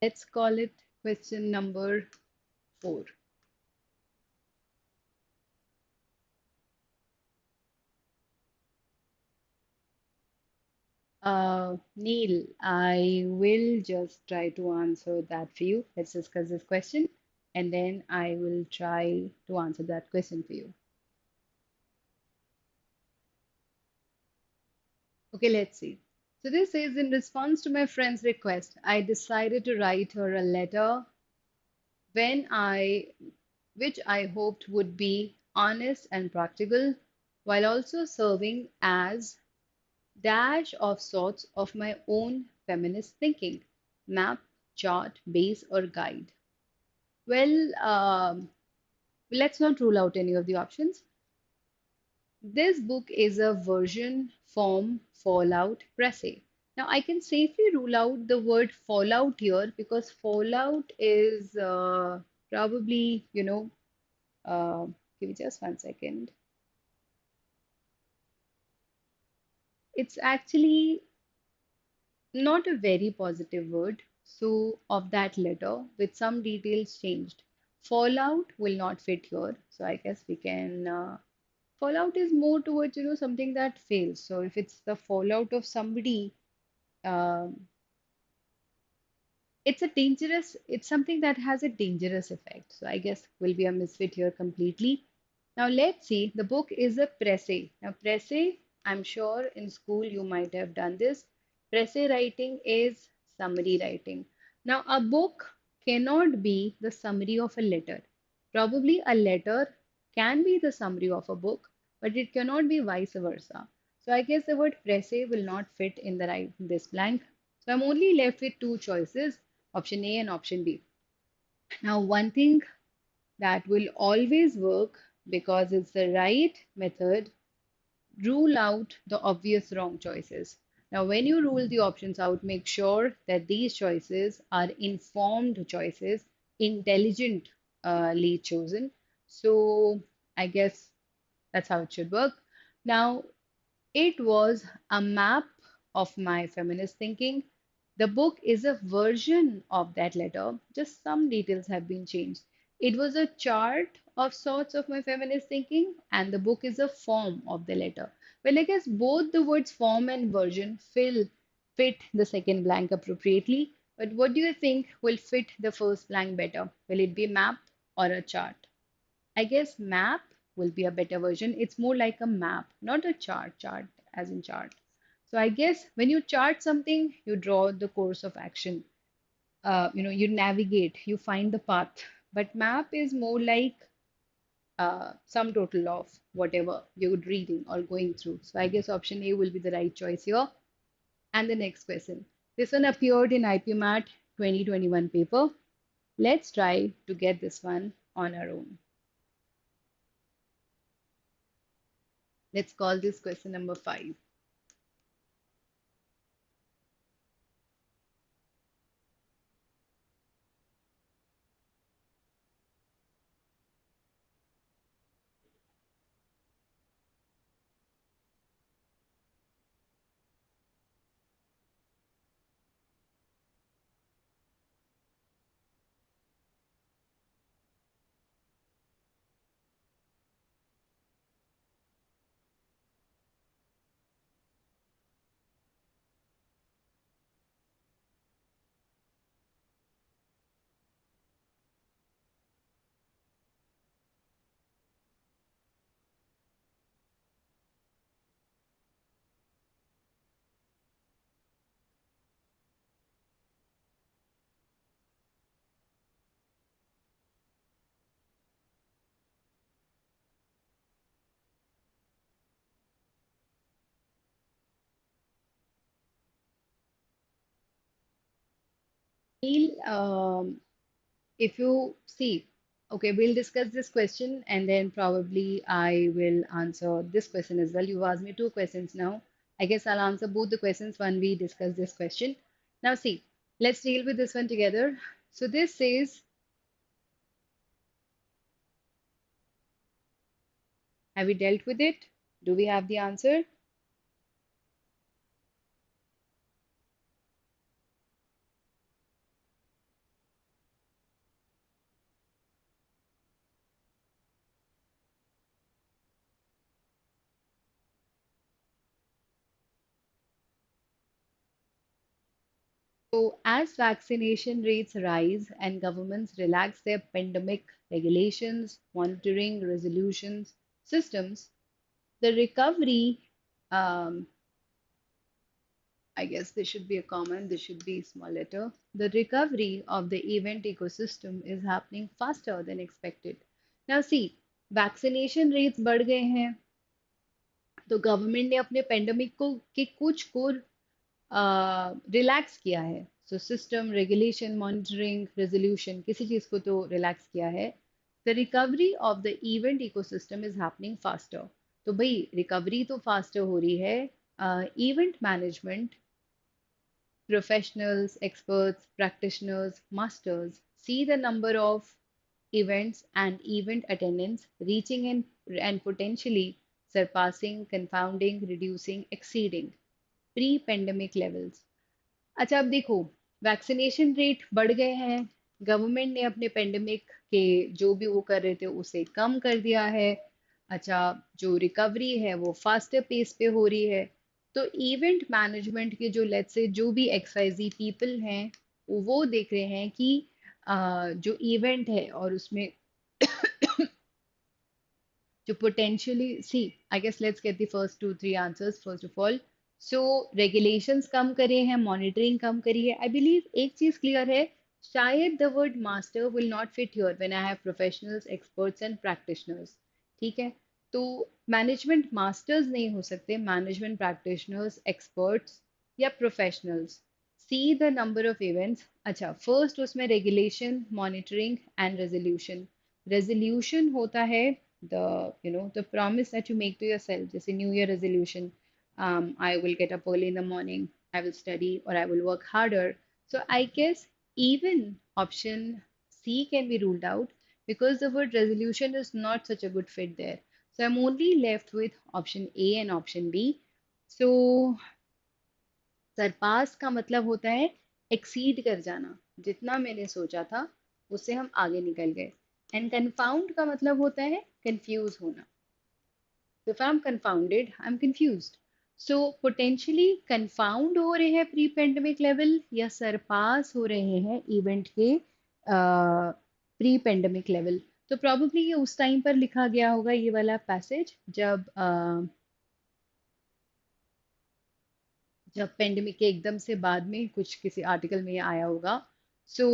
Let's call it question number four. Neil, I will just try to answer that for you. Let's discuss this question, and then I will try to answer that question for you. Okay, let's see. So this says, in response to my friend's request, I decided to write her a letter when I, which I hoped would be honest and practical, while also serving as dash of sorts of my own feminist thinking, map, chart, base, or guide. Well, let's not rule out any of the options. This book is a version, form, fallout, presse. Now, I can safely rule out the word fallout here because fallout is probably, give me just 1 second. It's actually not a very positive word. So, of that letter, with some details changed. Fallout will not fit here. So, I guess we can. Fallout is more towards, something that fails. So, if it's the fallout of somebody, um, it's something that has a dangerous effect. So I guess will be a misfit here completely. Now let's see. The book is a presse. Now presse, I'm sure in school you might have done this. Presse writing is summary writing. Now a book cannot be the summary of a letter. Probably a letter can be the summary of a book, but it cannot be vice versa. So I guess the word presse will not fit in the right this blank. So I'm only left with two choices, option A and option B. Now, one thing that will always work because it's the right method, rule out the obvious wrong choices. Now, when you rule the options out, make sure that these choices are informed choices, intelligently chosen. So, I guess that's how it should work. Now, it was a map of my feminist thinking. The book is a version of that letter, just some details have been changed. It was a chart of sorts of my feminist thinking, and the book is a form of the letter. Well, I guess both the words form and version fit the second blank appropriately. But what do you think will fit the first blank better? Will it be map or a chart? I guess map will be a better version. It's more like a map, not a chart as in chart. So I guess when you chart something, you draw the course of action. You navigate, you find the path. But map is more like sum total of whatever you're reading or going through. So I guess option A will be the right choice here. And the next question. This one appeared in IPMAT 2021 paper. Let's try to get this one on our own. Let's call this question number 5. Neil, if you see, okay, we'll discuss this question and then probably I will answer this question as well. You've asked me two questions now. I guess I'll answer both the questions when we discuss this question. Now, see, let's deal with this one together. So, this says, have we dealt with it? Do we have the answer? So, as vaccination rates rise and governments relax their pandemic regulations, monitoring, resolutions, systems, the recovery, um, I guess this should be a comment, this should be small letter. The recovery of the event ecosystem is happening faster than expected. Now, see, vaccination rates बढ़ गए हैं, तो government ने अपने pandemic को के कुछ को रिलैक्स किया है. So system regulation monitoring resolution किसी चीज़ को तो रिलैक्स किया है. The recovery of the event ecosystem is happening faster. तो भाई रिकवरी तो फास्टर हो रही है. Event management professionals, experts, practitioners, masters see the number of events and event attendance reaching and potentially surpassing, confounding, reducing, exceeding pre-pandemic levels. अच्छा अब देखो, vaccination rate बढ़ गए हैं, गवर्नमेंट ने अपने पेंडेमिक के जो भी वो कर रहे थे उसे कम कर दिया है. अच्छा, जो रिकवरी है वो फास्टर पेस पे हो रही है. तो इवेंट मैनेजमेंट के जो लेट्स से जो भी एक्सवाइजी पीपल हैं वो देख रहे हैं कि जो इवेंट है और उसमें to potentially see, I guess let's get the first two, three answers first of all. So regulations कम करे हैं, monitoring कम करी है. I believe एक चीज clear है, शायद the word master will not fit here when I have professionals, experts and practitioners. ठीक है, तो management masters नहीं हो सकते, management practitioners, experts या professionals. See the number of events. अच्छा, first उसमें regulation, monitoring and resolution. Resolution होता है the promise that you make to yourself, just a new year resolution. I will get up early in the morning, I will study or I will work harder. So I guess even option C can be ruled out because the word resolution is not such a good fit there. So I'm only left with option A and option B. So Sarpass का मतलब होता है exceed कर जाना, जितना मैंने सोचा था उससे हम आगे निकल गए. एंड कन्फाउंड का मतलब होता है कंफ्यूज होना. So if I'm confounded, I'm confused. So potentially confound हो रहे हैं प्री पेंडेमिक लेवल या सरपास हो रहे हैं इवेंट के प्री पेंडेमिक लेवल. तो प्रॉब्लली ये उस टाइम पर लिखा गया होगा ये वाला पैसेज जब पेंडेमिक के एकदम से बाद में कुछ किसी आर्टिकल में आया होगा. सो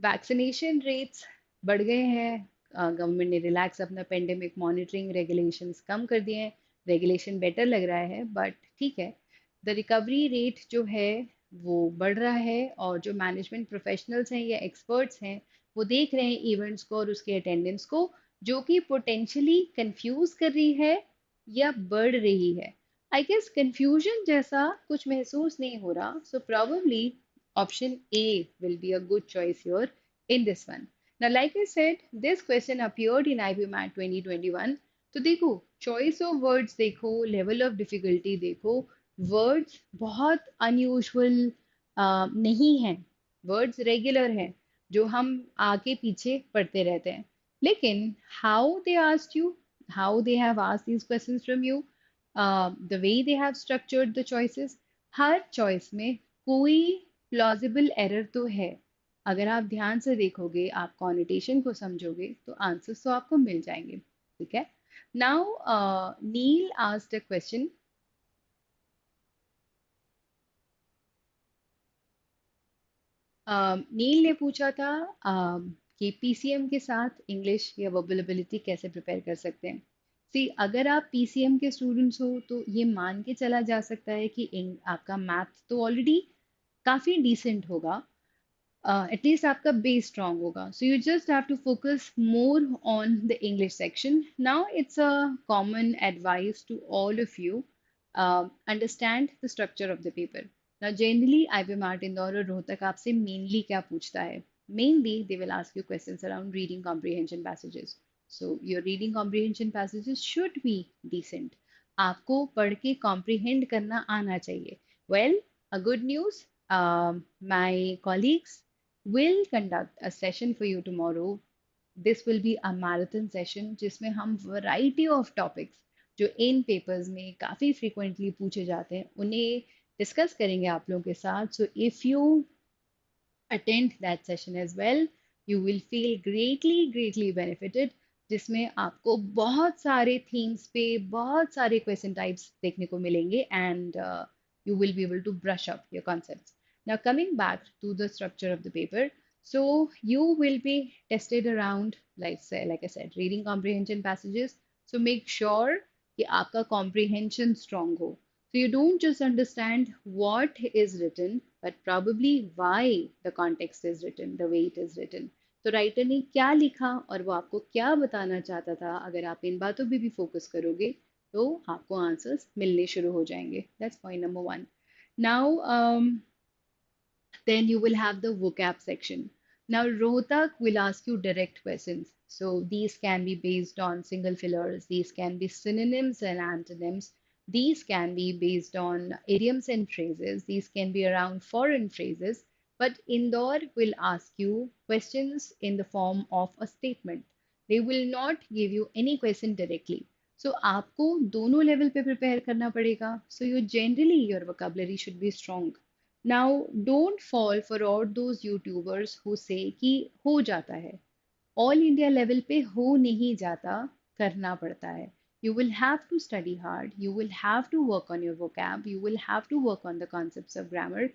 वैक्सीनेशन रेट्स बढ़ गए हैं, गवर्नमेंट ने रिलैक्स अपना पेंडेमिक मॉनिटरिंग रेगुलेशंस कम कर दिए हैं, रेगुलेशन बेटर लग रहा है बट ठीक है. द रिकवरी रेट जो है वो बढ़ रहा है और जो मैनेजमेंट प्रोफेशनल्स हैं या एक्सपर्ट्स हैं वो देख रहे हैं इवेंट्स को और उसके अटेंडेंस को, जो कि पोटेंशियली कंफ्यूज कर रही है या बढ़ रही है. I guess confusion जैसा कुछ महसूस नहीं हो रहा. So probably option A will be a good choice here in this one. Now, like I said, this question appeared in IPMAT 2021. तो देखो, choice of words देखो, level of difficulty देखो, words बहुत unusual नहीं हैं. Words regular हैं, जो हम आगे पीछे पढ़ते रहते हैं. लेकिन how they asked you, how they have asked these questions from you, the way they have structured the choices, her choice में कोई plausible error तो है. अगर आप ध्यान से देखोगे, आप connotation को समझोगे तो answers तो आपको मिल जाएंगे. ठीक है. Now Neil asked a question. नील ने पूछा था कि पीसीएम के साथ इंग्लिश या वर्बल कैसे प्रिपेयर कर सकते हैं. सी, अगर आप पीसीएम के स्टूडेंट्स हो तो ये मान के चला जा सकता है कि आपका मैथ तो ऑलरेडी काफ़ी डिसेंट होगा, एटलीस्ट आपका बेस स्ट्रांग होगा. So you just have to focus more on the English section. Now it's a common advice to all of you, understand the structure of the paper. Now, generally, IPMAT Indore Rohtak आपसे mainly क्या पूछता है? Mainly, they will ask you questions around reading comprehension passages. So, your reading comprehension passages should be decent. आपको पढ़ के comprehend करना आना चाहिए. Well, a good news, my colleagues will conduct a session for you tomorrow. This will be a marathon session जिसमें हम variety of topics जो इन papers में काफ़ी frequently पूछे जाते हैं उन्हें डिस्कस करेंगे आप लोगों के साथ. So if you attend that session as well. You will feel greatly benefited, जिसमें आपको बहुत सारे themes पे बहुत सारे question types देखने को मिलेंगे, and you will be able to brush up your concepts. Now coming back to the structure of the paper, so you will be tested around, like I said, reading comprehension passages. So make sure कि आपका comprehension strong हो. So you don't just understand what is written, but probably why the context is written, the way it is written. तो writer ने क्या लिखा और वो आपको क्या बताना चाहता था, अगर आप इन बातों पे भी फोकस करोगे तो आपको आंसर्स मिलने शुरू हो जाएंगे. That's point number one. Now, then you will have the vocab section. Now, Rohtak will ask you direct questions. So these can be based on single fillers, these can be synonyms and antonyms, these can be based on idioms and phrases, these can be around foreign phrases. But Indore will ask you questions in the form of a statement. They will not give you any question directly. So आपको दोनों level पे prepare करना पड़ेगा. So you generally your vocabulary should be strong. Now, don't fall for all those YouTubers who say कि हो जाता है. All India level पे हो नहीं जाता, करना पड़ता है. You will have to study hard. You will have to work on your vocab. You will have to work on the concepts of grammar.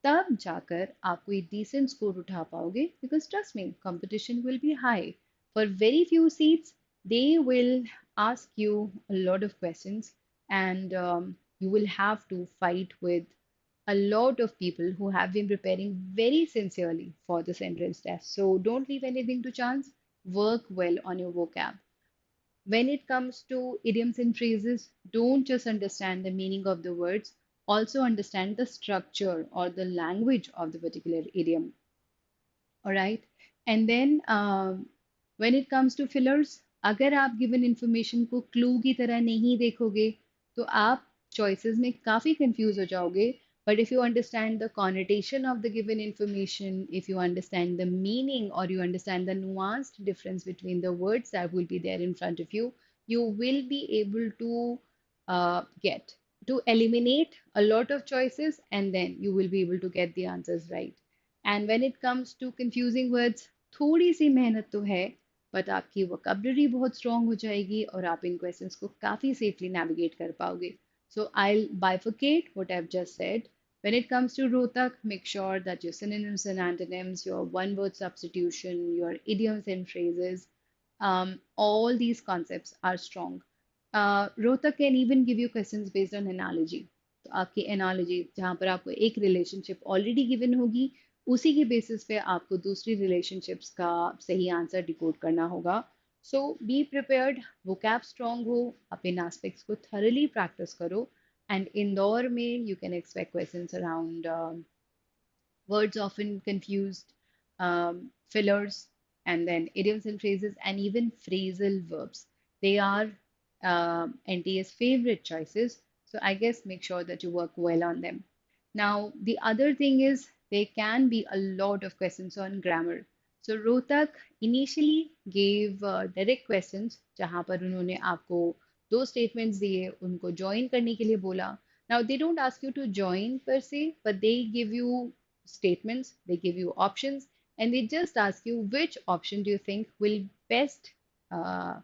तब जाकर आप कोई decent score उठा पाओगे. Because trust me, competition will be high. For very few seats, they will ask you a lot of questions, and you will have to fight with a lot of people who have been preparing very sincerely for this entrance test. So don't leave anything to chance. Work well on your vocab. When it comes to idioms and phrases, don't just understand the meaning of the words, also understand the structure or the language of the particular idiom. All right. And then when it comes to fillers, अगर आप given information को clue की तरह नहीं देखोगे तो आप choices में काफी confuse हो जाओगे. But if you understand the connotation of the given information, if you understand the meaning or you understand the nuanced difference between the words that will be there in front of you, you will be able to get to eliminate a lot of choices, and then you will be able to get the answers right. And when it comes to confusing words, थोड़ी सी मेहनत तो है, but आपकी vocabulary बहुत strong हो जाएगी और आप इन questions को काफी safely navigate कर पाओगे. So I'll bifurcate what I've just said. When it comes to Rohtak, make sure that your synonyms and antonyms, your one word substitution, your idioms and phrases, all these concepts are strong. Rohtak can even give you questions based on analogy. तो आपकी analogy जहाँ पर आपको एक relationship already given होगी, उसी के basis पे आपको दूसरी रिलेशनशिप्स का सही आंसर डिकोड करना होगा. सो बी प्रिपेयर्ड, vocab स्ट्रांग हो, आप इन एस्पेक्ट्स को थरली प्रैक्टिस करो, एंड इंदौर में you can expect questions around words often confused, fillers, and then idioms and phrases, and even phrasal verbs. They are NTA's favorite choices. So I guess make sure that you work well on them. Now, the other thing is there can be a lot of questions on grammar. So Rohtak initially gave direct questions, जहाँ पर उन्होंने आपको दो statements दिए, उनको join करने के लिए बोला. Now they don't ask you to join per se, but they give you statements, they give you options, and they just ask you which option do you think will best uh,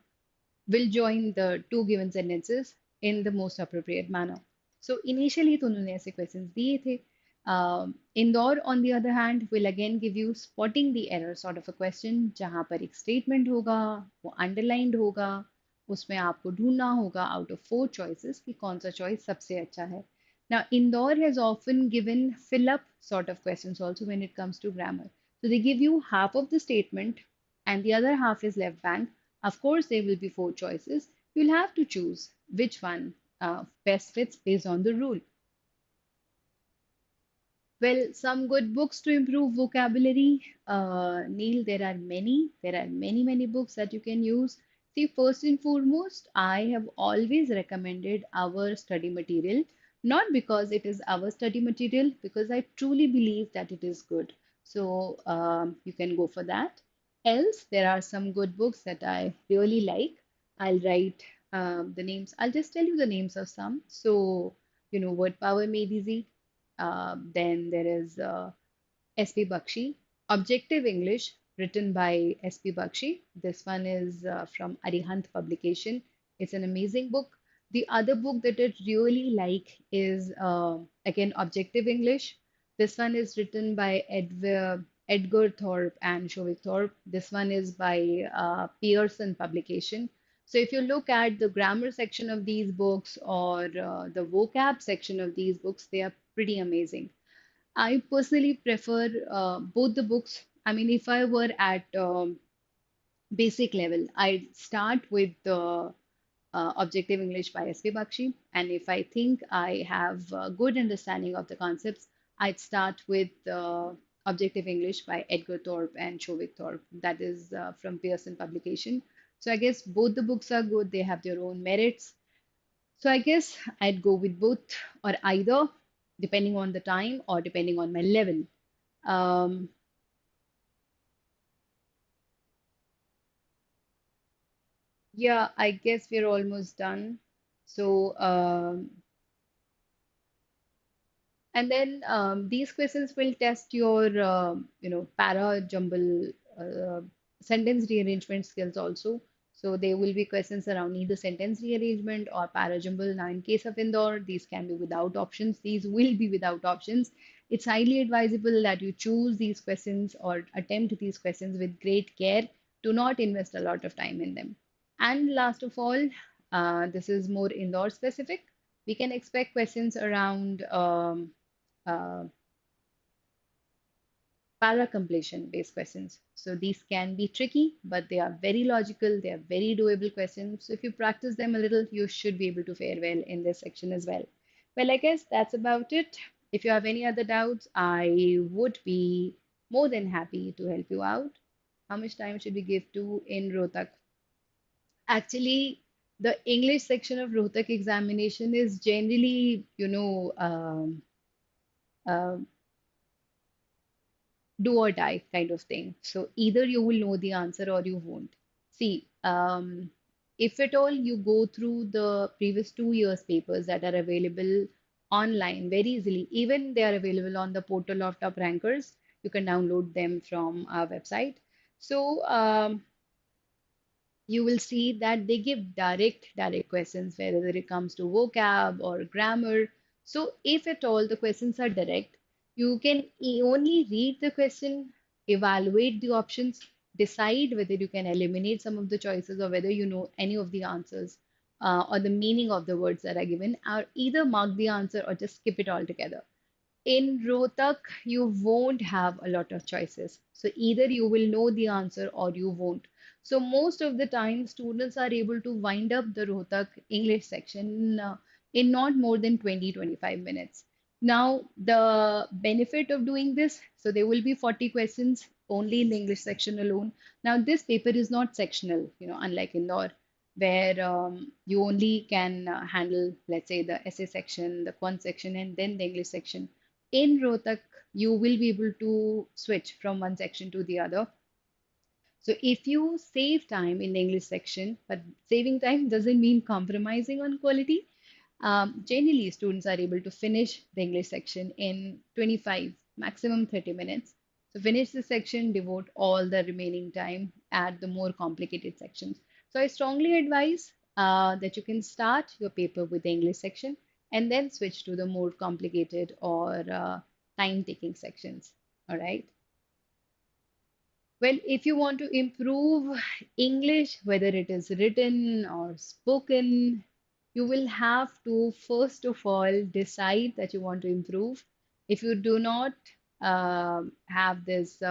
will join the two given sentences in the most appropriate manner. So initially तो उन्होंने ऐसे questions दिए थे. Indore on the other hand will again give you spotting the error sort of a question, जहाँ पर एक statement होगा, वो underlined होगा, उसमें आपको ढूंढना होगा out of four choices कि कौन सा choice सबसे अच्छा है. Now, Indore has often given fill up sort of questions also when it comes to grammar. So they give you half of the statement and the other half is left blank. Of course, there will be four choices. You'll have to choose which one best fits based on the rule. Well, some good books to improve vocabulary. Neil, there are many. There are many books that you can use. See, first and foremost, I have always recommended our study material, not because it is our study material, because I truly believe that it is good. So you can go for that. Else, there are some good books that I really like. I'll write the names. I'll just tell you the names of some. So, Word Power Made Easy. Then there is S.P. Bakshi. Objective English, written by S.P. Bakshi. This one is from Arihant publication. It's an amazing book. The other book that I really like is again Objective English. This one is written by Edgar Thorpe and Shovik Thorpe. This one is by Pearson publication. So if you look at the grammar section of these books or the vocab section of these books, they are pretty amazing. I personally prefer both the books. I mean, if I were at basic level, I'd start with the Objective English by S.P. Bakshi. And if I think I have a good understanding of the concepts, I'd start with Objective English by Edgar Thorpe and Shovik Thorpe. That is from Pearson publication. So I guess both the books are good. They have their own merits. So I guess I'd go with both or either, depending on the time or depending on my level. Um, yeah, I guess we're almost done. So, and then these questions will test your, para jumble sentence rearrangement skills also. So there will be questions around either sentence rearrangement or para jumble. Now, in case of Indore, these can be without options. These will be without options. It's highly advisable that you choose these questions or attempt these questions with great care. Do not invest a lot of time in them. And last of all, this is more Indore specific. We can expect questions around uh, para completion based questions. So these can be tricky, but they are very logical, they are very doable questions. So if you practice them a little, you should be able to fare well in this section as well. Well, I guess that's about it. If you have any other doubts, I would be more than happy to help you out. How much time should we give to in Rohtak? Actually, the English section of Rohtak examination is generally, uh, do or die kind of thing. So either you will know the answer or you won't. See, if at all you go through the previous 2 years papers that are available online very easily, even they are available on the portal of top rankers, you can download them from our website. So you will see that they give direct questions, whether it comes to vocab or grammar. So if at all the questions are direct, you can only read the question, evaluate the options, decide whether you can eliminate some of the choices or whether you know any of the answers or the meaning of the words that are given, or either mark the answer or just skip it altogether. In Rohtak, you won't have a lot of choices. So either you will know the answer or you won't. So most of the time, students are able to wind up the Rohtak English section in not more than 20-25 minutes. Now, the benefit of doing this, so there will be 40 questions only in the English section alone. Now, this paper is not sectional, unlike Indore, where you only can handle, let's say, the essay section, the quant section, and then the English section. In Rohtak, you will be able to switch from one section to the other. So if you save time in the English section, but saving time doesn't mean compromising on quality. Generally, students are able to finish the English section in 25, maximum 30 minutes. So finish the section, devote all the remaining time at the more complicated sections. So I strongly advise that you can start your paper with the English section and then switch to the more complicated or time-taking sections. All right. Well, if you want to improve English, whether it is written or spoken, you will have to first of all decide that you want to improve. If you do not have this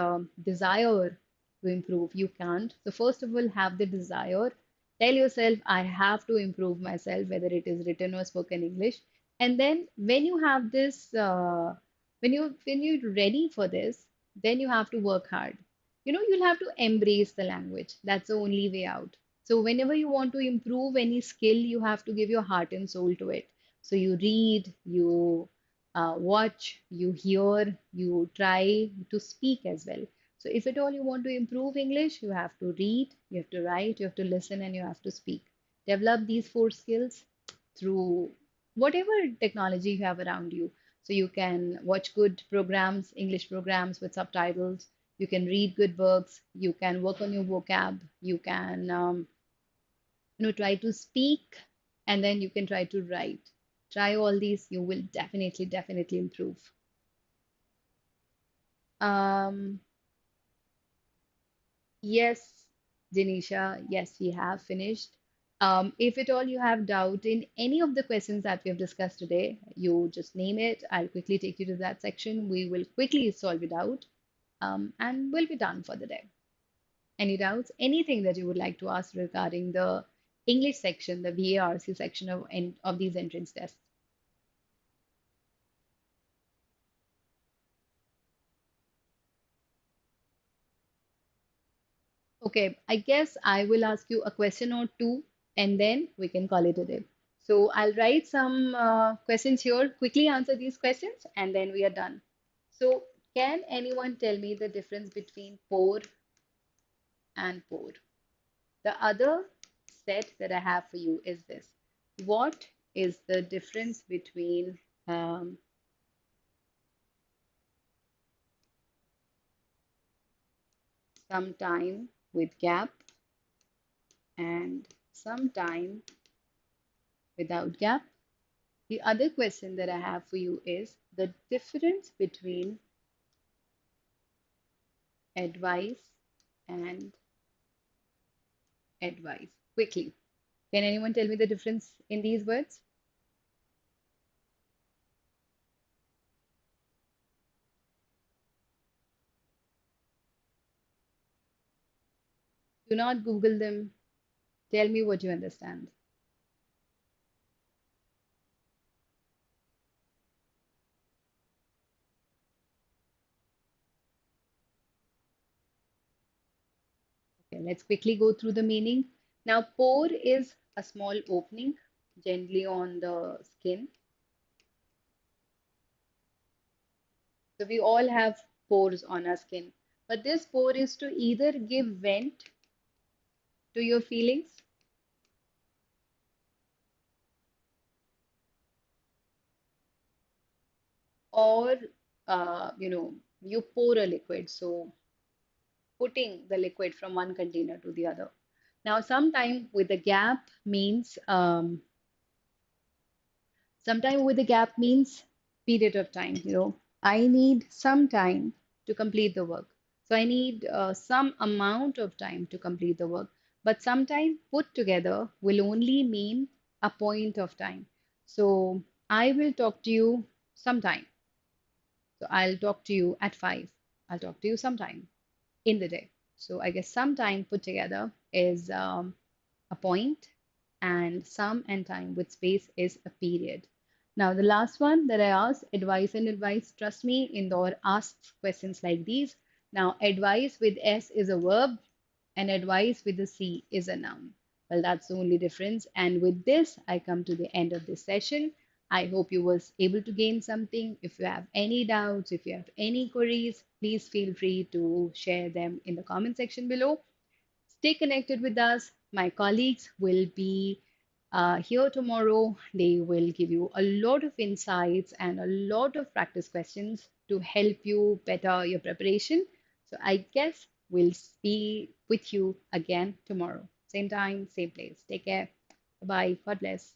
desire to improve, you can't. So, first of all, have the desire. Tell yourself, I have to improve myself, whether it is written or spoken English. And then, when you have this, when you're ready for this, then you have to work hard. You'll have to embrace the language. That's the only way out. So whenever you want to improve any skill, you have to give your heart and soul to it. So you read, you watch, you hear, you try to speak as well. So if at all you want to improve English, you have to read, you have to write, you have to listen, and you have to speak. Develop these four skills through whatever technology you have around you. So you can watch good programs, English programs with subtitles. You can read good books. You can work on your vocab. You can, try to speak, and then you can try to write. Try all these. You will definitely improve. Um, Yes, Janisha, yes, we have finished. If at all you have doubt in any of the questions that we have discussed today, you just name it. I'll quickly take you to that section. We will quickly solve it out, and we'll be done for the day. Any doubts? Anything that you would like to ask regarding the English section, the VARC section of these entrance tests? Okay, I guess I will ask you a question or two and then we can call it a day. So I'll write some questions here, quickly answer these questions, and then we are done. So, can anyone tell me the difference between pour and pour? The other set that I have for you is this. What is the difference between some time with gap and some time without gap? The other question that I have for you is the difference between advice and advice. Quickly, can anyone tell me the difference in these words? Do not Google them. Tell me what you understand. Okay, let's quickly go through the meaning. Now, pore is a small opening gently on the skin. So we all have pores on our skin, but this pore is to either give vent to your feelings or you pour a liquid, so putting the liquid from one container to the other. Now sometime with a gap means sometime with a gap means period of time. I need some time to complete the work, so I need some amount of time to complete the work, but sometime put together will only mean a point of time. So I will talk to you sometime. So I'll talk to you at 5. I'll talk to you sometime in the day. So I guess sometime put together is a point, and some and time with space is a period. Now, the last one that I asked, advice and advice. Trust me, Indore asks questions like these. Now, advice with S is a verb, and advice with a C is a noun. Well, that's the only difference. And with this, I come to the end of this session. I hope you was able to gain something. If you have any doubts, if you have any queries, please feel free to share them in the comment section below. Stay connected with us. My colleagues will be here tomorrow. They will give you a lot of insights and a lot of practice questions to help you better your preparation. So I guess we'll be with you again tomorrow. Same time, same place. Take care. Bye. God bless.